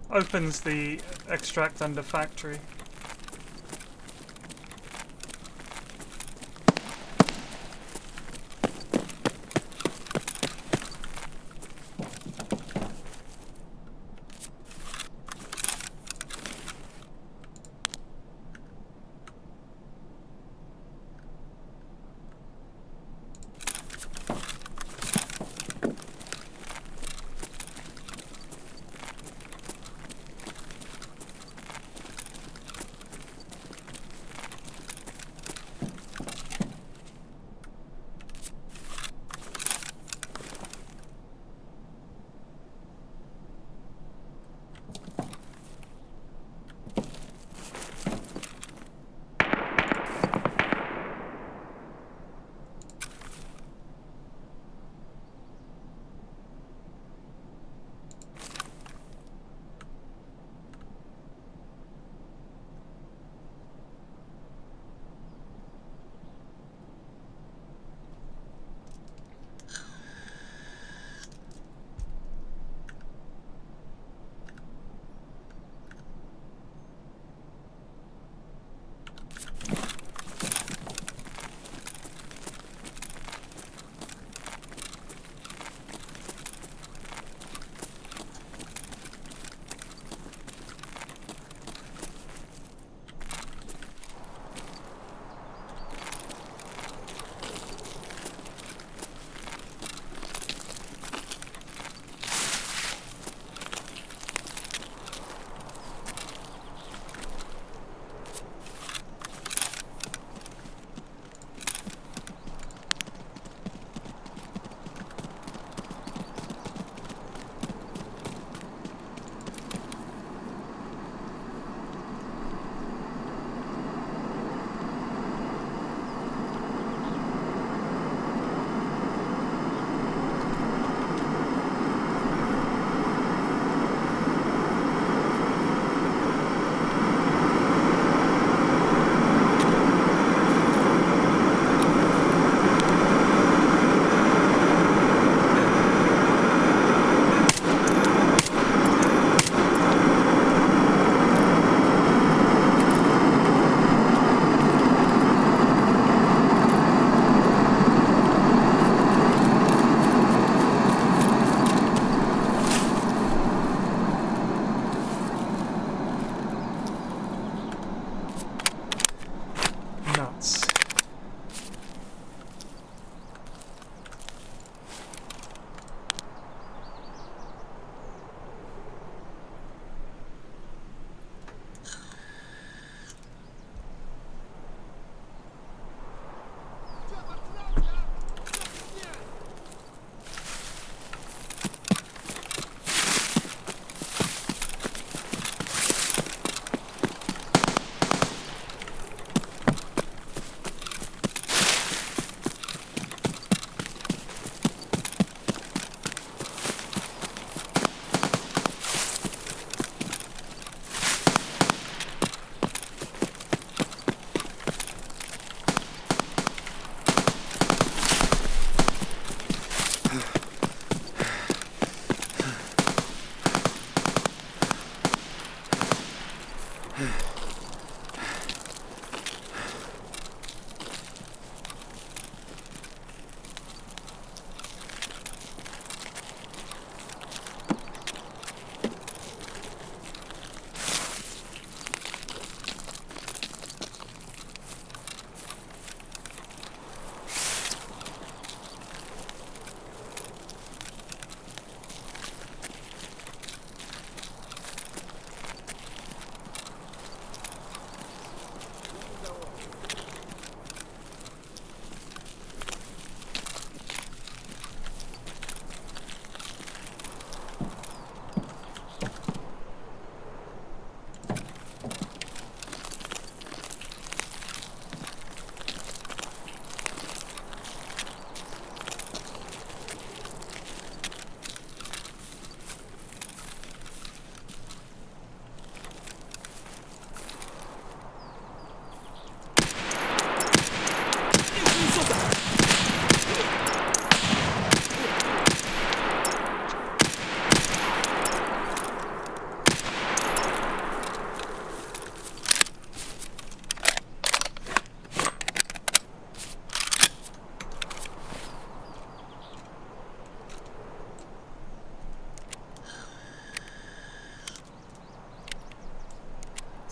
Opens the extract under factory.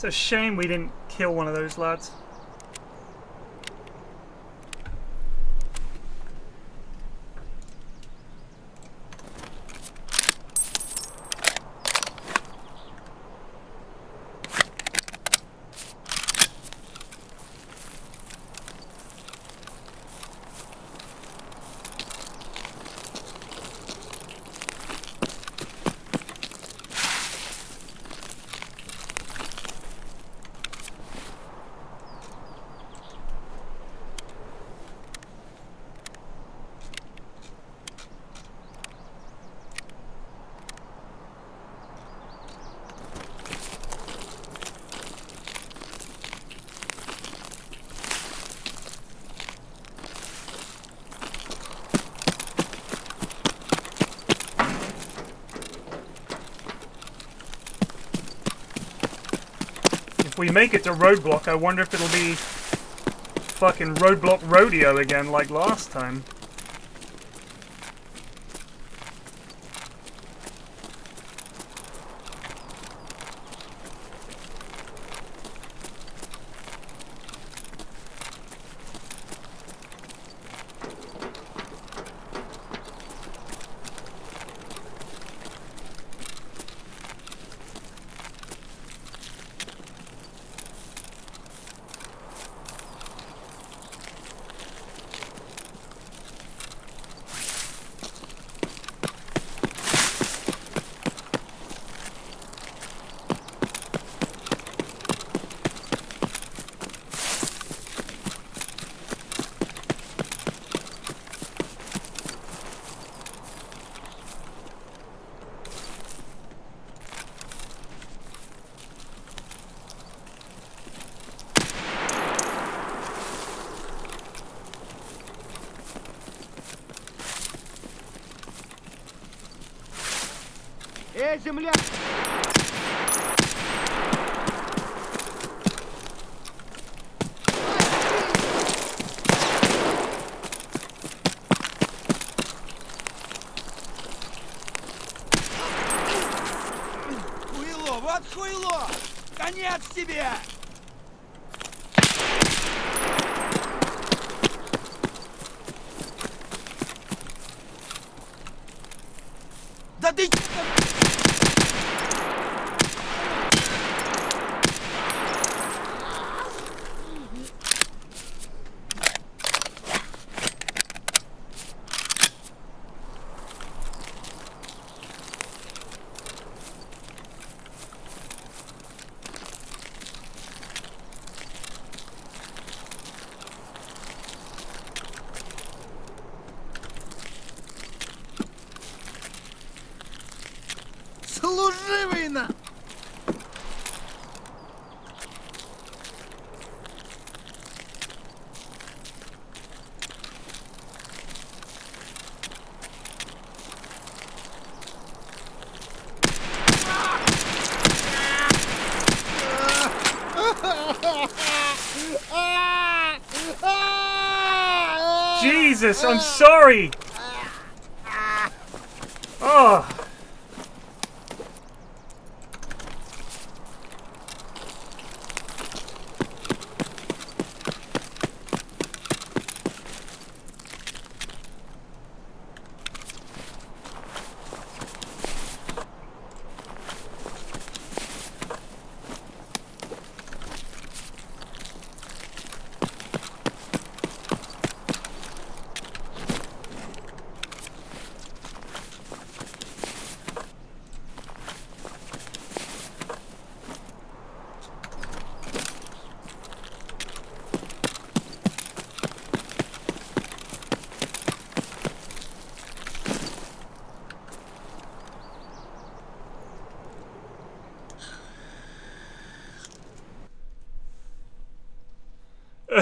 a shame we didn't kill one of those lads. If we make it to Roadblock, I wonder if it'll be fucking Roadblock Rodeo again like last time. Земля! Хуйло, вот хуйло! Конец тебе! Да ты... Служивый на! Jesus, I'm sorry! Oh.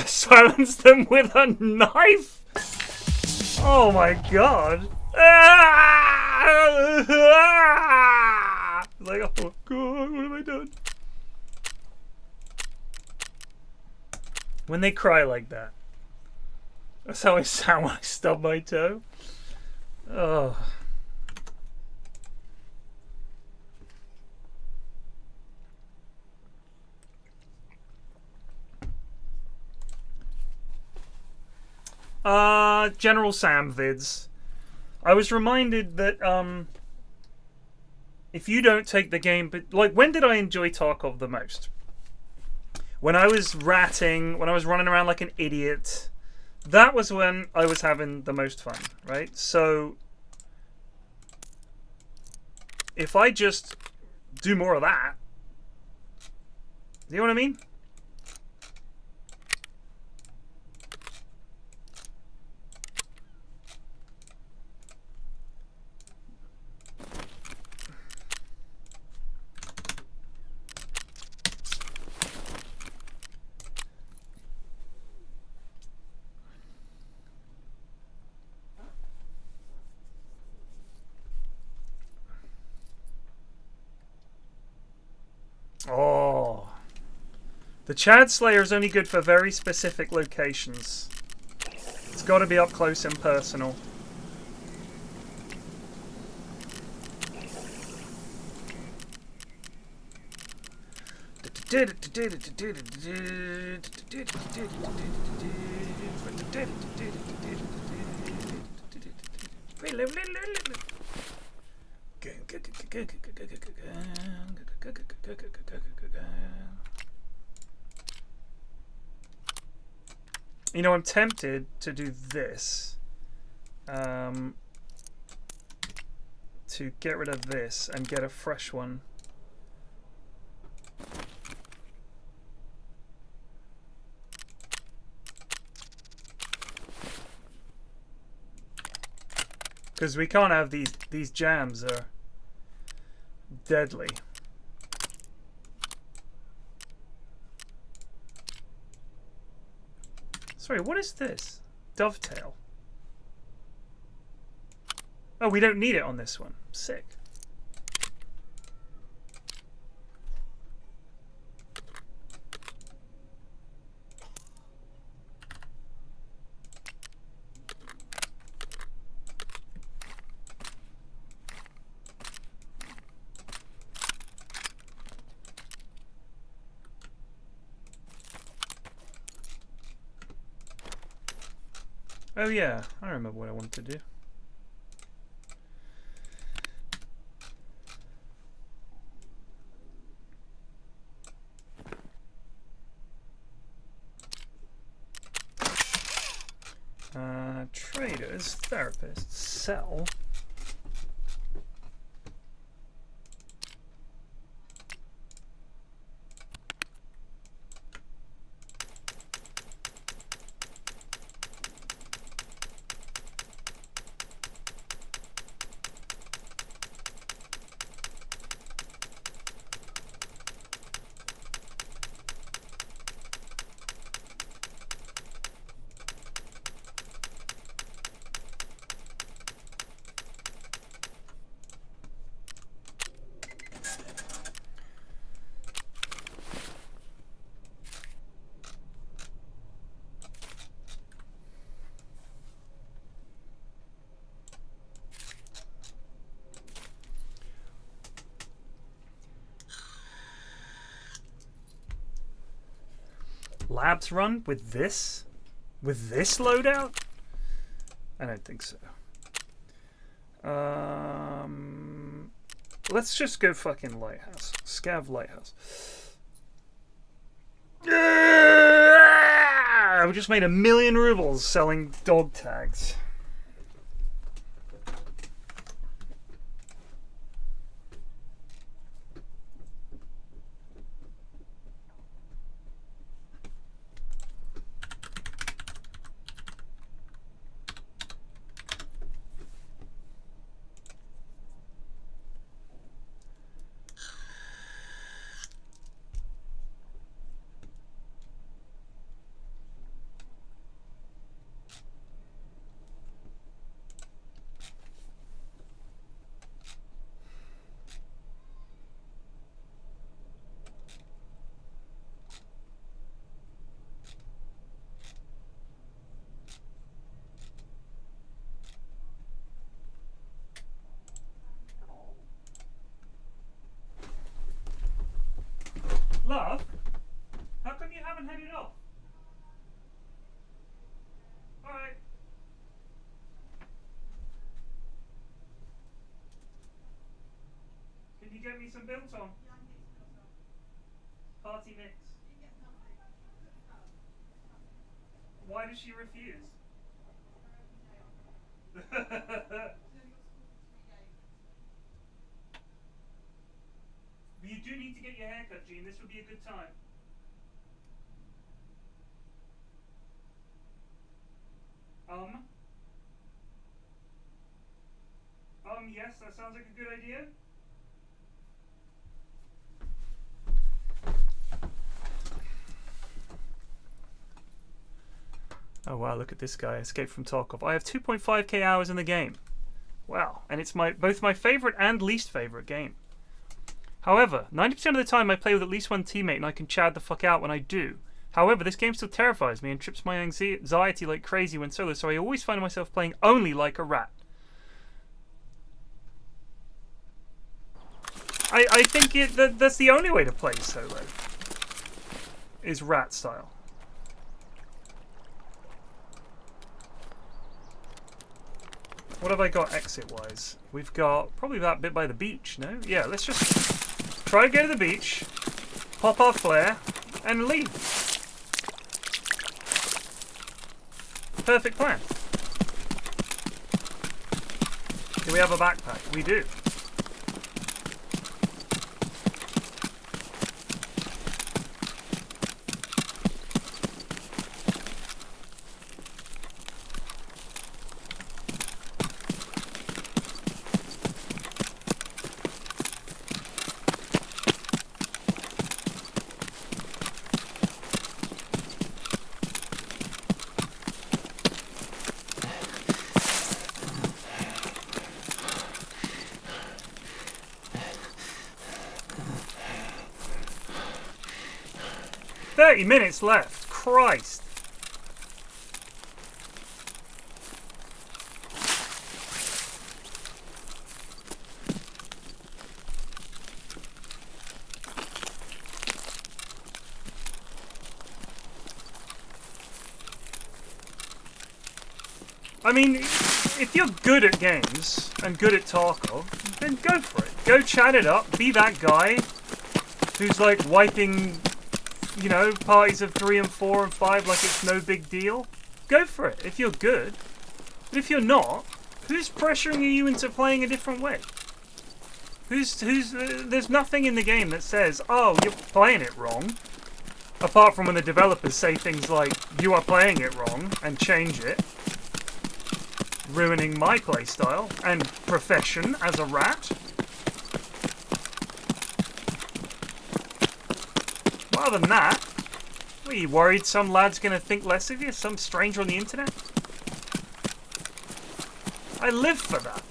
Silence them with a knife? Oh my god. Like, oh god, what have I done? When they cry like that. That's how I sound when I stub my toe. Oh. General Sam vids. I was reminded that if you don't take the game, but like, when did I enjoy Tarkov the most? When I was ratting, when I was running around like an idiot. That was when I was having the most fun, right? So if I just do more of that, you know what I mean? Oh. The Chad Slayer is only good for very specific locations. It's got to be up close and personal. You know, I'm tempted to do this. To get rid of this and get a fresh one. Because we can't have these jams are deadly. Sorry, what is this? Dovetail. Oh, we don't need it on this one. Sick. Oh yeah, I remember what I wanted to do. Traders, therapists, sell. Labs run with this? With this loadout? I don't think so. Let's just go fucking Lighthouse. Scav Lighthouse. We just made 1 million rubles selling dog tags. get me some biltong? Party mix. Why does she refuse? But you do need to get your hair cut, Gene. This would be a good time. Yes, that sounds like a good idea. Oh wow, look at this guy, Escape from Tarkov. I have 2.5k hours in the game. Wow, and it's both my favourite and least favourite game. However, 90% of the time I play with at least one teammate and I can chad the fuck out when I do. However, this game still terrifies me and trips my anxiety like crazy when solo, so I always find myself playing only like a rat. I think that's the only way to play solo, is rat style. What have I got exit-wise? We've got probably that bit by the beach, no? Yeah, let's just try to go to the beach, pop our flare, and leave. Perfect plan. Do we have a backpack? We do. Minutes left. Christ. I mean, if you're good at games and good at Tarkov, then go for it. Go chat it up. Be that guy who's like wiping, you know, parties of 3 and 4 and 5 like it's no big deal. Go for it if you're good. But if you're not, who's pressuring you into playing a different way? There's nothing in the game that says, oh, you're playing it wrong. Apart from when the developers say things like, you are playing it wrong, and change it. Ruining my playstyle and profession as a rat. Other than that, are you worried some lad's going to think less of you? Some stranger on the internet? I live for that.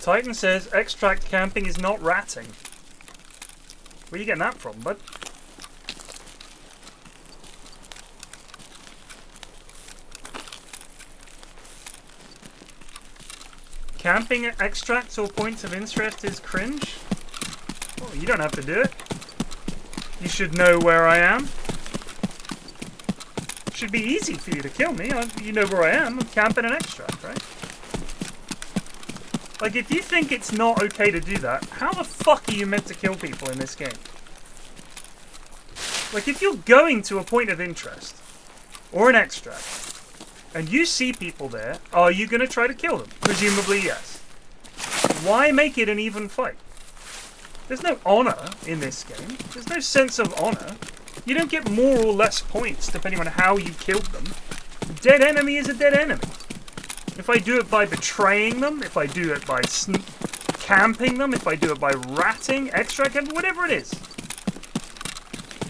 Titan says extract camping is not ratting. Where are you getting that from, bud? Camping at extracts or points of interest is cringe? Well, you don't have to do it. You should know where I am. Should be easy for you to kill me. You know where I am. I'm camping an extract, right? Like, if you think it's not okay to do that, how the fuck are you meant to kill people in this game? Like, if you're going to a point of interest, or an extract, and you see people there, are you going to try to kill them? Presumably, yes. Why make it an even fight? There's no honor in this game. There's no sense of honor. You don't get more or less points depending on how you killed them. A dead enemy is a dead enemy. If I do it by betraying them, if I do it by camping them, if I do it by ratting, extract, whatever it is,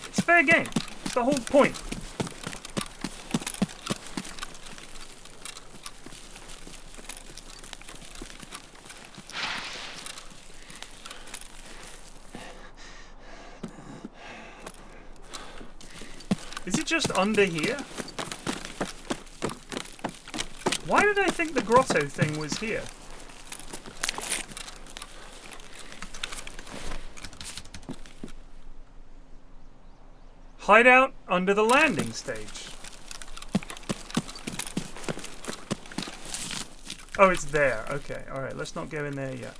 it's fair game. It's the whole point. Is it just under here? Why did I think the grotto thing was here? Hideout under the landing stage. Oh, it's there. Okay, alright, let's not go in there yet.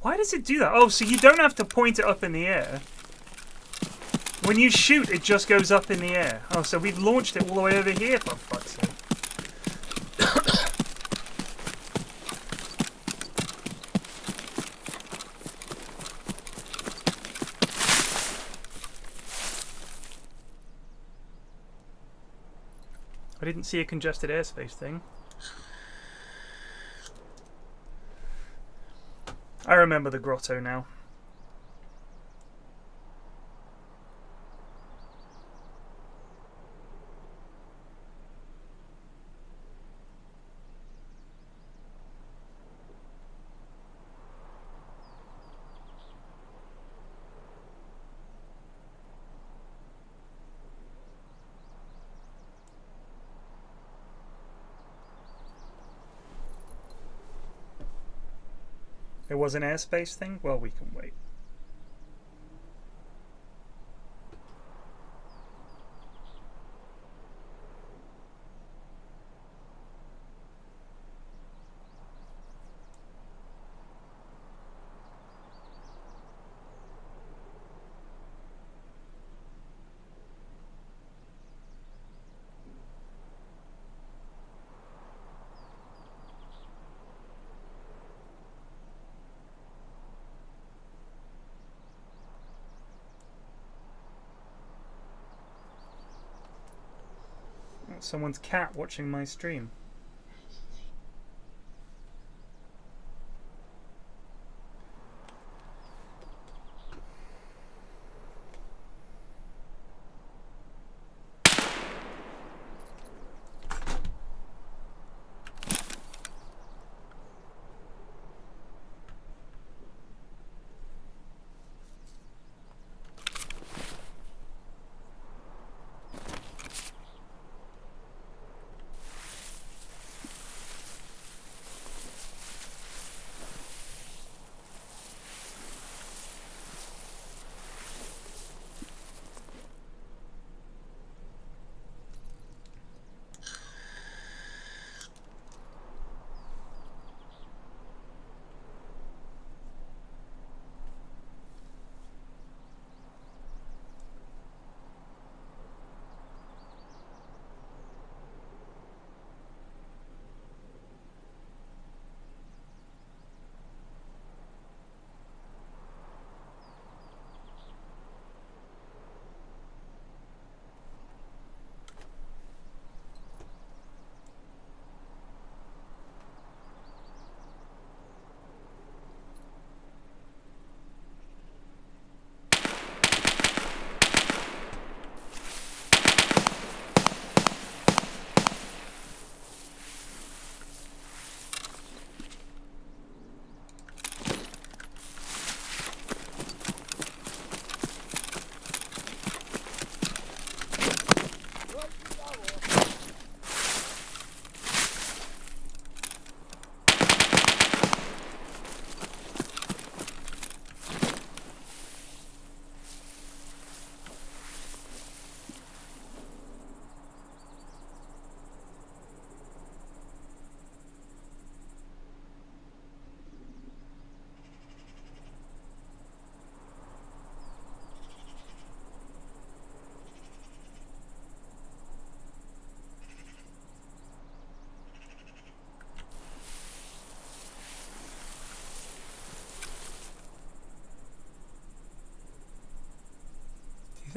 Why does it do that? Oh, so you don't have to point it up in the air. When you shoot, it just goes up in the air. Oh, so we've launched it all the way over here, for fuck's sake. I didn't see a congested airspace thing. I remember the grotto now. There was an airspace thing? Well, we can wait. Someone's cat watching my stream.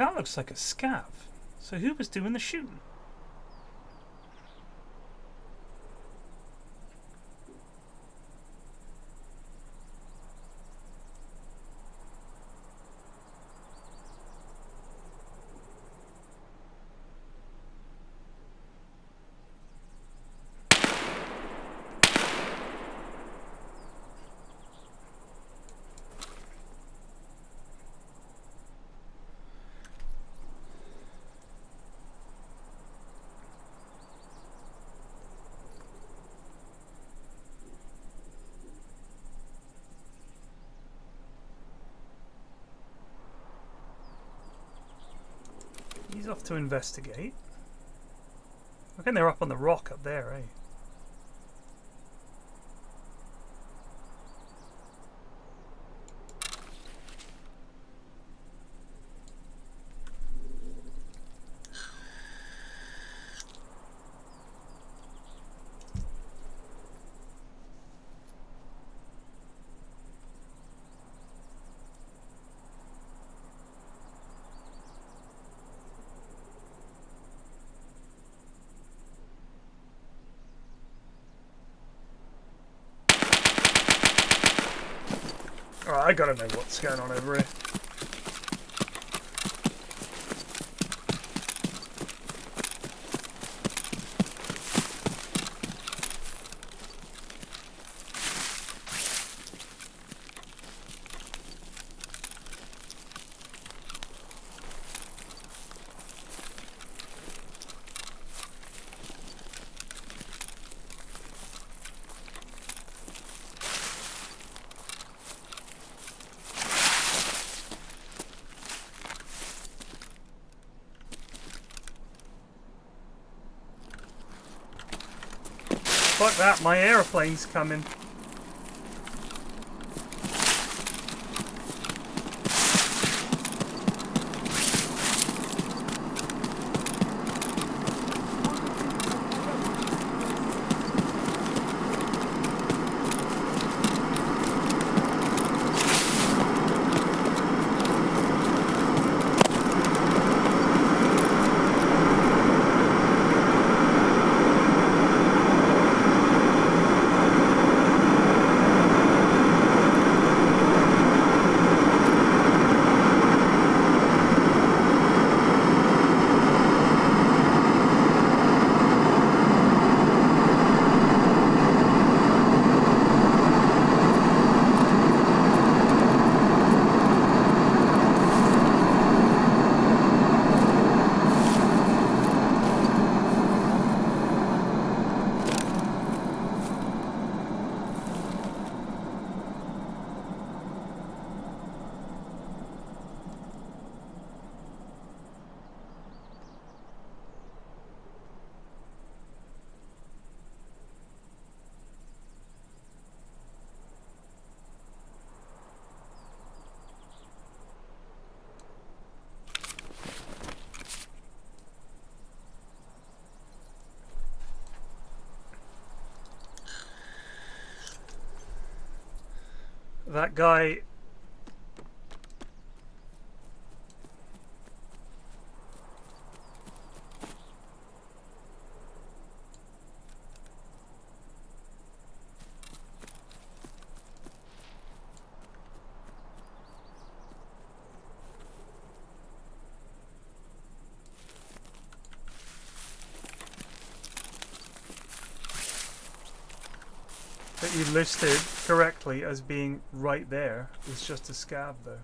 That looks like a scav. So who was doing the shooting? He's off to investigate. I reckon they're up on the rock up there, eh? Alright, I gotta know what's going on over here. Fuck that, my aeroplane's coming. That guy... that you listed correctly as being right there is just a scav, though.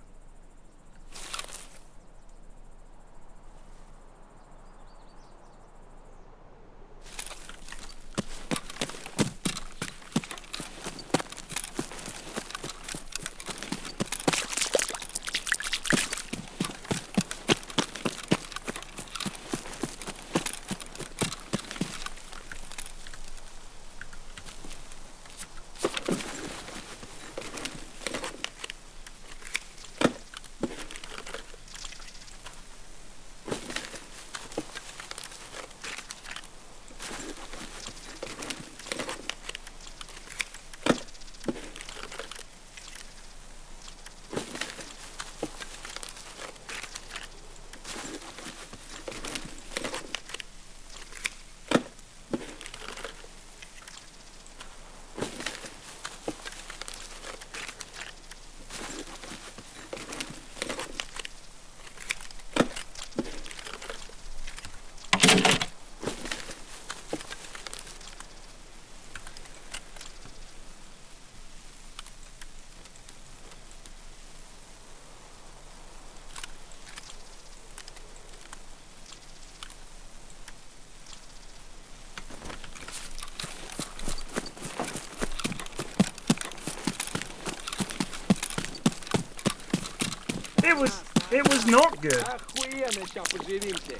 good. Охуенно, сейчас поживимся.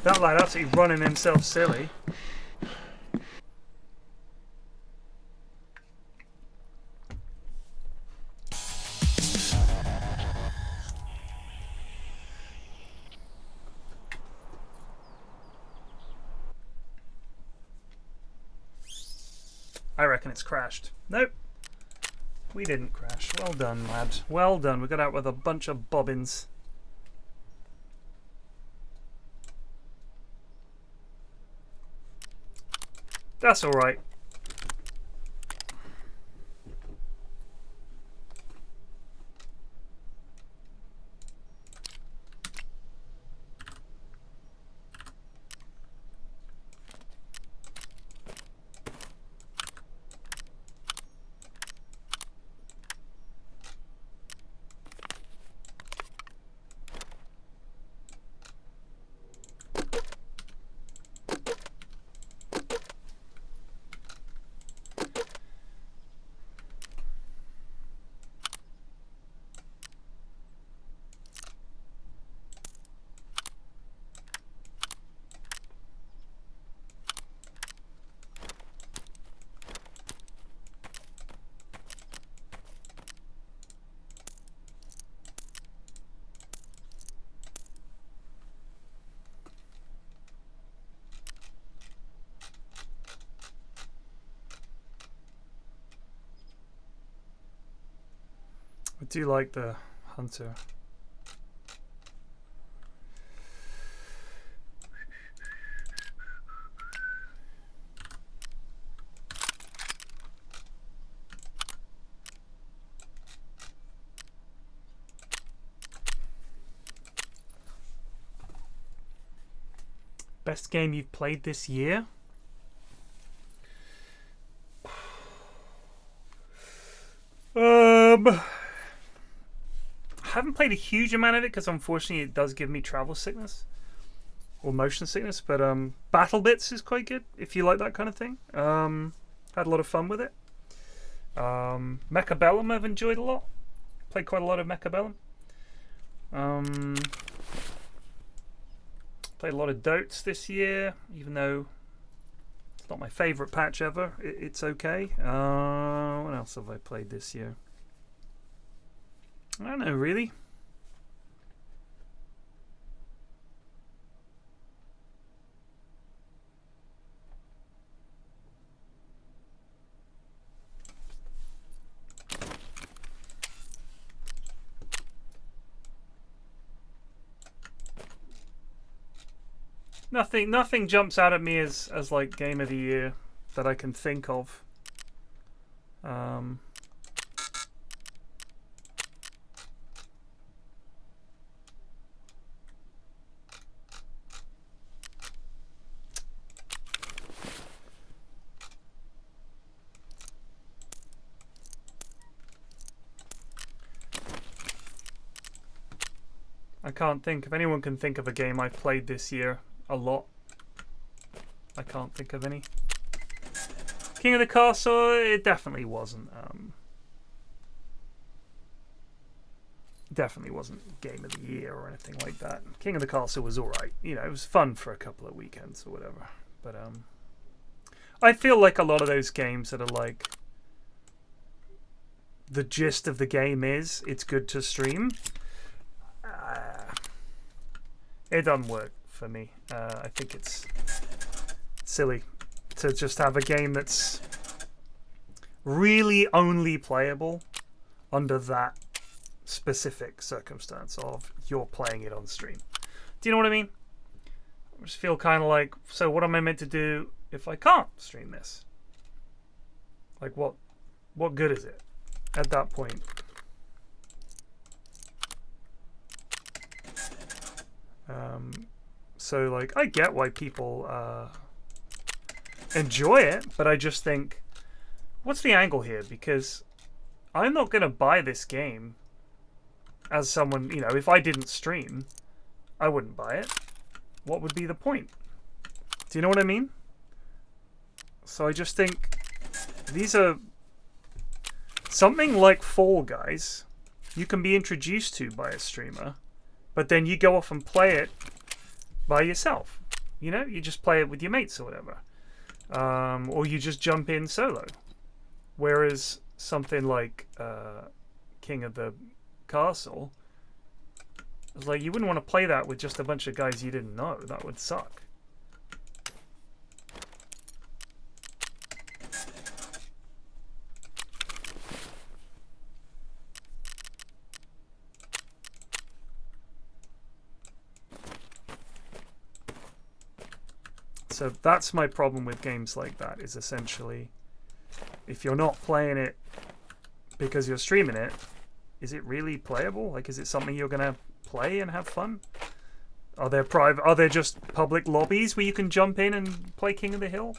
That lad absolutely running himself silly. I reckon it's crashed. Nope. We didn't crash. Well done, lad. Well done. We got out with a bunch of bobbins. That's alright. I do like the hunter. Best game you've played this year? I haven't played a huge amount of it because unfortunately it does give me travel sickness or motion sickness, but Battle Bits is quite good if you like that kind of thing. Had a lot of fun with it. Mechabellum I've enjoyed a lot. Played quite a lot of Mechabellum. Played a lot of Dotes this year, even though it's not my favourite patch ever. It's okay. What else have I played this year? I don't know, really. Nothing jumps out at me as like game of the year that I can think of. I can't think. If anyone can think of a game I've played this year a lot, I can't think of any. King of the Castle, it definitely wasn't. Definitely wasn't game of the year or anything like that. King of the Castle was alright. You know, it was fun for a couple of weekends or whatever. But I feel like a lot of those games that are like the gist of the game is it's good to stream. It doesn't work for me. I think it's silly to just have a game that's really only playable under that specific circumstance of you're playing it on stream. Do you know what I mean? I just feel kind of like, so what am I meant to do if I can't stream this? Like what good is it at that point? So like I get why people enjoy it, but I just think, what's the angle here? Because I'm not gonna buy this game as someone, you know, if I didn't stream, I wouldn't buy it. What would be the point? Do you know what I mean? So I just think these are something like Fall Guys you can be introduced to by a streamer, but then you go off and play it by yourself. You know, you just play it with your mates or whatever. Or you just jump in solo. Whereas something like King of the Castle, it's like you wouldn't want to play that with just a bunch of guys you didn't know. That would suck. So that's my problem with games like that, is essentially, if you're not playing it because you're streaming it, is it really playable? Like, is it something you're gonna play and have fun? Are there just public lobbies where you can jump in and play King of the Hill?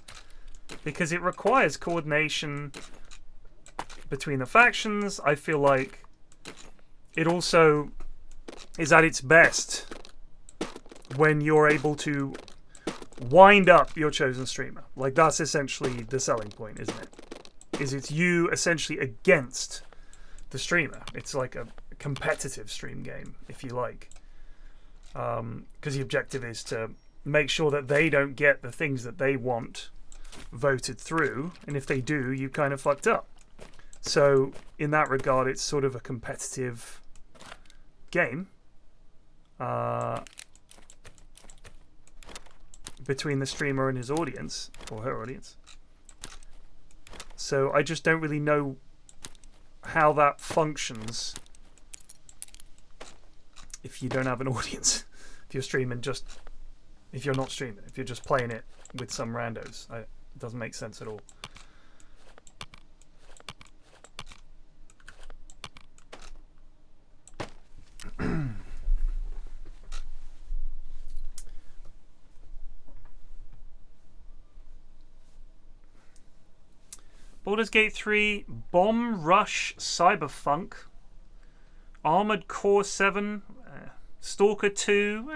Because it requires coordination between the factions. I feel like it also is at its best when you're able to wind up your chosen streamer. Like, that's essentially the selling point, isn't it? Is it's you essentially against the streamer. It's like a competitive stream game, if you like. Because the objective is to make sure that they don't get the things that they want voted through, and if they do, you kind of fucked up. So in that regard, it's sort of a competitive game between the streamer and his audience, or her audience. So I just don't really know how that functions if you don't have an audience. If you're streaming if you're not streaming, if you're just playing it with some randos, it doesn't make sense at all. Baldur's Gate 3, Bomb Rush Cyberpunk, Armored Core 7, Stalker 2.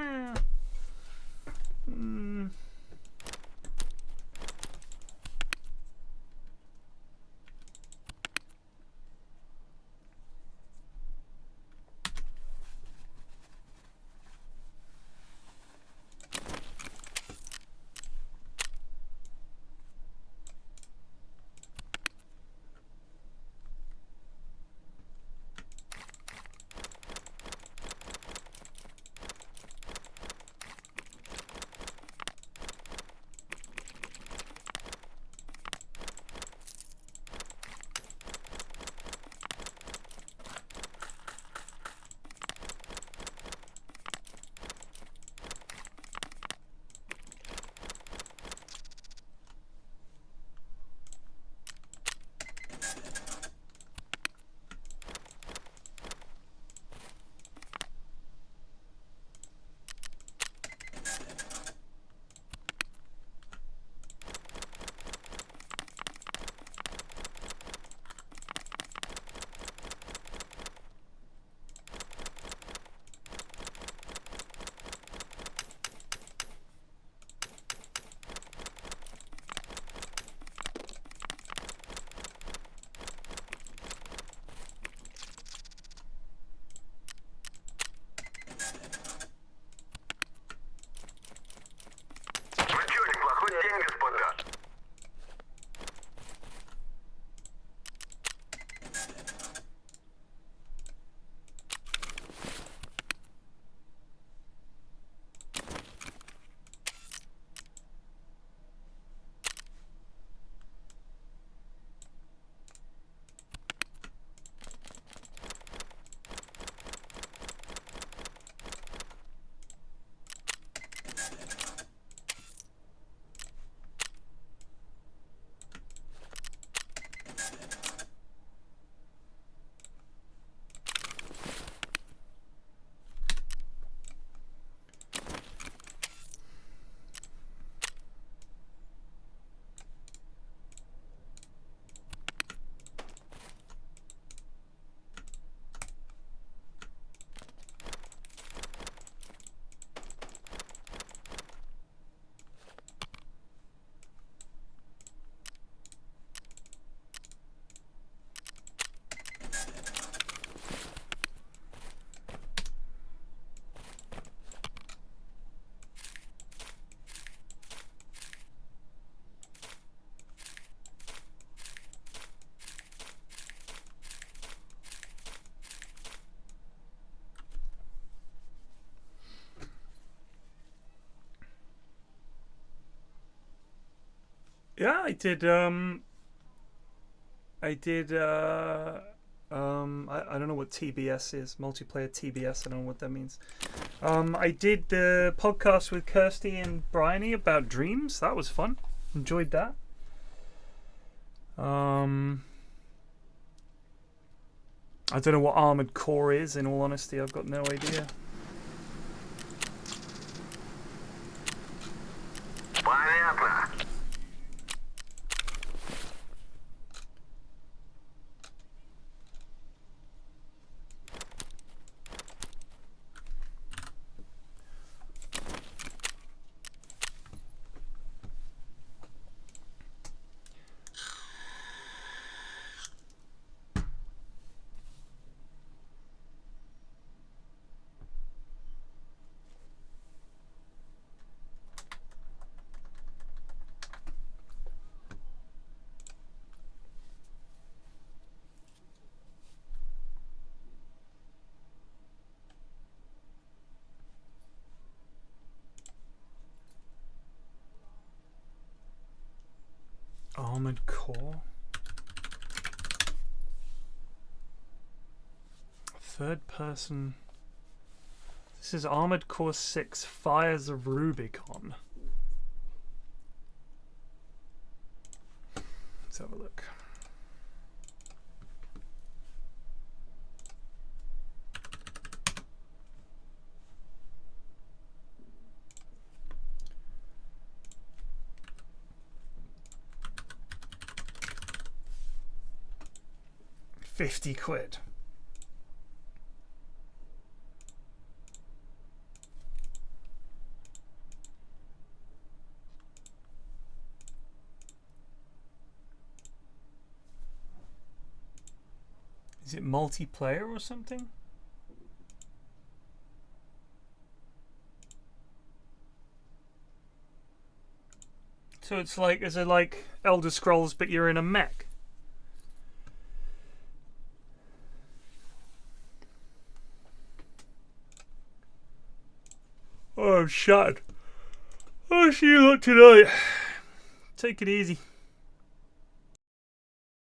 Yeah, I did. I don't know what TBS is. Multiplayer TBS. I don't know what that means. I did the podcast with Kirsty and Bryony about dreams. That was fun. Enjoyed that. I don't know what Armored Core is. In all honesty, I've got no idea. Armored Core. Third person. This is Armored Core 6 Fires of Rubicon. Let's have a look. £50. Is it multiplayer or something? So it's like, is it like Elder Scrolls but you're in a mech? Oh, I'm shattered. I'll see you lot tonight. Take it easy.